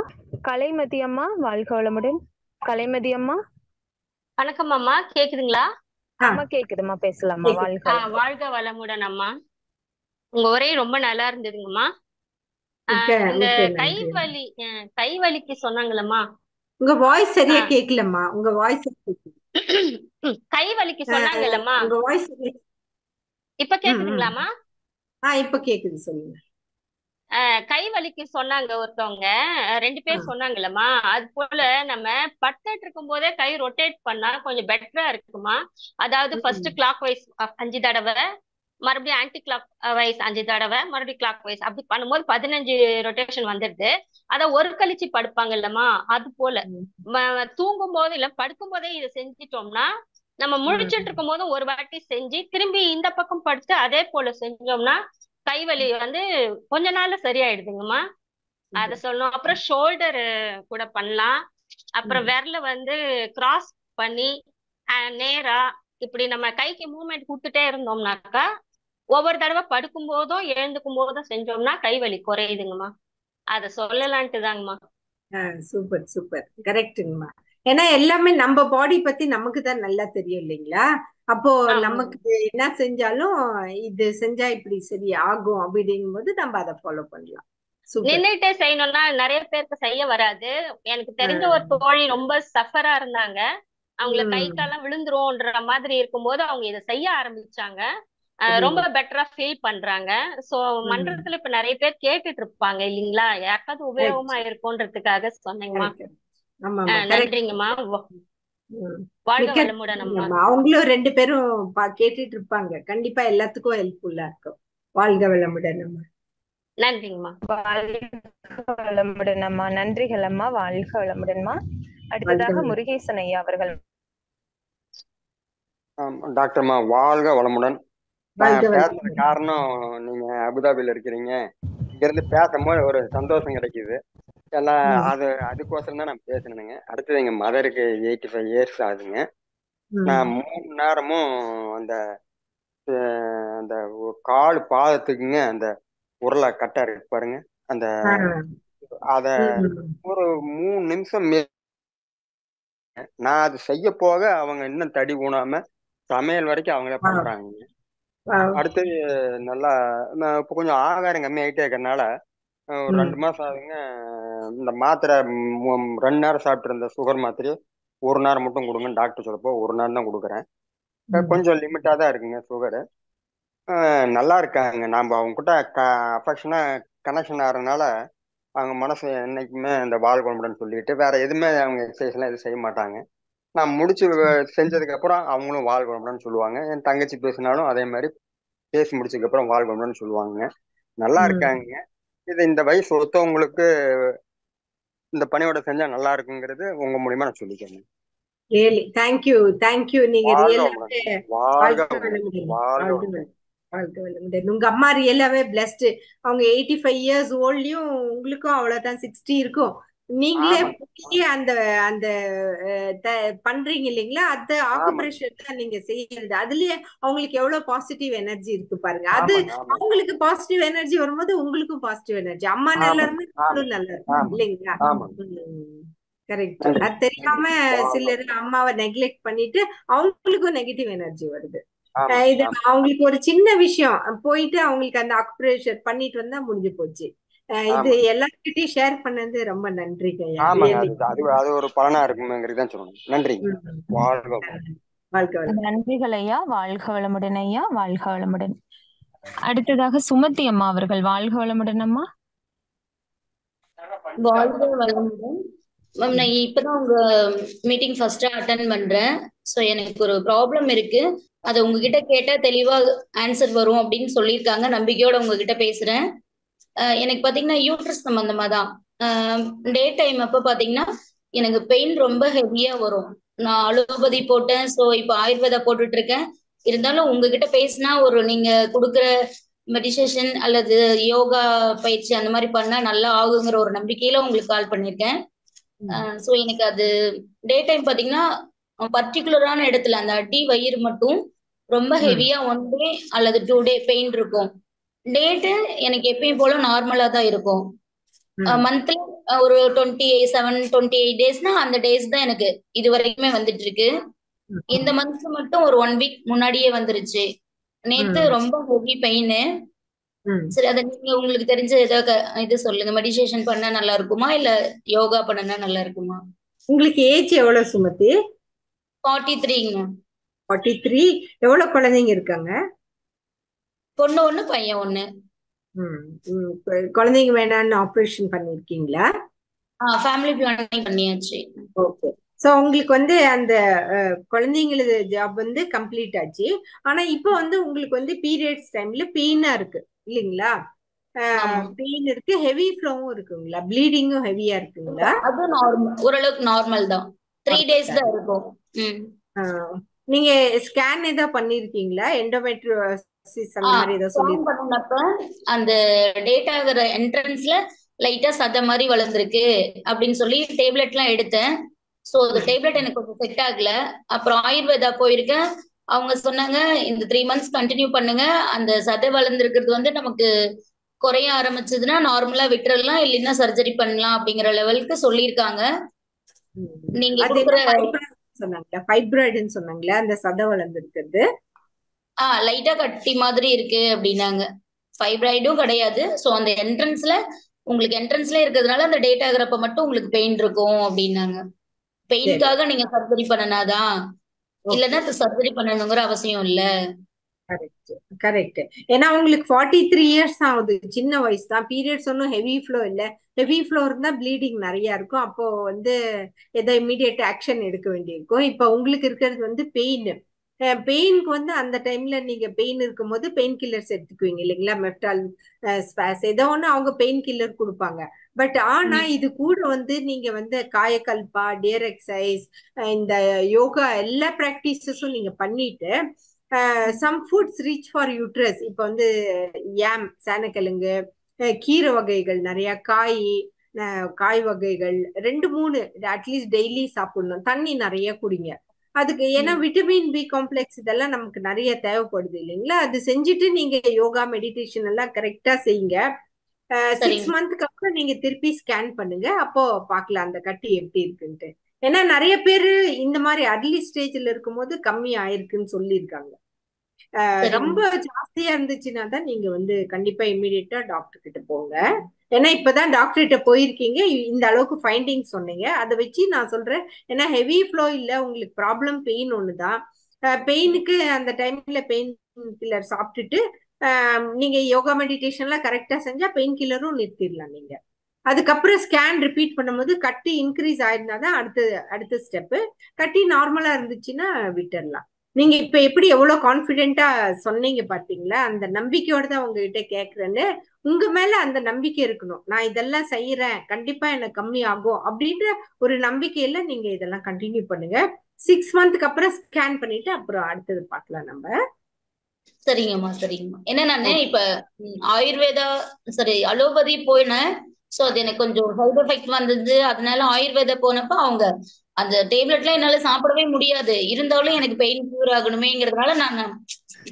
கலைமதி அம்மா வாழ்க வளமுடன். கலைமதி அம்மா. வணக்கம் அம்மா, கேக்குதுங்களா? அம்மா கேக்குதுமா, பேசலாமா? வாழ்க வளமுடன். வாழ்க வளமுடன் அம்மா. உங்க உரை ரொம்ப நல்லா இருந்ததுங்கம்மா. இந்த கை வலிக்கு சொன்னாங்களம்மா. உங்க வாய்ஸ் சரியா கேக்கலம்மா. உங்க வாய்ஸ் கை வலிக்கு சொன்னாங்கல்லம்மா. உங்க வாய்ஸ் இப்ப கேக்குதுங்களாமா? இப்ப கேக்குது, சொல்லுங்க. கை வலிக்கு சொன்னாங்க ஒருத்தவங்க, 2 பேர் சொன்னாங்கல்லம்மா. அது போல நம்ம படுத்துட்டு இருக்கும் போதே கை ரொட்டேட் பண்ணா கொஞ்சம் பெட்டரா இருக்குமா? அதாவது ஃபர்ஸ்ட் கிளாக் வைஸ் 5 தடவை, மறுபடியும் ஆன்டி கிளாக் வைஸ் 5 தடவை, மறுபடியும் கிளாக் வைஸ், அப்படி பண்ணும்போது 15 ரொட்டேஷன் வந்துடுது. அத ஒரு கழிச்சு படுப்பாங்க இல்லம்மா, அது போல தூங்கும் போது இல்ல படுக்கும் போதே இதை செஞ்சிட்டோம்னா நம்ம முழிச்சிட்டு இருக்கும் போது ஒரு வாட்டி செஞ்சு திரும்பி இந்த பக்கம் படுத்து அதே போல செஞ்சோம்னா கைவலி வந்து கொஞ்ச நாள்ல சரியாயிடுதுங்கம்மா. அத சொல்லணும். அப்புறம் ஷோல்டர் கூட பண்ணலாம். அப்புறம் விரல வந்து கிராஸ் பண்ணி நேரா இப்படி நம்ம கைக்கு மூவ்மெண்ட் கொடுத்துட்டே இருந்தோம்னாக்கா ஒவ்வொரு தடவை படுக்கும் போதும் எழுந்துக்கும் போதும் செஞ்சோம்னா கைவலி குறையுதுங்கம்மா. அத சொல்லலான்ட்டு தாங்கம்மா. சூப்பர் கரெக்டுங்கம்மா. ஏன்னா எல்லாமே நம்ம பாடி பத்தி நமக்கு தான் நல்லா தெரியும் இல்லைங்களா? அப்போ நமக்கு என்ன செஞ்சாலும் இது செஞ்சா இப்படி சரி ஆகும் அப்படிங்கும் போது நம்ம அதை ஃபாலோ பண்ணலாம். நின்னுட்டே செய்யணும்னா நிறைய பேருக்கு செய்ய வராது. எனக்கு தெரிஞ்ச ஒரு தோழி ரொம்ப சஃபரா இருந்தாங்க. அவங்கள கை காலம் விழுந்துரும்ன்ற மாதிரி இருக்கும்போது அவங்க இதை செய்ய ஆரம்பிச்சாங்க. ரொம்ப பெட்டரா ஃபீல் பண்றாங்க. சோ மன்றத்துல இப்ப நிறைய பேர் கேட்டுட்டு இருப்பாங்க இல்லீங்களா, யாருக்காவது உபயோகமா இருக்கும்ன்றதுக்காக சொன்னீங்கம்மா. நன்றிங்கம்மா. வாழ்க வளமுடன் அம்மா. அவங்களும் 2 பேரும் கேட்டுட்டு இருப்பாங்க. கண்டிப்பா எல்லாத்துக்கும் ஹெல்ப்ஃபுல்லா இருக்கும். வாழ்க வளமுடன் அம்மா. நன்றிங்கம்மா. வாழ்க வளமுடன் அம்மா. நன்றிகள் அம்மா. வாழ்க வளமுடன்மா. அடுத்ததாக முருகேசன் ஐயா அவர்கள். டாக்டர்மா வாழ்க வளமுடன். பேசுற காரணம் நீங்க அபுதாபில இருக்கிறீங்க, இங்க இருந்து பேசும்போது ஒரு சந்தோஷம் கிடைக்குது எல்லாம். அதுக்கோசரம் தான் நான் பேசணுங்க. அடுத்தது எங்க மதருக்கு 85 இயர்ஸ் ஆகுதுங்க. நான் 3 நேரமும் அந்த அந்த கால் பாதத்துக்குங்க அந்த உருளை கட்டை இருக்கு பாருங்க, அந்த அத ஒரு 3 நிமிஷம் நான் அது செய்ய போக அவங்க இன்னும் தடி ஊனாம சமையல் வரைக்கும் அவங்களே பண்றாங்க. அடுத்தது நல்லா இப்போ கொஞ்சம் ஆகாரம் கம்மியாயிட்டே இருக்கறனால ஒரு 2 மாசம் ஆகுதுங்க. இந்த மாத்திரை 2 நேரம் சாப்பிட்டு இருந்த சுகர் மாத்திரையை 1 நேரம் மட்டும் கொடுங்கன்னு டாக்டர் சொல்லப்போ 1 நேரம் தான் கொடுக்குறேன். கொஞ்சம் லிமிட்டா தான் இருக்குங்க சுகரு. நல்லா இருக்காங்க. நாம அவங்க கிட்ட அஃபெக்ஷனா கனெக்ஷன் ஆகிறதுனால அவங்க மனசு என்னைக்குமே இந்த வாழ்க்கொள்முடன் சொல்லிட்டு வேற எதுவுமே அவங்க எக்ஸசைஸ் எல்லாம் எதுவும் செய்ய மாட்டாங்க. நான் முடிச்சு செஞ்சதுக்கு அப்புறம் அவங்களும் வாழ்க்கொள்முடன் சொல்லுவாங்க. என் தங்கச்சி பேசினாலும் அதே மாதிரி பேசி முடிச்சதுக்கு அப்புறம் வாழ்க்கொள்முடன் சொல்லுவாங்க. நல்லா இருக்காங்க. இது இந்த வயசு ஒருத்தவங்களுக்கு இந்த பணியோட செஞ்சா நல்லா இருக்குங்கிறது உங்க மூலியமா நான் சொல்லிக்கிறேன். தேங்க்யூ. நீங்க உங்க அம்மா ரியலாவே பிளஸ்ட். அவங்க 85 இயர்ஸ் ஓல்ட்லயும் உங்களுக்கும் அவ்வளவுதான் 60 இருக்கும். நீங்களே அந்த அந்த பண்றீங்க இல்லைங்களா, அந்த ஆக்குபரேஷன் தான் நீங்க செய்யறது. அதுலயே அவங்களுக்கு எவ்வளவு பாசிட்டிவ் எனர்ஜி இருக்கு பாருங்க. அது அவங்களுக்கு பாசிட்டிவ் எனர்ஜி வரும்போது உங்களுக்கும் பாசிட்டிவ் எனர்ஜி. அம்மா நல்லா இருந்தா நல்லா இருக்கும் இல்லைங்களா? கரெக்ட். அது தெரியாம சிலர் அம்மாவை நெக்லெக்ட் பண்ணிட்டு அவங்களுக்கும் நெகட்டிவ் எனர்ஜி வருது. இது அவங்களுக்கு ஒரு சின்ன விஷயம் போயிட்டு அவங்களுக்கு அந்த ஆக்குபரேஷன் பண்ணிட்டு வந்தா முடிஞ்சு போச்சு. இது எல்லார்கிட்டயும் ஷேர் பண்ணது ரொம்ப நன்றிங்க. அது ஒரு பலனா இருக்குங்கிறதுதான் சொல்லணும். நன்றி. நன்றிகள் ஐயா. வாழ்க வளமுடன் ஐயா. வாழ்க வளமுடன். அடுத்ததாக சுமதி அம்மா அவர்கள். வாழ்க வளமுடன் அம்மா. வாழ்க வளமுடன் மேம். நான் இப்பதான் உங்க மீட்டிங் ஃபர்ஸ்ட் அட்டென்ட் பண்றேன். ஸோ எனக்கு ஒரு ப்ராப்ளம் இருக்கு, அதை உங்ககிட்ட கேட்டா தெளிவா ஆன்சர் வரும் அப்படின்னு சொல்லியிருக்காங்க. நம்பிக்கையோட உங்ககிட்ட பேசுறேன். எனக்கு பாத்தீங்கன்னா யூட்ரஸ் சம்பந்தமா தான். டே டைம் அப்ப பாத்தீங்கன்னா எனக்கு பெயின் ரொம்ப ஹெவியா வரும். நான் அலோபதி போட்டேன். ஸோ இப்போ ஆயுர்வேதா போட்டுட்டு இருக்கேன். இருந்தாலும் உங்ககிட்ட பேசினா நீங்க கொடுக்குற மெடிடேஷன் அல்லது யோகா பயிற்சி அந்த மாதிரி பண்ணா நல்லா ஆகுங்கிற ஒரு நம்பிக்கையில உங்களுக்கு கால் பண்ணியிருக்கேன். ஸோ எனக்கு அது டே டைம் பார்த்தீங்கன்னா பர்டிகுலரான இடத்துல அந்த அடி வயிறு மட்டும் ரொம்ப ஹெவியா 1 டே அல்லது 2 டே பெயின் இருக்கும். டேட்டு எனக்கு எப்பயும் போல நார்மலா தான் இருக்கும். மந்த்லி ஒரு 27-28 டேஸ்னா அந்த டேஸ் தான் எனக்கு இது வரைக்குமே வந்துட்டு இருக்கு. இந்த மந்த் மட்டும் ஒரு 1 வீக் முன்னாடியே வந்துருச்சு. நேத்து ரொம்ப ஹெவி பெயின். சரி, அத நீங்க உங்களுக்கு தெரிஞ்ச ஏதாவது இது சொல்லுங்க. மெடிடேஷன் பண்ணா நல்லா இருக்குமா இல்ல யோகா பண்ணனா நல்லா இருக்குமா? உங்களுக்கு ஏஜ் எவ்வளவு சுமதி? 43ங்க. 43. எவ்வளவு குழந்தைங்க இருக்காங்க? பொண்ணு 1 பையன் 1. குழந்தைங்க வேணான்னு ஆபரேஷன் பண்ணிருக்கீங்களா? ஃபேமிலி பிளானிங் பண்ணியாச்சு. ஓகே. சோ உங்களுக்கு அந்த குழந்தைங்களது ஜாப் கம்ப்ளீட் ஆச்சு. ஆனா இப்போ உங்களுக்கு பீரியட்ஸ் டைம்ல பெயினா இருக்கு இல்லீங்களா? பெயின் இருக்கு, ஹெவி ஃப்ளோவும் இருக்குங்களா? ப்ளீடிங்கும் ஹெவியா இருக்குங்களா? அது நார்மல், ஓரளவுக்கு நார்மல் தான். 3 டேஸ் தான் இருக்கும். நீங்க ஸ்கேன் ஏதாவது பண்ணிருக்கீங்களா? எண்டோமெட்ரியோசிஸ் அந்த மாதிரி ஏதாவது ஸ்கேன் பண்ணப்ப அந்த டேட்டா வர என்ட்ரன்ஸ்ல லைட்டா சத மாதிரி வளர்ந்துருக்கு அப்படின்னு சொல்லி டேப்லெட்லாம் எடுத்தேன். ஸோ அந்த டேப்லெட் எனக்கு கொஞ்சம் செட் ஆகல. அப்புறம் ஆயுர்வேதா போயிருக்கேன். அவங்க சொன்னாங்க இந்த 3 மந்த்ஸ் கண்டினியூ பண்ணுங்க, அந்த சதை வளர்ந்துருக்கிறது நமக்கு குறைய ஆரம்பிச்சதுன்னா நார்மலா விட்டுறலாம், இல்லைன்னா சர்ஜரி பண்ணலாம் அப்படிங்கிற லெவலுக்கு சொல்லியிருக்காங்க. நீங்க கொடுக்குற ஃபைப்ராய்டுன்னு சொன்னாங்களா அந்த சதை வளர்ந்துருக்கிறது? லைட்டா கட்டி மாதிரி இருக்கு அப்படின்னாங்க. ஃபைப்ராய்டும் கிடையாது. ஸோ அந்த உங்களுக்கு என்ட்ரன்ஸ்ல இருக்கிறதுனால அந்த டேட் ஆகுறப்ப மட்டும் உங்களுக்கு பெயின் இருக்கும் அப்படின்னாங்க. பெயினுக்காக நீங்க சர்ஜரி பண்ணனாதான், இல்லன்னா சர்ஜரி பண்ணணுங்கிற அவசியம் இல்ல. கரெக்ட். ஏன்னா உங்களுக்கு 43 இயர்ஸ் ஆகுது, சின்ன வயசு தான். பீரியட்ஸ் ஒன்றும் ஹெவி ஃப்ளோ இல்ல. ஹெவி ஃப்ளோ இருந்தா ப்ளீடிங் நிறைய இருக்கும். அப்போ எதை இமீடியட் ஆக்ஷன் எடுக்க வேண்டியிருக்கும். இப்போ உங்களுக்கு இருக்கிறது பெயின். பெயினுக்கு அந்த டைம்ல நீங்க பெயின் இருக்கும் போது பெயின் கில்லர்ஸ் எடுத்துக்குவீங்க இல்லைங்களா? மெப்டால், ஸ்பாஸ் ஏதோ ஒண்ணு அவங்க பெயின் கில்லர் கொடுப்பாங்க. பட் ஆனா இது கூட நீங்க காயக்கல்பா, டியர் எக்ஸசைஸ், இந்த யோகா எல்லா பிராக்டிசஸும் நீங்க பண்ணிட்டு some foods rich for uterus. இப்போ யாம், சேனக்கிழங்கு, கீரை வகைகள் நிறைய, காய் வகைகள் 2-3 அட்லீஸ்ட் டெய்லி சாப்பிடணும். தண்ணி நிறைய குடிங்க. அதுக்கு ஏன்னா விட்டமின் பி காம்ப்ளெக்ஸ் இதெல்லாம் நமக்கு நிறைய தேவைப்படுது இல்லைங்களா? அது செஞ்சுட்டு நீங்க யோகா மெடிடேஷன் எல்லாம் கரெக்டா செய்யுங்க. 6 மந்த்க்கு அப்புறம் நீங்க திருப்பி ஸ்கேன் பண்ணுங்க. அப்போ பாக்கலாம் அந்த கட்டி எப்படி இருக்குன்ட்டு. ஏன்னா நிறைய பேரு இந்த மாதிரி அர்லி ஸ்டேஜ்ல இருக்கும்போது கம்மி ஆயிருக்குன்னு சொல்லியிருக்காங்க. ரொம்ப ஜாஸ்தியா இருந்துச்சுன்னா தான் நீங்க கண்டிப்பா இமீடியட்டா டாக்டர் கிட்ட போங்க. ஏன்னா இப்பதான் டாக்டர் கிட்ட போயிருக்கீங்க, இந்த அளவுக்கு ஃபைண்டிங் சொன்னீங்க. அதை வச்சு நான் சொல்றேன். ஏன்னா ஹெவி ஃப்ளோ இல்ல, உங்களுக்கு ப்ராப்ளம் பெயின் ஒண்ணுதான். பெயினுக்கு அந்த டைம்ல பெயின் கில்லர் சாப்பிட்டுட்டு நீங்க யோகா மெடிடேஷன்லாம் கரெக்டா செஞ்சா பெயின் கில்லரும் நிறுத்திடலாம் நீங்க. அதுக்கப்புறம் ஸ்கேன் ரிப்பீட் பண்ணும்போது கட்டி இன்க்ரீஸ் ஆயிருந்தாதான் அடுத்த ஸ்டெப்பு. கட்டி நார்மலா இருந்துச்சுன்னா விட்டுடலாம். நீங்க இப்ப எப்படி எவ்வளவு கான்பிடென்ட்டா சொன்னீங்க பாத்தீங்களா? அந்த நம்பிக்கையோட தான் உங்ககிட்ட கேக்குறேன்னு. உங்க மேல அந்த நம்பிக்கை இருக்கணும். நான் இதெல்லாம் செய்யறேன், கண்டிப்பா எனக்கு கம்மி ஆகும் அப்படின்ற ஒரு நம்பிக்கையில நீங்க இதெல்லாம் கண்டினியூ பண்ணுங்க. 6 மந்த்க்கு அப்புறம் ஸ்கேன் பண்ணிட்டு அப்புறம் அடுத்தது பார்க்கலாம் நம்ம. சரிங்கம்மா. ஏன்னா நானு இப்ப ஆயுர்வேதா அலோபதி போயினேன். சோ அது எனக்கு கொஞ்சம் சைடு எஃபெக்ட் வந்தது. அதனால ஆயுர்வேதா போனப்ப அவங்க அந்த டேப்லெட்லாம் என்னால சாப்பிடவே முடியாது. இருந்தாலும் எனக்கு பெயின் கியூர் ஆகணுமேங்கிறதுனால நான்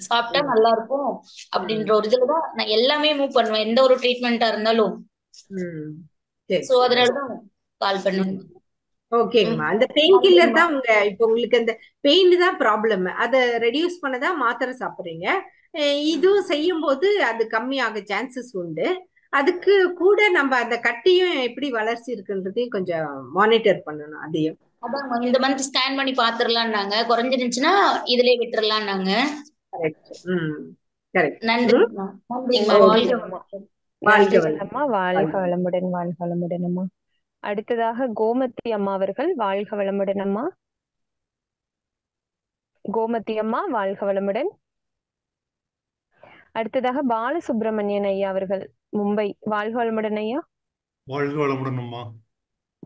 சாப்பிட்டா நல்லா இருக்கும் அப்படின்ற ஒரு இதுலதான் நான் எல்லாமே மூவ் பண்ணுவேன், எந்த ஒரு ட்ரீட்மெண்டா இருந்தாலும். சோ அதனாலதான் கால் பண்ணுங்க. ஓகேங்கம்மா. அந்த பெயின் கில்லர் தான் இப்ப உங்களுக்கு அந்த பெயின் தான் ப்ராப்ளம். அதை ரெடியூஸ் பண்ணதான் மாத்திரை சாப்பிடுறீங்க. இதுவும் செய்யும் போது அது கம்மியாக சான்சஸ் உண்டு. அதுக்கு கூட நம்ம அந்த கட்டியும் எப்படி வளர்ச்சி இருக்குன்றதையும் கொஞ்சம் மானிட்டர் பண்ணணும். அதையும் அதான் இந்த மந்த் ஸ்கேன் பண்ணி பாத்துரலாம்னாங்க. குறைஞ்சிருந்துச்சுன்னா இதுலயே விட்டுறலாம்னாங்க. நன்றிங்கம்மா. வாழ்க வளமுடன். வாழ்க வளமுடன் அம்மா. அடுத்ததாக கோமதி அம்மா அவர்கள். வாழ்க வளமுடன் அம்மா. கோமதி அம்மா வாழ்க வளமுடன். அடுத்ததாக பாலசுப்ரமணியன் ஐயா அவர்கள், மும்பை. வாழ்க வளமுடன் ஐயா. வாழ்க வளமுடன் அம்மா.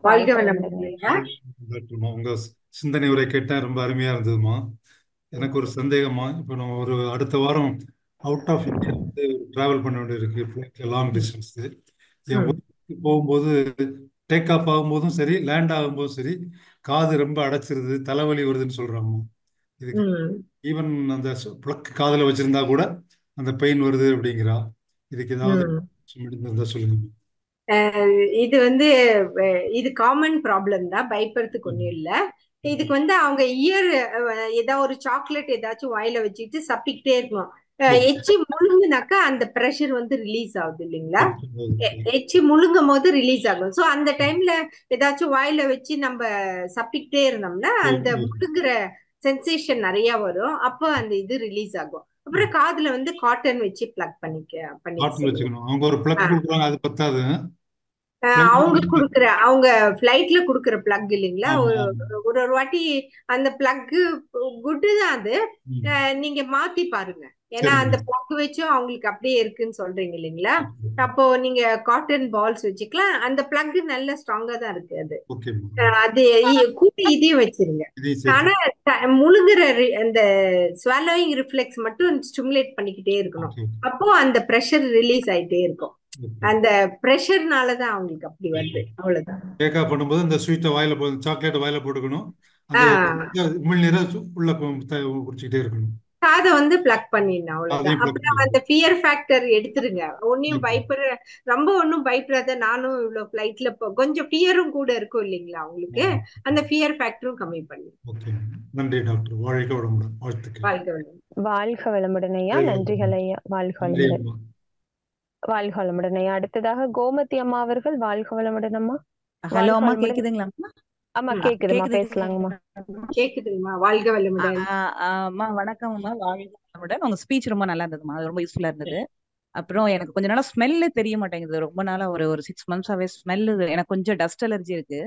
வாழ்க வளமுடன் ஐயா. உங்க சிந்தனை உரை கேட்டேன், ரொம்ப அருமையா இருந்ததுமா. எனக்கு ஒரு சந்தேகமா, இப்போ நம்ம ஒரு அடுத்த வாரம் அவுட் ஆஃப் இந்தியா வந்து டிராவல் பண்ண வேண்டியிருக்கு, லாங் டிஸ்டன்ஸ். என் ஒய்ஃப்க்கு போகும்போது டேக் ஆஃப் ஆகும்போதும் சரி, லேண்ட் ஆகும்போதும் சரி, காது ரொம்ப அடைச்சிருது, தலைவலி வருதுன்னு சொல்றாங்க. இதுக்கு ஈவன் அந்த பிளக் காதுல வச்சிருந்தா கூட அந்த பெயின் வருது அப்படிங்கிறா. இதுக்கு ஏதாவது இருந்தா சொல்லுங்க. இது வந்து இது காமன் ப்ராப்ளம் தான், பயப்படுறதுக்கு ஒண்ணும் இல்ல. இதுக்கு வந்து அவங்க ஏதாவது ஒரு சாக்லேட் ஏதாச்சும் வாயில வச்சுட்டு சப்பிக்கிட்டே இருக்கணும். எச்சி முழுங்குனாக்கா அந்த ப்ரெஷர் வந்து ரிலீஸ் ஆகுது இல்லைங்களா? எச்சி முழுங்கும் போது ரிலீஸ் ஆகும். சோ அந்த டைம்ல ஏதாச்சும் வாயில வச்சு நம்ம சப்பிக்கிட்டே இருந்தோம்னா அந்த முழுங்குற சென்சேஷன் நிறைய வரும். அப்போ அந்த இது ரிலீஸ் ஆகும். அப்புறம் காதுல வந்து காட்டன் வச்சு பிளக் காட்டன் வச்சுக்கணும். அவங்க ஒரு பிளக் கொடுக்குறாங்க, அது பத்தாது. அவங்க பிளைட்ல குடுக்குற பிளக் இல்லைங்களா? ஒரு வாட்டி அந்த பிளக் குட் தான் அது, நீங்க மாத்தி பாருங்க. ஏன்னா அந்த பிளக் வச்சும் அவங்களுக்கு அப்படியே இருக்குன்னு சொல்றீங்க இல்லைங்களா? அப்போ நீங்க காட்டன் பால்ஸ் வச்சுக்கலாம். அந்த பிளக் நல்ல ஸ்ட்ராங்கா தான் இருக்கு. அது கூட இதையும் வச்சிருங்க. ஆனா முழுங்குற அந்த ஸ்வாலோயிங் ரிஃப்ளெக்ஸ் மட்டும் ஸ்டிமுலேட் பண்ணிக்கிட்டே இருக்கணும். அப்போ அந்த பிரஷர் ரிலீஸ் ஆயிட்டே இருக்கும். அந்த பிரஷர்னாலதான் அவங்களுக்கு அப்படி வருது. அவ்வளவுதான். டேக்கா பண்ணும்போது இந்த ஸ்வீட்டை வாயில சாக்லேட் வாயில போட்டுக்கணும், அந்த உமிழ்நீரை உள்ள குடிச்சுக்கிட்டே இருக்கணும். காதை வந்து பிளக் பண்ணிடணும், அவ்வளவுதான். அப்புறம் அந்த ஃபியர் ஃபேக்டர் எடுத்துருங்க. ஒன்னும் ரொம்ப ஒன்னும் பயப்படாத. நானும் இவ்வளவு பிளைட்ல கொஞ்சம் ஃபியரும் கூட இருக்கும் இல்லைங்களா உங்களுக்கு, அந்த ஃபியர் ஃபேக்டரும் கம்மி பண்ணி. நன்றி டாக்டர். வாழ்க வளமுடன். வாழ்த்துக்கள். வாழ்க வளமுடன் ஐயா. நன்றிகள் ஐயா. வாழ்க வளமுடன். வாழ்க வளமுடன் ஐயா. அடுத்ததாக கோமதி அம்மா அவர்கள். வாழ்க வளமுடன் அம்மா. ஹலோ அம்மா, கேக்குதுங்களா? அம்மா கேக்குதுமா, பேசலாங்கம்மா. கேக்குதுங்கம்மா. வாழ்க வளமுடன். அம்மா வணக்கம் அம்மா. வாழ்க வளமுடன். உங்க ஸ்பீச் ரொம்ப நல்லா இருந்ததுமா, அது ரொம்ப யூஸ்ஃபுல்லா இருந்தது. அப்புறம் எனக்கு கொஞ்ச நாளா ஸ்மெல்லு தெரிய மாட்டேங்குது. ரொம்ப நாளா ஒரு 6 months-ஆவே ஸ்மெல்லு. எனக்கு கொஞ்சம் டஸ்ட் அலர்ஜி இருக்கு.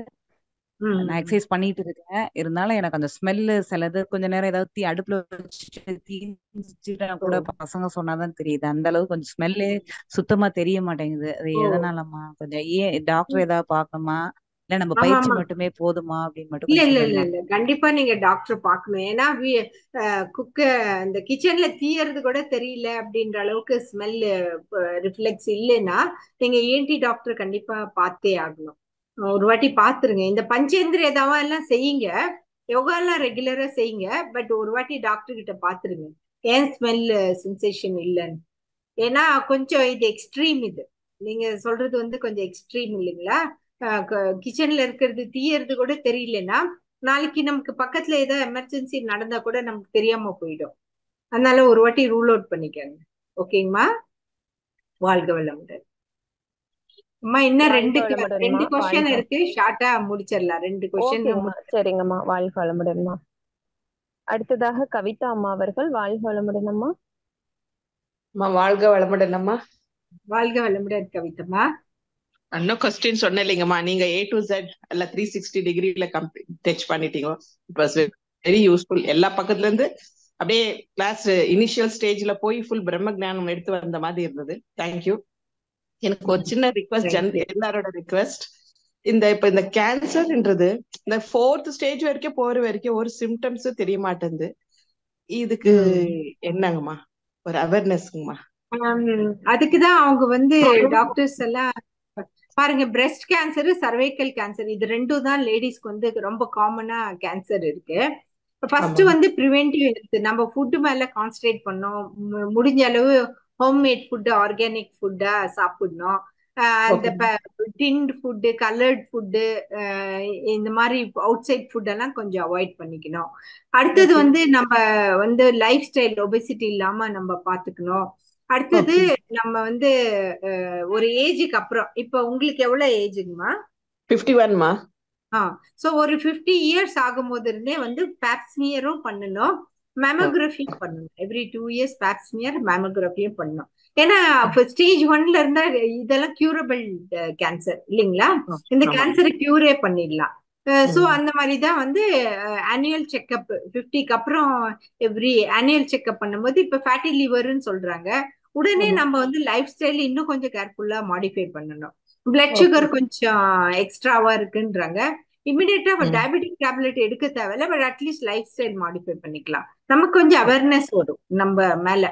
நான் எக்ஸசைஸ் பண்ணிட்டு இருக்கேன், இருந்தாலும் எனக்கு அந்த ஸ்மெல்லு சிலது கொஞ்ச நேரம் ஏதாவது அடுப்புல வச்சுட்டு கூட பசங்க சொன்னாதான் தெரியுது. அந்த அளவுக்கு கொஞ்சம் ஸ்மெல்லே சுத்தமா தெரிய மாட்டேங்குது. அது எதனாலமா? கொஞ்சம் டாக்டர் ஏதாவது பார்க்கணுமா, இல்ல நம்ம பயிற்சி மட்டுமே போதுமா அப்படின்னு மட்டும்? இல்ல கண்டிப்பா நீங்க டாக்டர் பார்க்கணும். ஏன்னா இந்த கிச்சன்ல தீயறது கூட தெரியல அப்படின்ற அளவுக்கு ஸ்மெல் ரிஃப்ளெக்ஸ் இல்லைன்னா நீங்க ENT டாக்டர் கண்டிப்பா பார்த்தே ஆகணும். ஒரு வாட்டி பாத்துருங்க. இந்த பஞ்சேந்திரிய தவம் எல்லாம் செய்யுங்க, யோகா எல்லாம் ரெகுலரா செய்யுங்க. பட் ஒரு வாட்டி டாக்டர் கிட்ட பாத்துருங்க ஏன் ஸ்மெல் சென்சேஷன் இல்லைன்னு. ஏன்னா கொஞ்சம் இது எக்ஸ்ட்ரீம். இது நீங்க சொல்றது வந்து கொஞ்சம் எக்ஸ்ட்ரீம் இல்லைங்களா? கிச்சன்ல இருக்கிறது தீயறது கூட தெரியலன்னா நாளைக்கு நமக்கு பக்கத்துல ஏதோ எமர்ஜென்சி நடந்தா கூட நமக்கு தெரியாம போயிடும். அதனால ஒரு வாட்டி ரூல் அவுட் பண்ணிக்கங்க. ஓகேங்கம்மா. வாழ்க வளமுடன். அம்மா இன்னும் ரெண்டு क्वेश्चन இருக்கு, ஷார்ட்டா முடிச்சிடலாம். 2 क्वेश्चन. சரிங்கம்மா. வாழ்க வளமுடன்மா. அடுத்ததாக கவிதா அம்மா அவர்கள். வாழ்க வளமுடன் அம்மா. வாழ்க வளமுடன் அம்மா. வாழ்க வளமுடன் கவிதம்மா. இன்னும் கொஸ்டின் சொன்ன இல்லைங்கம்மா, நீங்க A to Z அல்ல 360 டிகிரில டச் பண்ணிட்டீங்க. It was very useful. எல்லா பக்கத்துல இருந்து அப்படியே கிளாஸ் இனிஷியல் ஸ்டேஜ்ல போய் ஃபுல் பிரம்ம ஞானம் எடுத்து வந்த மாதிரி இருந்தது. தேங்க்யூ. எனக்கு ஒரு சின்ன ரிக்வெஸ்ட், எல்லாரோட ரிக்வெஸ்ட். இப்ப இந்த கேன்சர்ன்றது இந்த 4th ஸ்டேஜ் வரைக்கும் போற வரைக்கும் ஒரு சிம்டம்ஸ் தெரிய மாட்டேங்குது. இதுக்கு என்னங்கம்மா ஒரு அவேர்னஸ்ங்கம்மா? அதுக்குதான் அவங்க வந்து டாக்டர்ஸ் எல்லாம் பாருங்க, பிரெஸ்ட் கேன்சர், சர்வைக்கல் கேன்சர், இது ரெண்டும் தான் லேடிஸ்க்கு வந்து ரொம்ப காமனா கேன்சர் இருக்கு. ஃபர்ஸ்ட் வந்து ப்ரிவென்டிவ் ஹெல்த். நம்ம ஃபுட் மேல கான்சன்ட்ரேட் பண்ணோம். முடிஞ்ச அளவு ஹோம்மேட் ஃபுட், ஆர்கானிக் ஃபுட்டா சாப்பிடணும். அந்த டின்ட் ஃபுட்டு, கலர்ட் ஃபுட்டு, இந்த மாதிரி அவுட் சைட் ஃபுட் எல்லாம் கொஞ்சம் அவாய்ட் பண்ணிக்கணும். அடுத்தது வந்து நம்ம வந்து லைஃப் ஸ்டைல் ஒபெசிட்டி இல்லாம நம்ம பாத்துக்கணும். அடுத்தது நம்ம வந்து ஒரு ஏஜுக்கு அப்புறம், இப்ப உங்களுக்கு எவ்வளவு ஏஜுங்கம்மா? 51மா. சோ ஒரு 50 years ஆகும் போது இருந்தே வந்து பேப்ஸ்மியரும் பண்ணணும், மேமோகிராஃபியும் பண்ணணும். எவ்ரி 2 years பேப்ஸ்மியர், மேமோகிராஃபியும் பண்ணணும். ஏன்னா ஸ்டேஜ் 1ல இருந்தா இதெல்லாம் கியூரபிள் கேன்சர் இல்லைங்களா? இந்த கேன்சரை கியூரே பண்ணிடலாம். சோ அந்த மாதிரிதான் வந்து ஆனுவல் செக்அப் 50க்கு அப்புறம் எவ்ரி ஆனுவல் செக்அப் பண்ணும்போது இப்ப ஃபேட்டி லிவர்னு சொல்றாங்க. உடனே நம்ம வந்து லைஃப் ஸ்டைல் இன்னும் கொஞ்சம் கேர்ஃபுல்லா மாடிஃபை பண்ணணும். பிளட் சுகர் கொஞ்சம் எக்ஸ்ட்ராவா இருக்குன்றாங்க. இமிடியேட்டா டயபெட்டிக் டேப்லெட் எடுக்க தேவையில்ல, but at least life style modify பண்ணிக்கலாம். நமக்கு கொஞ்சம் அவேர்னஸ் வரும் நம்ம மேல.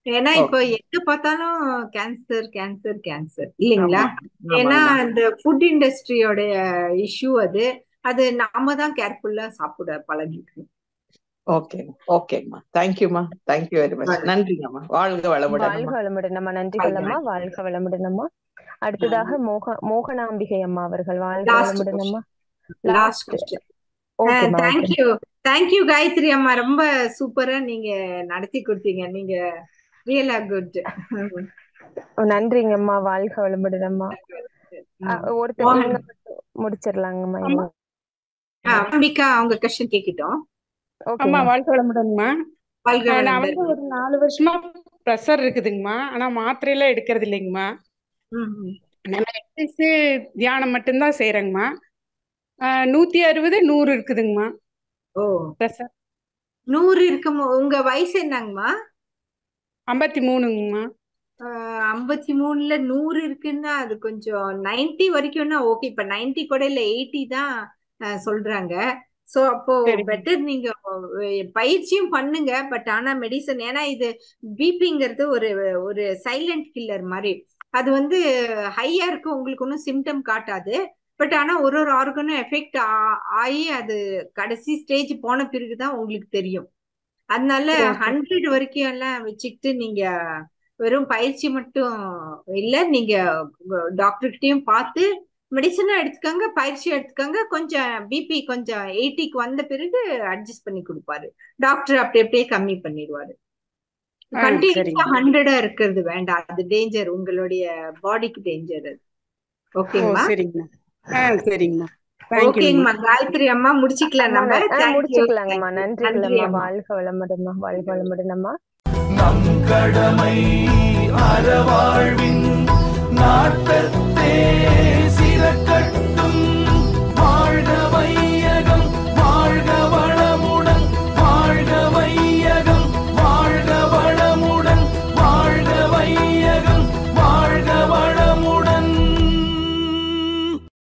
ஏன்னா இப்போ எங்க பார்த்தாலும் கேன்சர் கேன்சர் கேன்சர் இல்லைங்களா? ஏன்னா அந்த ஃபுட் இண்டஸ்ட்ரியோட இஷ்யூ அது அது நாம தான் கேர்ஃபுல்லா சாப்பிட பழகிக்கணும். ஓகேம்மா. தேங்க்யூமா. Thank you very much. நன்றிங்கம்மா. வாழ்க வளமுடன். வாழ்க வளமுடன் அம்மா. நன்றிகள் அம்மா. வாழ்க வளமுடன் அம்மா. அடுத்ததாக மோகனாம்பிகை அம்மா அவர்கள். வாழ்க வளமுடன் அம்மா. Last question. தேங்க்யூ காயத்ரி அம்மா, ரொம்ப சூப்பரா நீங்க நடத்தி கொடுத்தீங்க. நீங்க ரியலா குட். நன்றிங்கம்மா. வாழ்க வளமுடன் அம்மா. ஒருத்தர் முடிச்சிடலாங்கம்மா. அம்பிகா அவங்க क्वेश्चन கேக்கிட்டோம். அம்மா வாழ்க வளமுடன்மா. நான் வந்து ஒரு 4 வருஷமா ப்ரெஷர் இருக்குதுங்கம்மா. ஆனா மாத்திரையெல்லாம் எடுக்கிறது இல்லைங்கம்மா. நம்ம எக்ஸசைஸ் தியானம் மட்டும்தான் செய்யறேங்கம்மா. 160 100 இருக்குதுங்கம்மா. ஓ ப்ரெஷர் 100 இருக்குமா? உங்க வயசு என்னங்கம்மா? 53ங்கம்மா. 53ல 100 இருக்குன்னா அது கொஞ்சம் 90 வரைக்கும்னா ஓகே. இப்ப 90 கூட இல்ல 80 தான் சொல்றாங்க. சோ அப்போ பெட்டர் நீங்க பயிற்சியும் பண்ணுங்க. பட் ஆனா மெடிசன், ஏன்னா இது பிபிங்கிறது ஒரு ஒரு சைலண்ட் கில்லர் மாதிரி. அது வந்து ஹையா இருக்கு, உங்களுக்கு ஒன்றும் சிம்டம் காட்டாது. பட் ஆனா ஒரு ஒரு ஆர்கனும் எஃபெக்ட் ஆகி அது கடைசி ஸ்டேஜ் போன பிறகுதான் உங்களுக்கு தெரியும். அதனால 100 வரைக்கும் எல்லாம் வச்சுக்கிட்டு நீங்க வெறும் பயிற்சி மட்டும் இல்ல, நீங்க டாக்டர்கிட்டயும் பார்த்து மெடிசனும் எடுத்துக்கங்க, பயிற்சியும் எடுத்துக்கங்க. கொஞ்சம் பிபி கொஞ்சம் 80க்கு வந்த பிறகு அட்ஜஸ்ட் பண்ணி கொடுப்பாரு டாக்டர். அப்படி அப்படியே கம்மி பண்ணிடுவாரு. கண்டினியூஸா 100 இருக்கிறது வேண்டாம், அது டேஞ்சர், உங்களுடைய பாடிக்கு டேஞ்சர் அது. ஓகேங்களா? சரிங்கம்மா. ஓகேங்கம்மா. காயத்ரி அம்மா முடிச்சுக்கலாம் நம்ம. முடிச்சுக்கலாங்கம்மா. நன்றிகளம்மா. வாழ்க வளமுடன்மா. வாழ்க வளமுடன்மா. நம் கடமை அறவாழ்வின் நாட்டத்தே